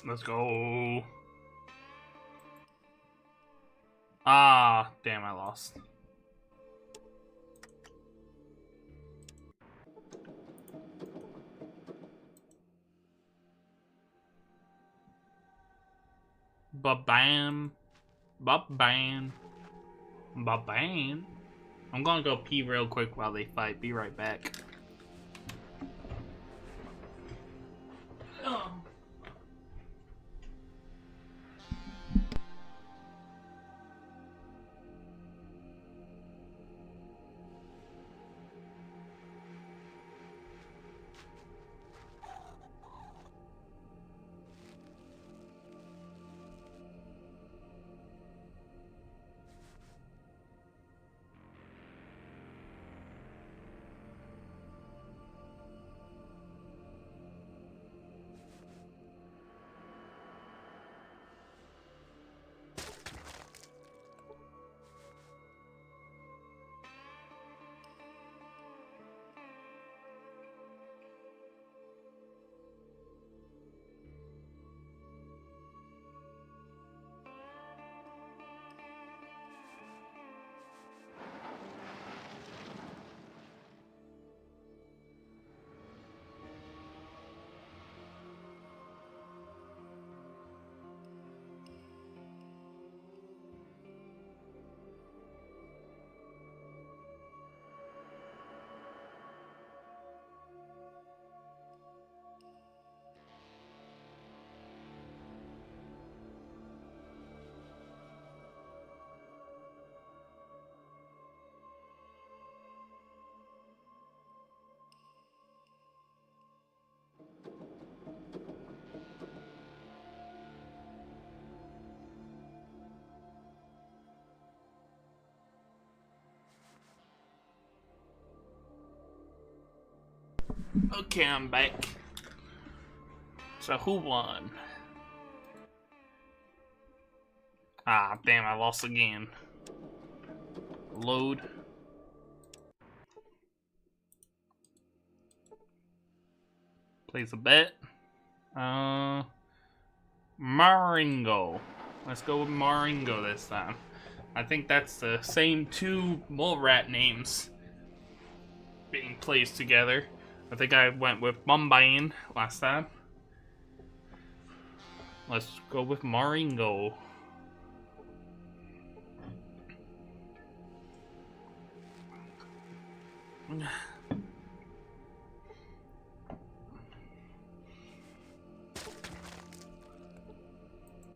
S1: Let's go. Damn, I lost. Ba-bam. Ba-bam. Ba-bam. I'm gonna go pee real quick while they fight. Be right back. Okay, I'm back. So who won? Ah, damn, I lost again. Load. Place a bet. Maringo. Let's go with Maringo this time. I think that's the same two mole rat names being placed together. I think I went with Mumbai last time. Let's go with Maringo.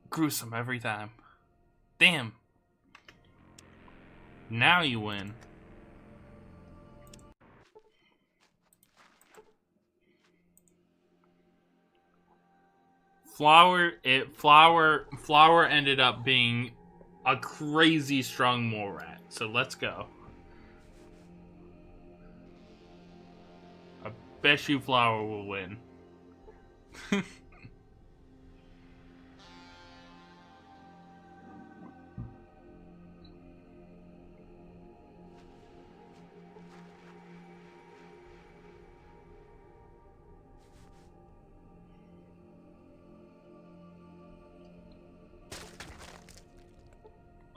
S1: Gruesome every time. Damn. Now you win. Flower ended up being a crazy strong mole rat. So let's go. I bet you Flower will win.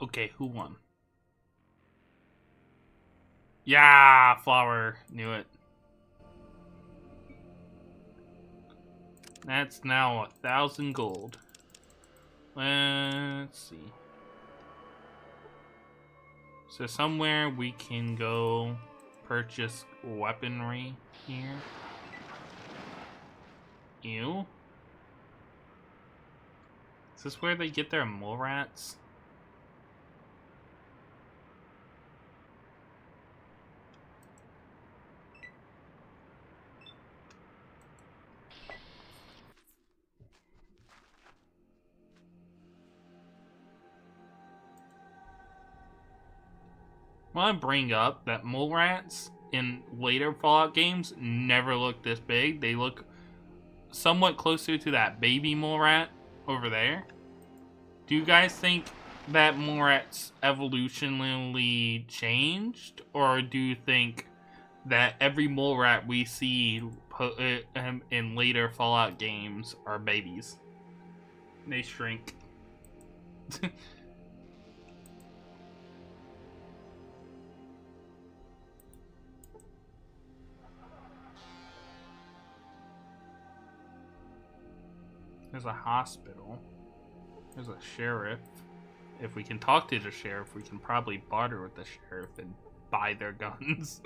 S1: Okay, who won? Yeah, Flower. Knew it. That's now 1,000 gold. Let's see. So somewhere we can go purchase weaponry here. Ew. Is this where they get their mole rats? I want to bring up that mole rats in later Fallout games never look this big. They look somewhat closer to that baby mole rat over there. Do you guys think that mole rats evolutionally changed? Or do you think that every mole rat we see in later Fallout games are babies? They shrink. There's a hospital. There's a sheriff. If we can talk to the sheriff, we can probably barter with the sheriff and buy their guns.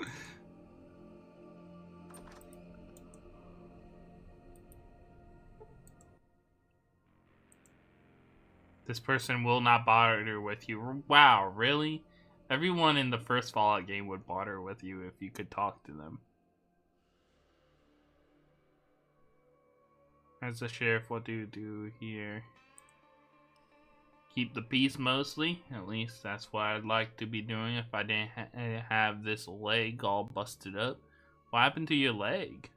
S1: This person will not barter with you. Wow, really? Everyone in the first Fallout game would barter with you if you could talk to them. As a sheriff, what do you do here? Keep the peace mostly. At least that's what I'd like to be doing if I didn't have this leg all busted up. What happened to your leg?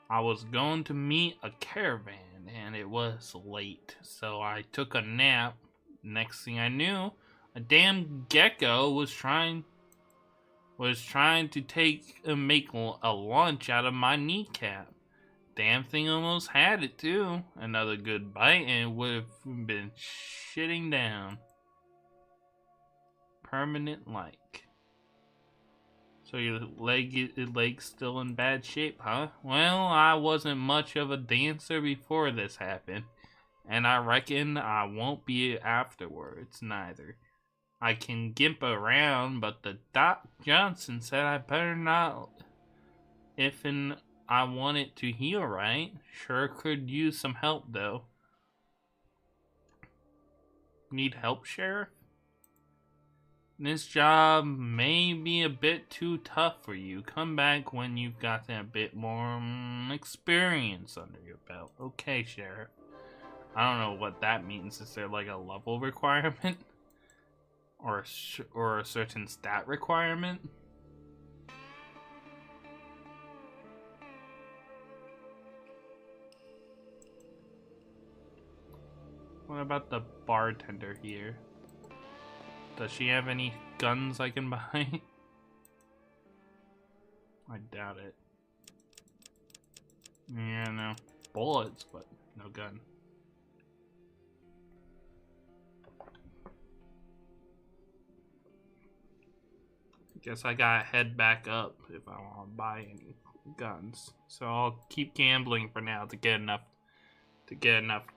S1: I was going to meet a caravan and it was late, so I took a nap. Next thing I knew, a damn gecko was trying to make a lunch out of my kneecap. Damn thing almost had it too. Another good bite and it would have been shitting down. Permanent like. So your leg's still in bad shape, huh? Well, I wasn't much of a dancer before this happened, and I reckon I won't be afterwards neither. I can gimp around, but the Doc Johnson said I better not if I want it to heal right. Sure could use some help, though. Need help, Sheriff? This job may be a bit too tough for you. Come back when you've gotten a bit more experience under your belt. Okay, Sheriff. I don't know what that means. Is there like a level requirement? Or a certain stat requirement? What about the bartender here? Does she have any guns I can buy? I doubt it. Yeah, no. Bullets, but no gun. Guess I gotta head back up if I want to buy any guns. So I'll keep gambling for now to get enough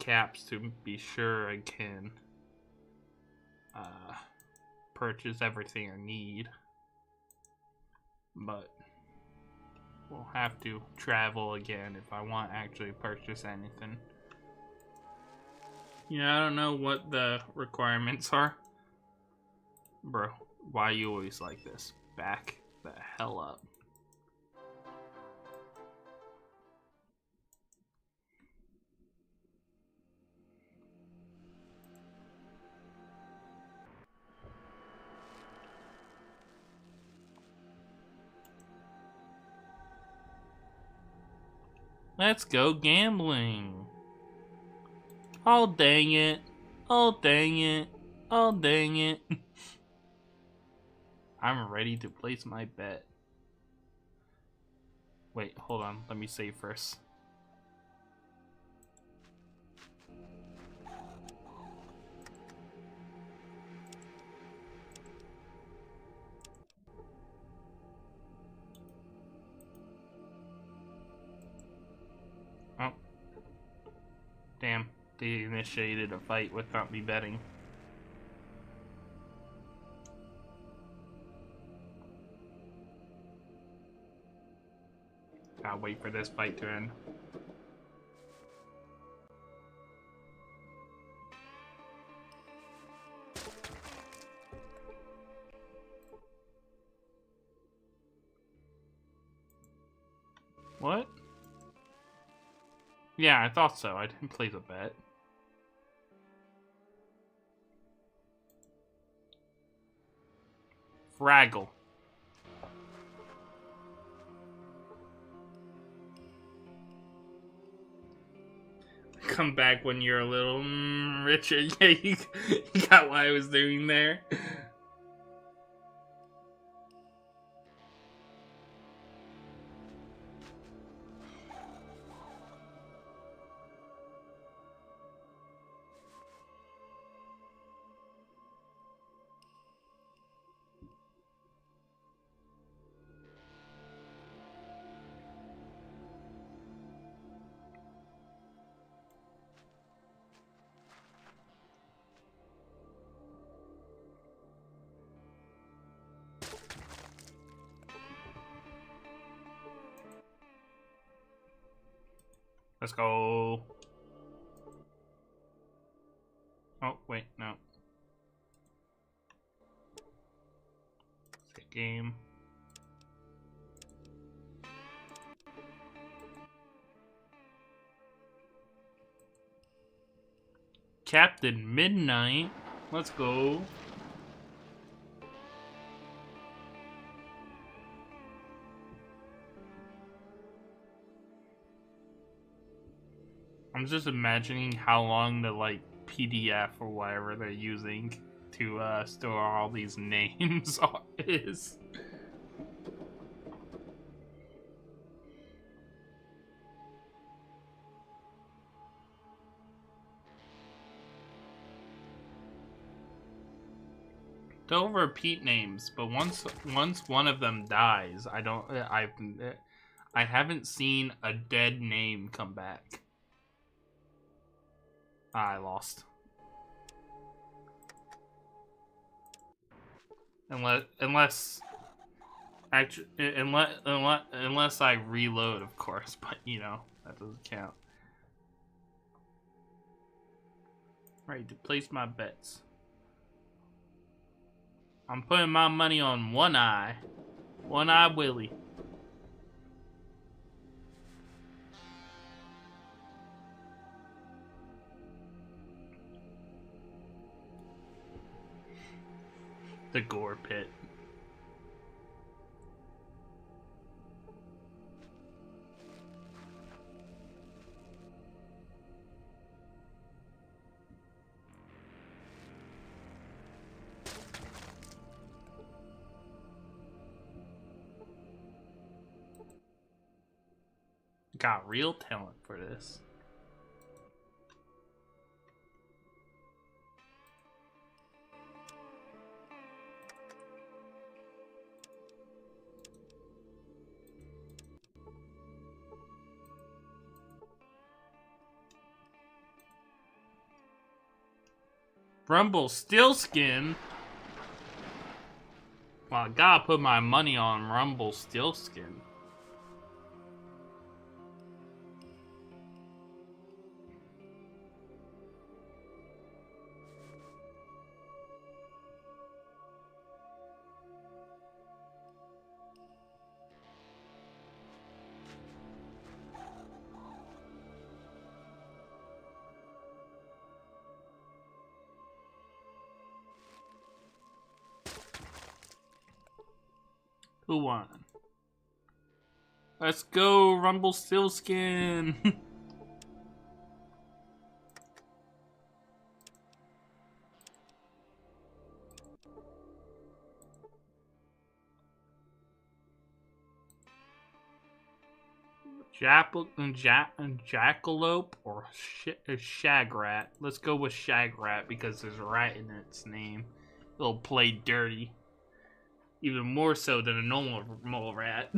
S1: caps to be sure I can purchase everything I need. But we'll have to travel again if I want to actually purchase anything. Yeah, I don't know what the requirements are. Bro, why you always like this? Back the hell up. Let's go gambling. Oh, dang it. Oh, dang it. Oh, dang it. I'm ready to place my bet. Wait, hold on. Let me save first. Oh. Damn. They initiated a fight without me betting. Gotta wait for this fight to end. What? Yeah, I thought so. I didn't place a bet. Fraggle. Come back when you're a little richer. Yeah, you got what I was doing there. Let's go. Oh, wait, no. Save game. Captain Midnight. Let's go. I'm just imagining how long the like PDF or whatever they're using to store all these names is. Don't repeat names, but once one of them dies, I haven't seen a dead name come back. I lost. Unless I reload, of course, but you know, that doesn't count. Ready to place my bets. I'm putting my money on One Eye Willie. The gore pit. got real talent for this. Rumpelstiltskin? Well, I gotta put my money on Rumpelstiltskin. Who won? Let's go, Rumpelstiltskin! Jackalope or Shagrat. Let's go with Shagrat because there's a rat in its name. It'll play dirty. Even more so than a normal mole rat.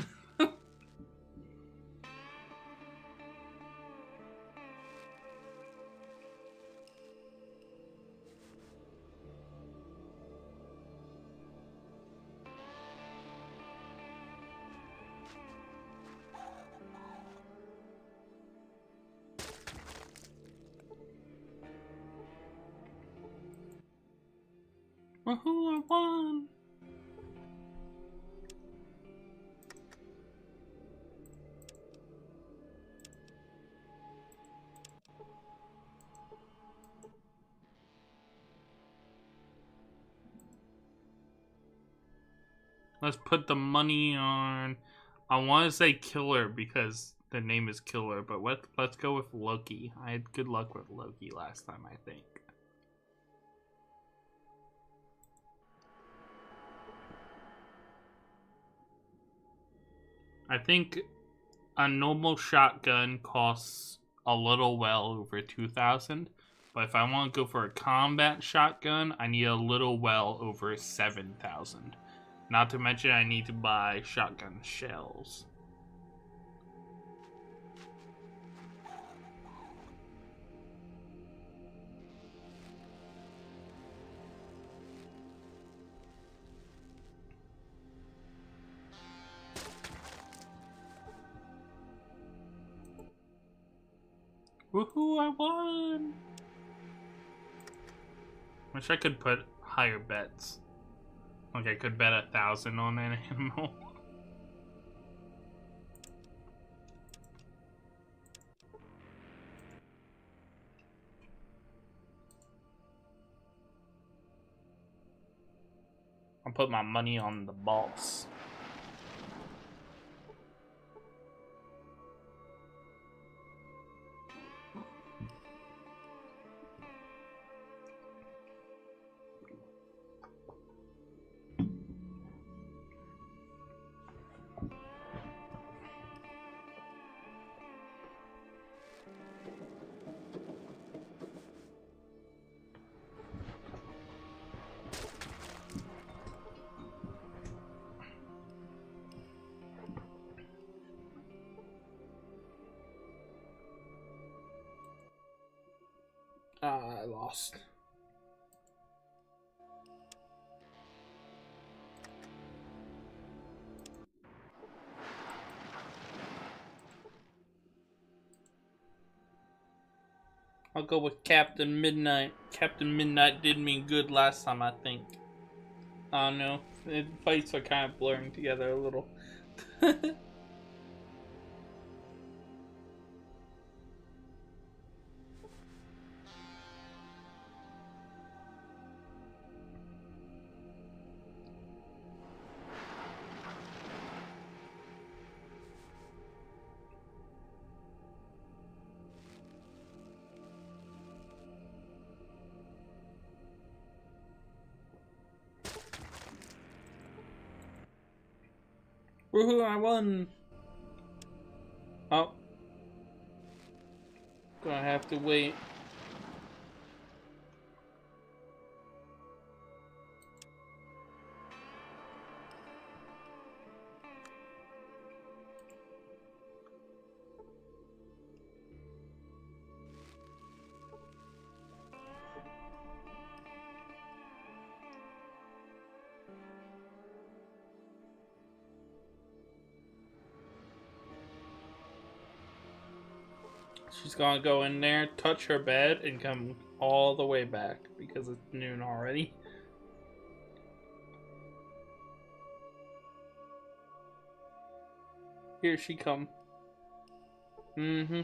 S1: Woohoo, I won! Let's put the money on... I want to say Killer because the name is Killer, but let's go with Loki. I had good luck with Loki last time, I think. I think a normal shotgun costs a little well over 2,000, but if I want to go for a combat shotgun, I need a little well over 7,000. Not to mention I need to buy shotgun shells. Woohoo, I won! Wish I could put higher bets. Like I could bet 1,000 on an animal. I'll put my money on the boss. I lost. I'll go with Captain Midnight. Captain Midnight did me good last time, I think. I don't know. The fights are kind of blurring together a little. Woohoo, I won! Oh, have to wait. She's gonna go in there, touch her bed, and come all the way back because it's noon already. Here she come. Mm-hmm.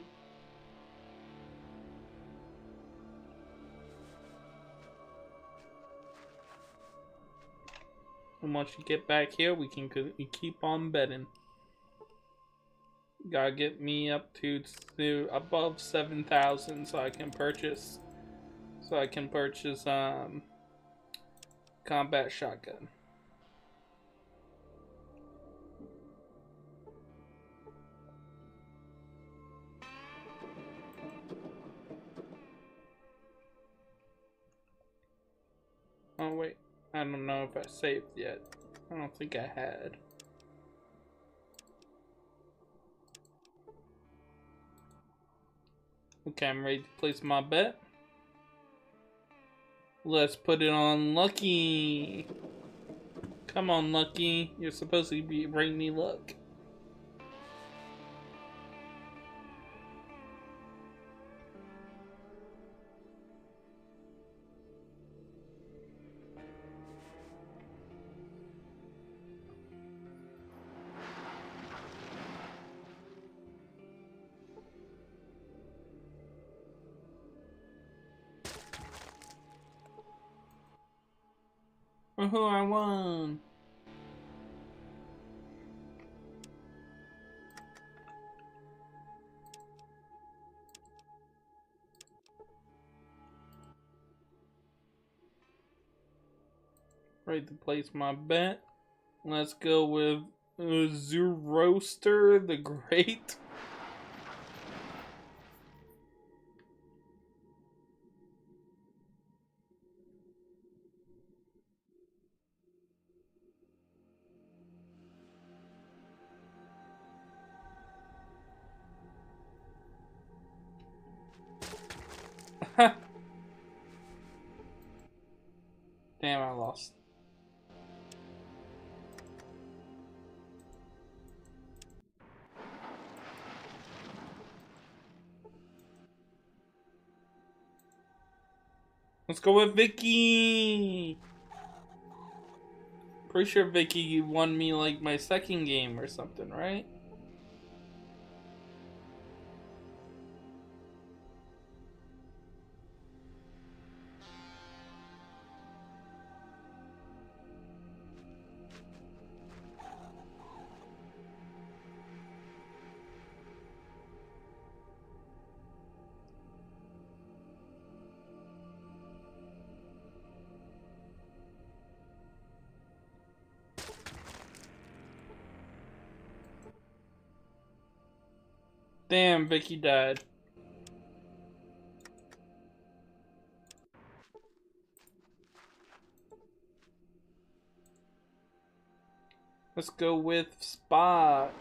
S1: And once you get back here, we can keep on betting. Gotta get me up to above 7,000 so I can purchase. Combat shotgun. Oh wait, I don't know if I saved yet. I don't think I had. Okay, I'm ready to place my bet. Let's put it on Lucky. Come on, Lucky. You're supposed to bring me luck. Oh, I won. Ready to place my bet. Let's go with Zoroaster the Great. Damn, I lost. Let's go with Vicky. Pretty sure Vicky won me like my second game or something, right? Damn, Vicky died. Let's go with Spot.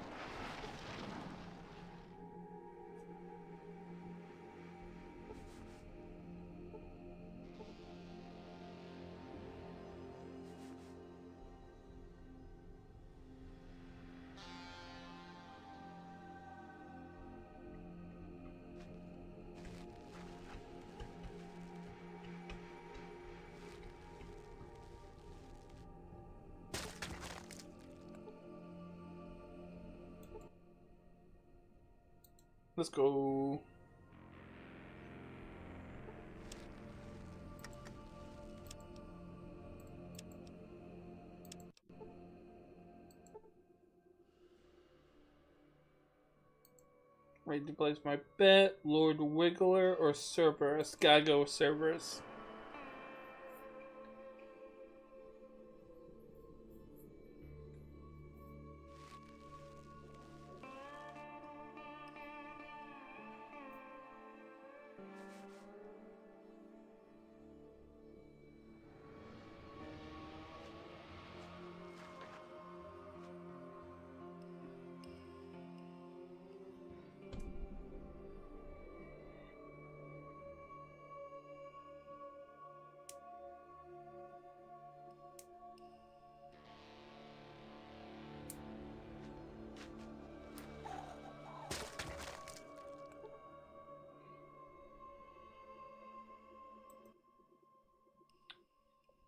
S1: Let's go. Ready to place my bet. Lord Wiggler or Cerberus? Gotta go with Cerberus.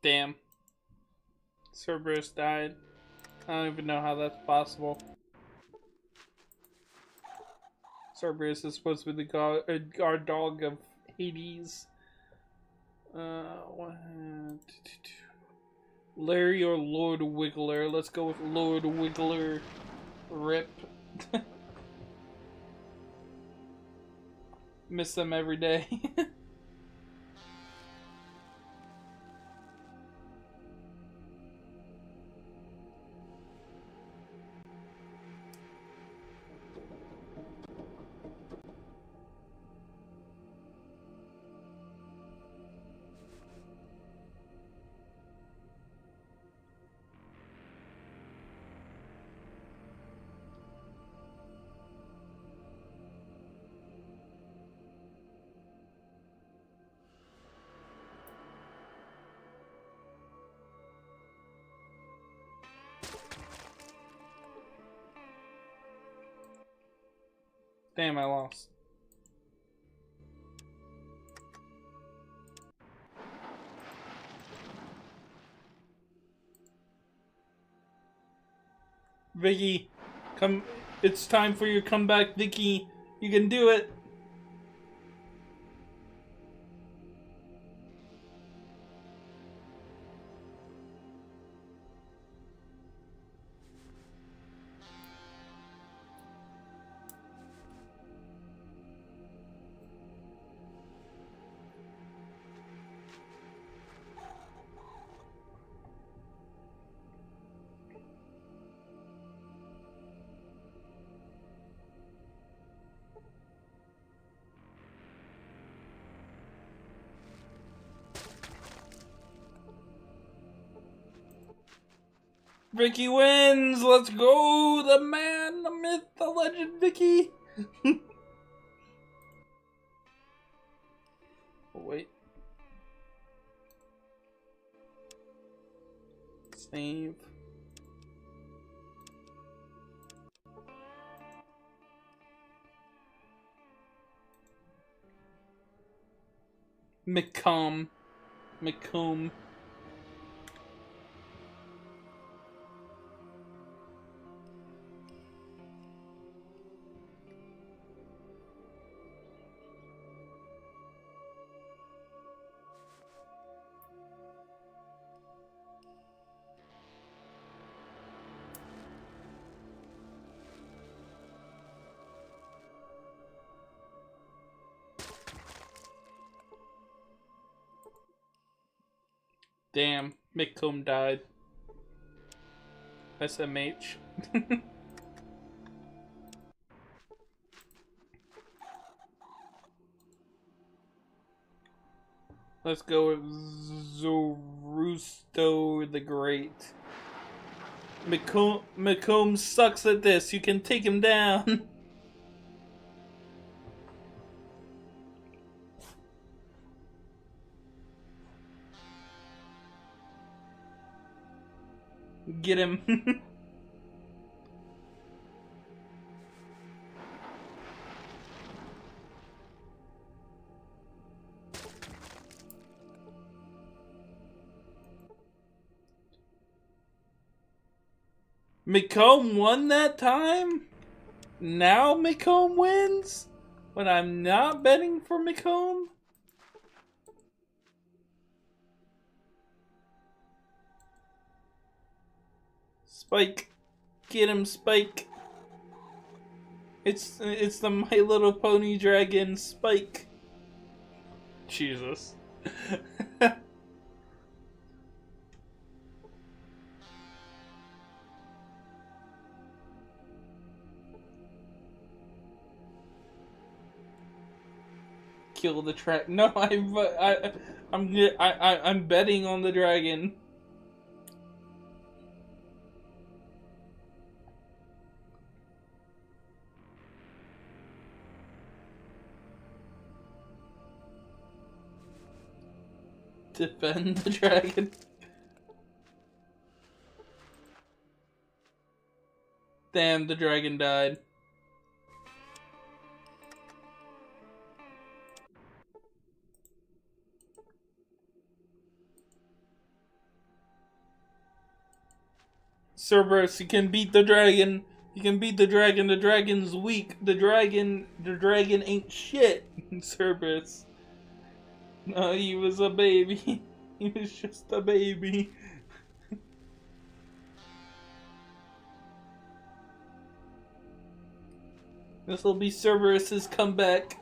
S1: Damn. Cerberus died. I don't even know how that's possible. Cerberus is supposed to be the guard dog of Hades. Larry or Lord Wiggler? Let's go with Lord Wiggler. Rip. Miss them every day. Damn, I lost. Vicky, come. It's time for your comeback, Vicky. You can do it. Vicky wins! Let's go! The man, the myth, the legend, Vicky! Oh, wait. Save. McComb. Damn, McComb died. SMH. Let's go with Zorusto the Great. McComb sucks at this. You can take him down. Get him. McComb won that time? Now McComb wins? When I'm not betting for McComb? Spike. Get him, Spike. It's the My Little Pony Dragon, Spike. Jesus. Kill the track. No, I'm betting on the dragon. Defend the dragon. Damn, the dragon died. Cerberus, you can beat the dragon. You can beat the dragon. The dragon's weak. The dragon ain't shit. Cerberus. No, he was a baby. He was just a baby. This will be Cerberus's comeback.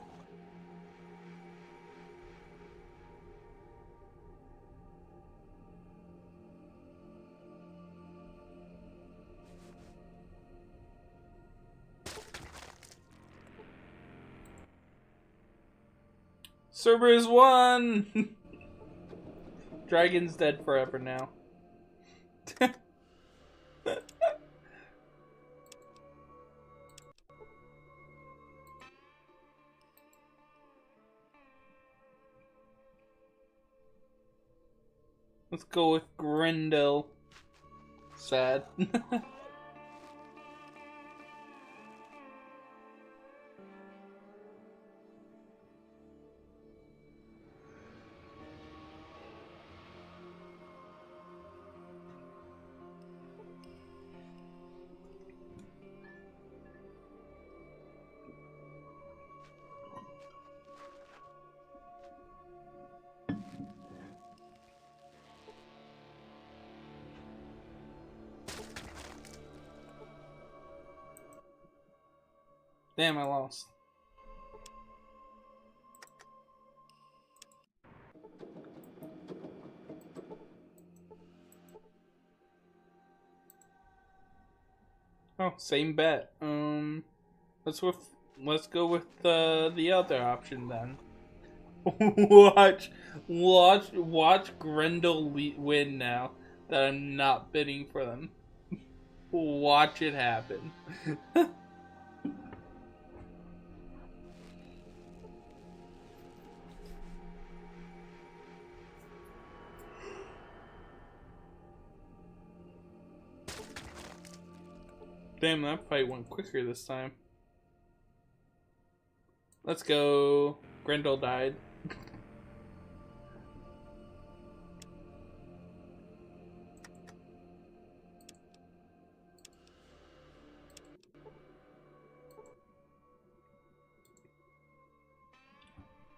S1: Cerberus won! Dragon's dead forever now. Let's go with Grendel. Sad. Damn, I lost. Oh, same bet. Let's go with the other option then. watch Grendel win now that I'm not bidding for them. Watch it happen. Damn, that fight went quicker this time. Let's go. Grendel died.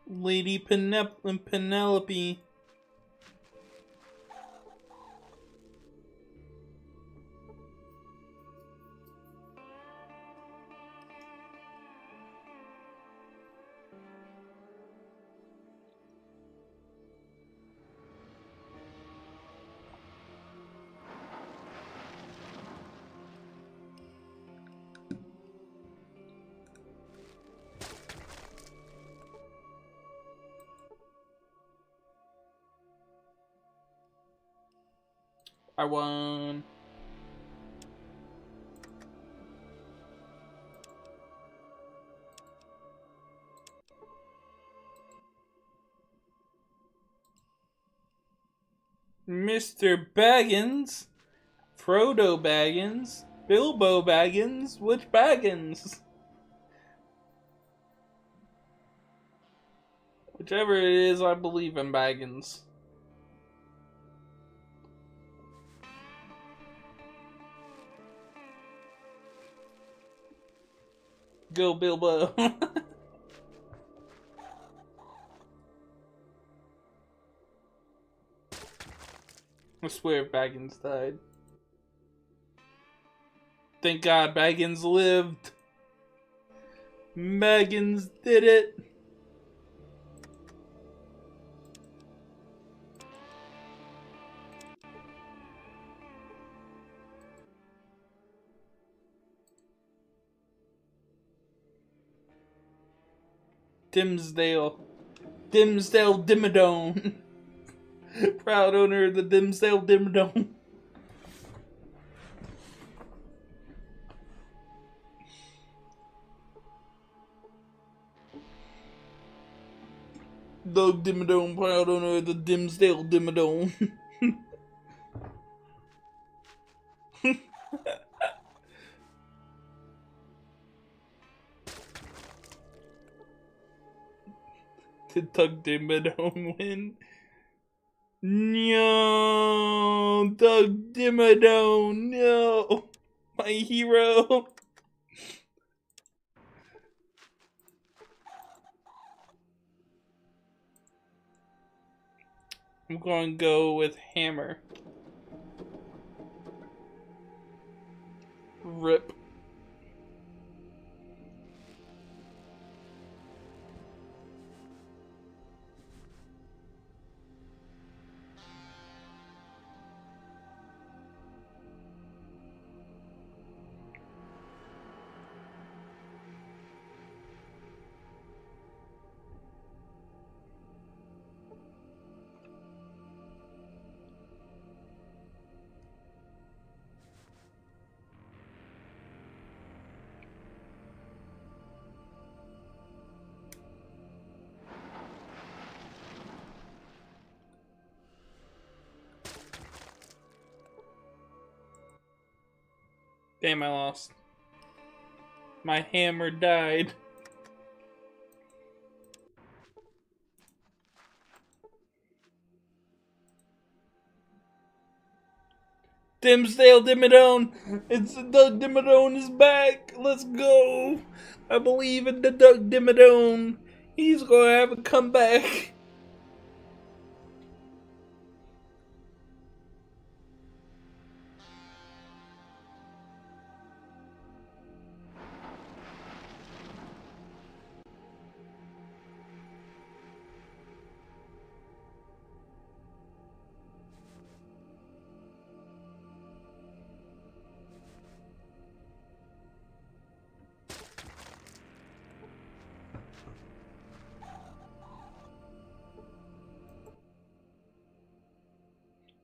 S1: Lady Penelope. I won. Mr. Baggins, Frodo Baggins, Bilbo Baggins, which Baggins? Whichever it is, I believe in Baggins. Go Bilbo. I swear Baggins died. Thank God Baggins lived. Baggins did it. Dimsdale Dimmadome. Proud owner of the Dimsdale Dimmadome. Doug Dimmadome, proud owner of the Dimsdale Dimmadome. Did Doug Dimmadome win? No, Doug Dimmadome, no, my hero. I'm going to go with Hammer. Rip. Damn, I lost. My hammer died. Dimsdale Dimmadome! It's the Doug Dimmadome is back! Let's go! I believe in the Doug Dimmadome. He's gonna have a comeback.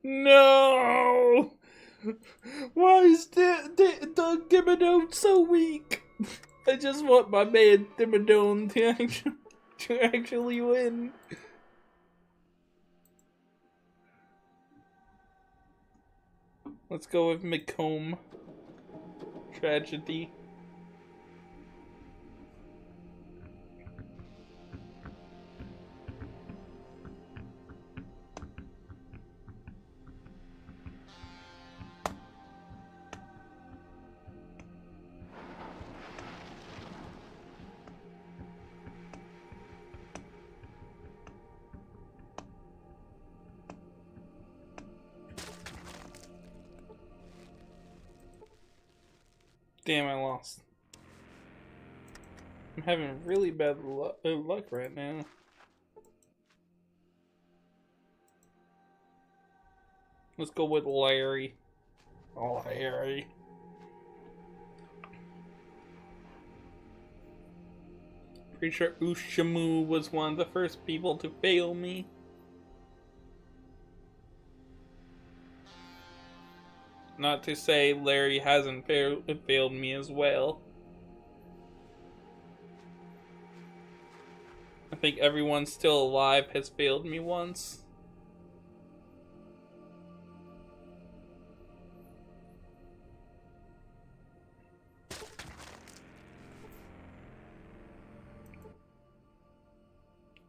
S1: No! Why is Doug Dimmadome so weak? I just want my man Dimmadome to actually win. Let's go with McComb. Tragedy. Damn, I lost. I'm having really bad luck right now. Let's go with Larry. Oh, Larry. Pretty sure Ushamu was one of the first people to fail me. Not to say Larry hasn't failed me as well. I think everyone still alive has failed me once.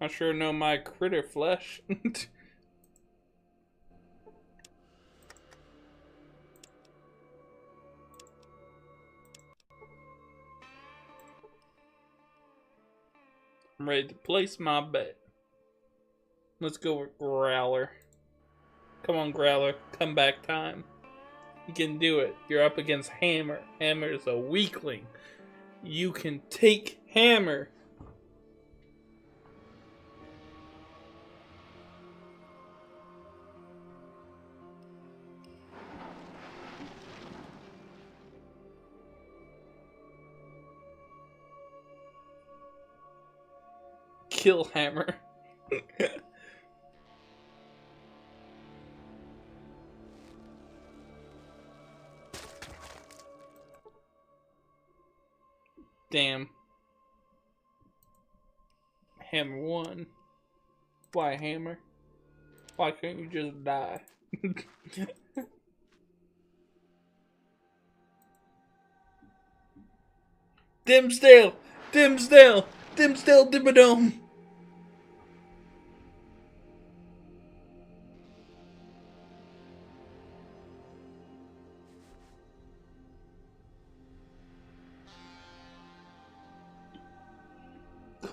S1: I sure know my critter flesh. I'm ready to place my bet. Let's go with Growler. Come on, Growler. Comeback time. You can do it. You're up against Hammer. Hammer is a weakling. You can take Hammer. Kill Hammer. Damn. Hammer won. Why, Hammer? Why can't you just die? Dimsdale! Dimsdale! Dimsdale Dimmadome!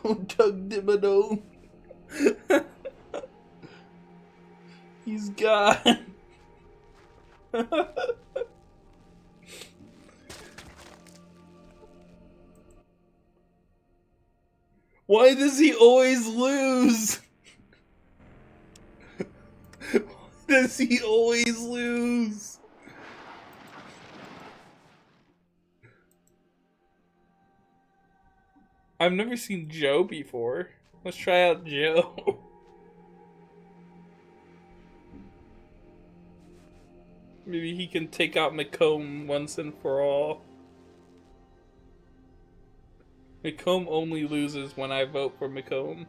S1: Doug Dimmadome. He's gone. Why does he always lose? Why does he always lose? I've never seen Joe before. Let's try out Joe. Maybe he can take out McComb once and for all. McComb only loses when I vote for McComb.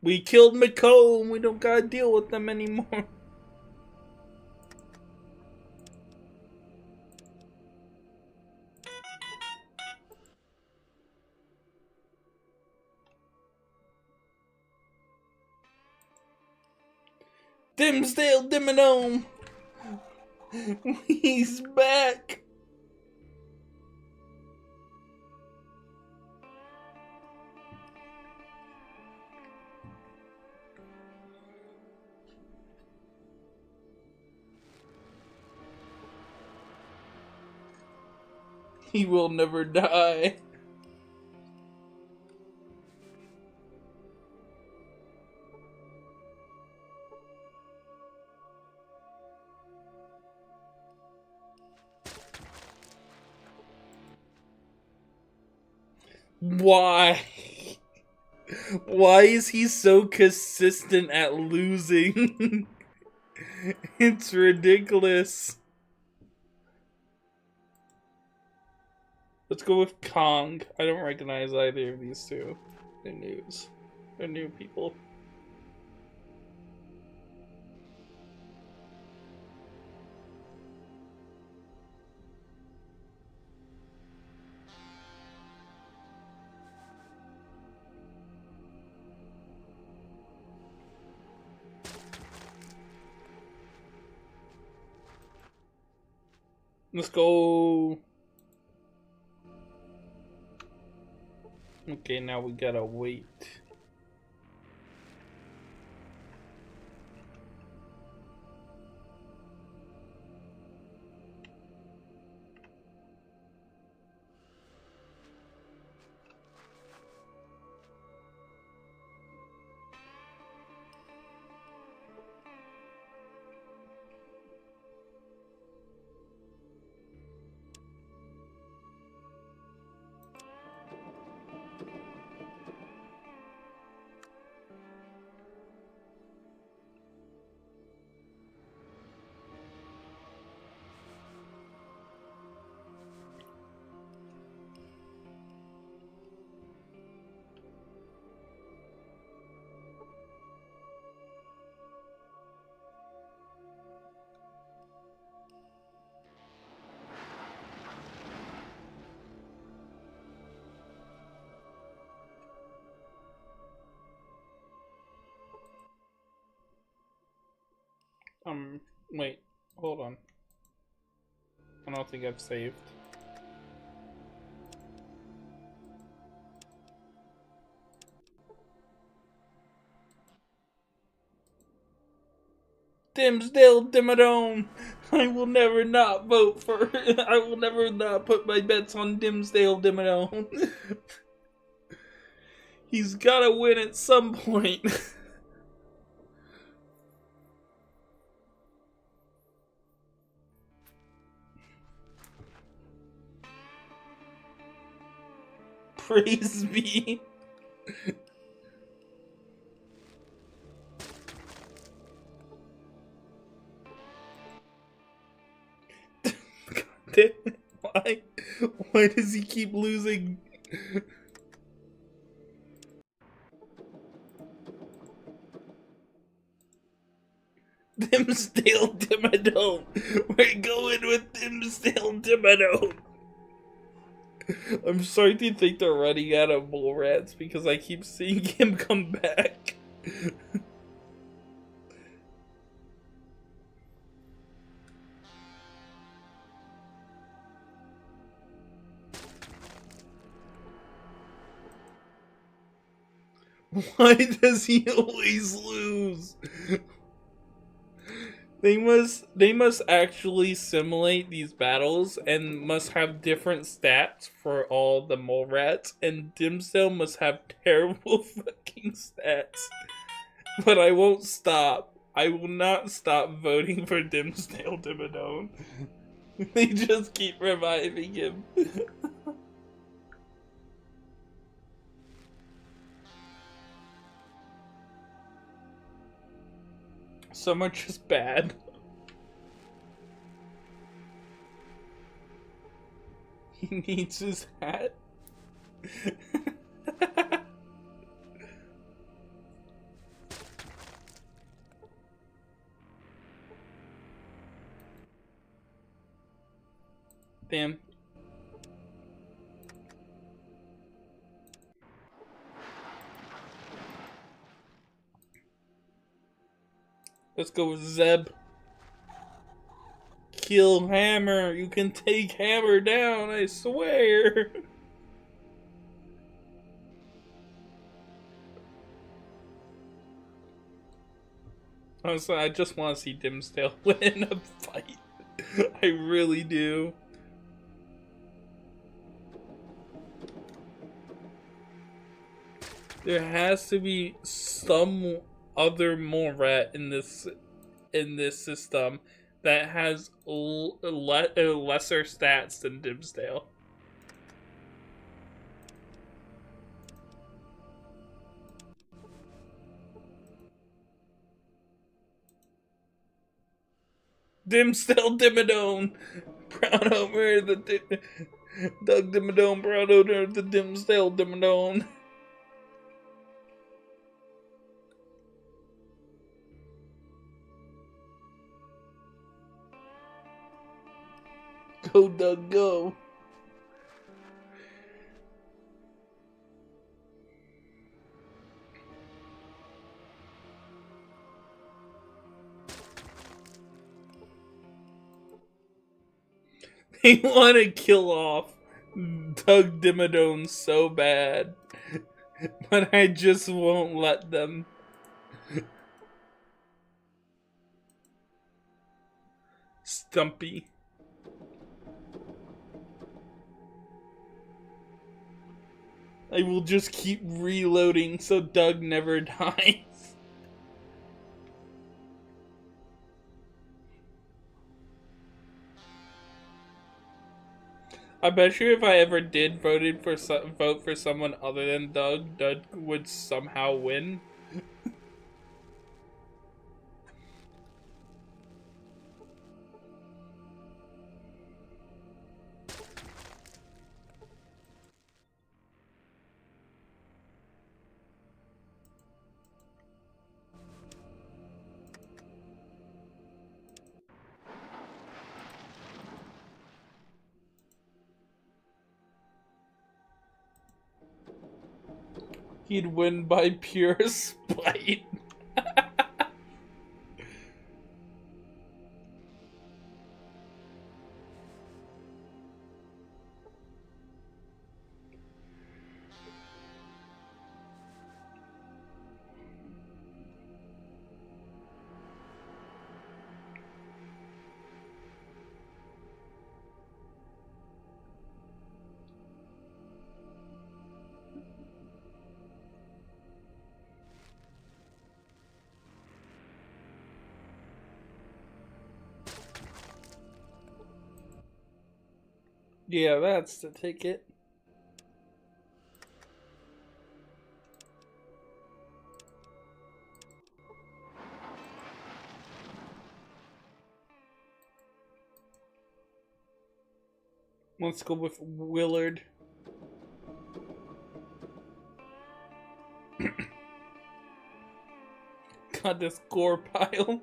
S1: We killed McComb. We don't gotta deal with them anymore. Dimsdale Dimmadome! He's back! He will never die. Why? Why is he so consistent at losing? It's ridiculous. Let's go with Kong. I don't recognize either of these two. They're news. They're new people. Let's go. Okay, now we gotta wait. Wait, hold on. I don't think I've saved. Dimsdale Dimmadome! I will never not vote for I will never not put my bets on Dimsdale Dimmadome. He's gotta win at some point. Praise be. God damn it. Why? Why does he keep losing? Dimsdale Dimmadome. We're going with Dimsdale Dimmadome. I'm starting to think they're running out of mole rats because I keep seeing him come back. Why does he always lose? They must actually simulate these battles and must have different stats for all the mole rats, and Dimsdale must have terrible fucking stats. But I won't stop. I will not stop voting for Dimsdale Dimmadome. They just keep reviving him. So much is bad. He needs his hat. Damn. Let's go with Zeb. Kill Hammer. You can take Hammer down, I swear. Honestly, I just want to see Dimsdale win a fight. I really do. There has to be some other mole rat in this system that has lesser stats than Dimsdale. Dimsdale Dimmadome, proud owner of the Doug Dimmadome, proud owner of the Dimsdale Dimmadome. Go, Doug, go. They want to kill off Doug Dimmadome so bad, but I just won't let them. Stumpy. I will just keep reloading so Doug never dies. I bet you if I ever did vote for someone other than Doug, Doug would somehow win. He'd win by pure spite. Yeah, that's the ticket. Let's go with Willard. God, this gore pile.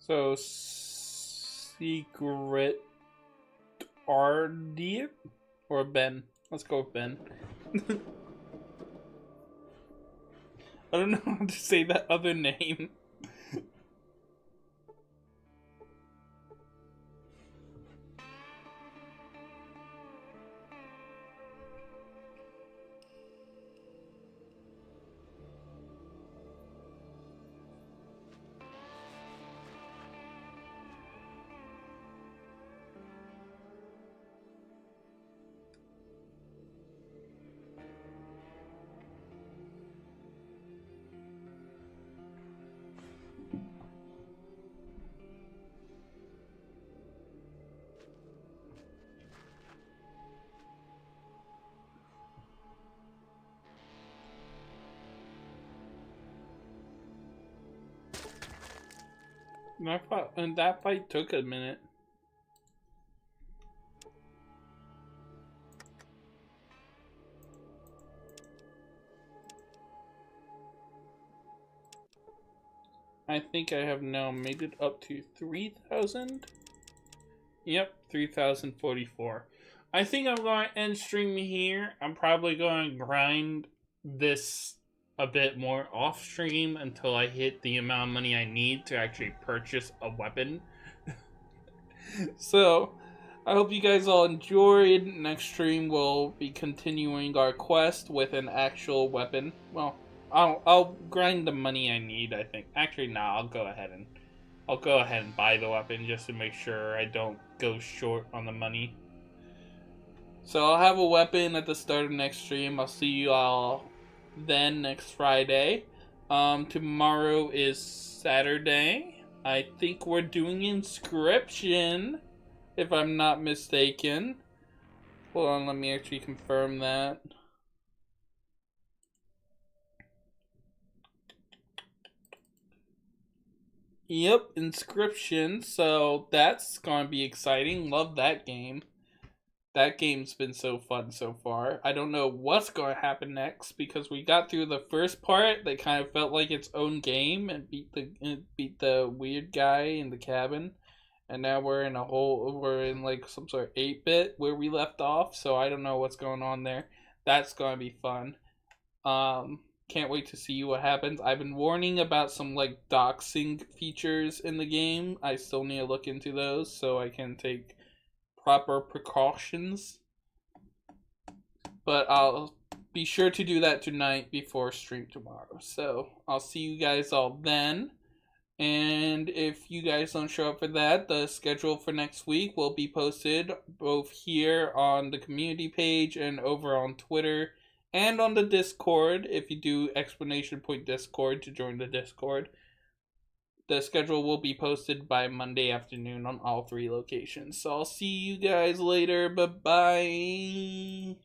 S1: So, Secret Ardiet or Ben? Let's go with Ben. I don't know how to say that other name. And that fight took a minute. I think I have now made it up to 3,000. Yep, 3,044. I think I'm going to end stream here. I'm probably going to grind this a bit more off stream until I hit the amount of money I need to actually purchase a weapon. So, I hope you guys all enjoyed. Next stream we'll be continuing our quest with an actual weapon. Well, I'll grind the money I need, I think. Actually, no, I'll go ahead and buy the weapon just to make sure I don't go short on the money. So I'll have a weapon at the start of next stream. I'll see you all then next Friday. Tomorrow is Saturday. I think we're doing Inscription, if I'm not mistaken. Hold on, let me actually confirm that. Yep, Inscription, so that's gonna be exciting. Love that game. That game's been so fun so far. I don't know what's gonna happen next because we got through the first part that kind of felt like its own game and beat the weird guy in the cabin. And now we're in like some sort of 8-bit where we left off, so I don't know what's going on there. That's gonna be fun. Can't wait to see what happens. I've been warning about some like doxing features in the game. I still need to look into those so I can take proper precautions. But I'll be sure to do that tonight before stream tomorrow. So I'll see you guys all then. And if you guys don't show up for that, the schedule for next week will be posted both here on the community page and over on Twitter and on the Discord. If you do exclamation point Discord to join the Discord, the schedule will be posted by Monday afternoon on all 3 locations. So I'll see you guys later. Bye-bye.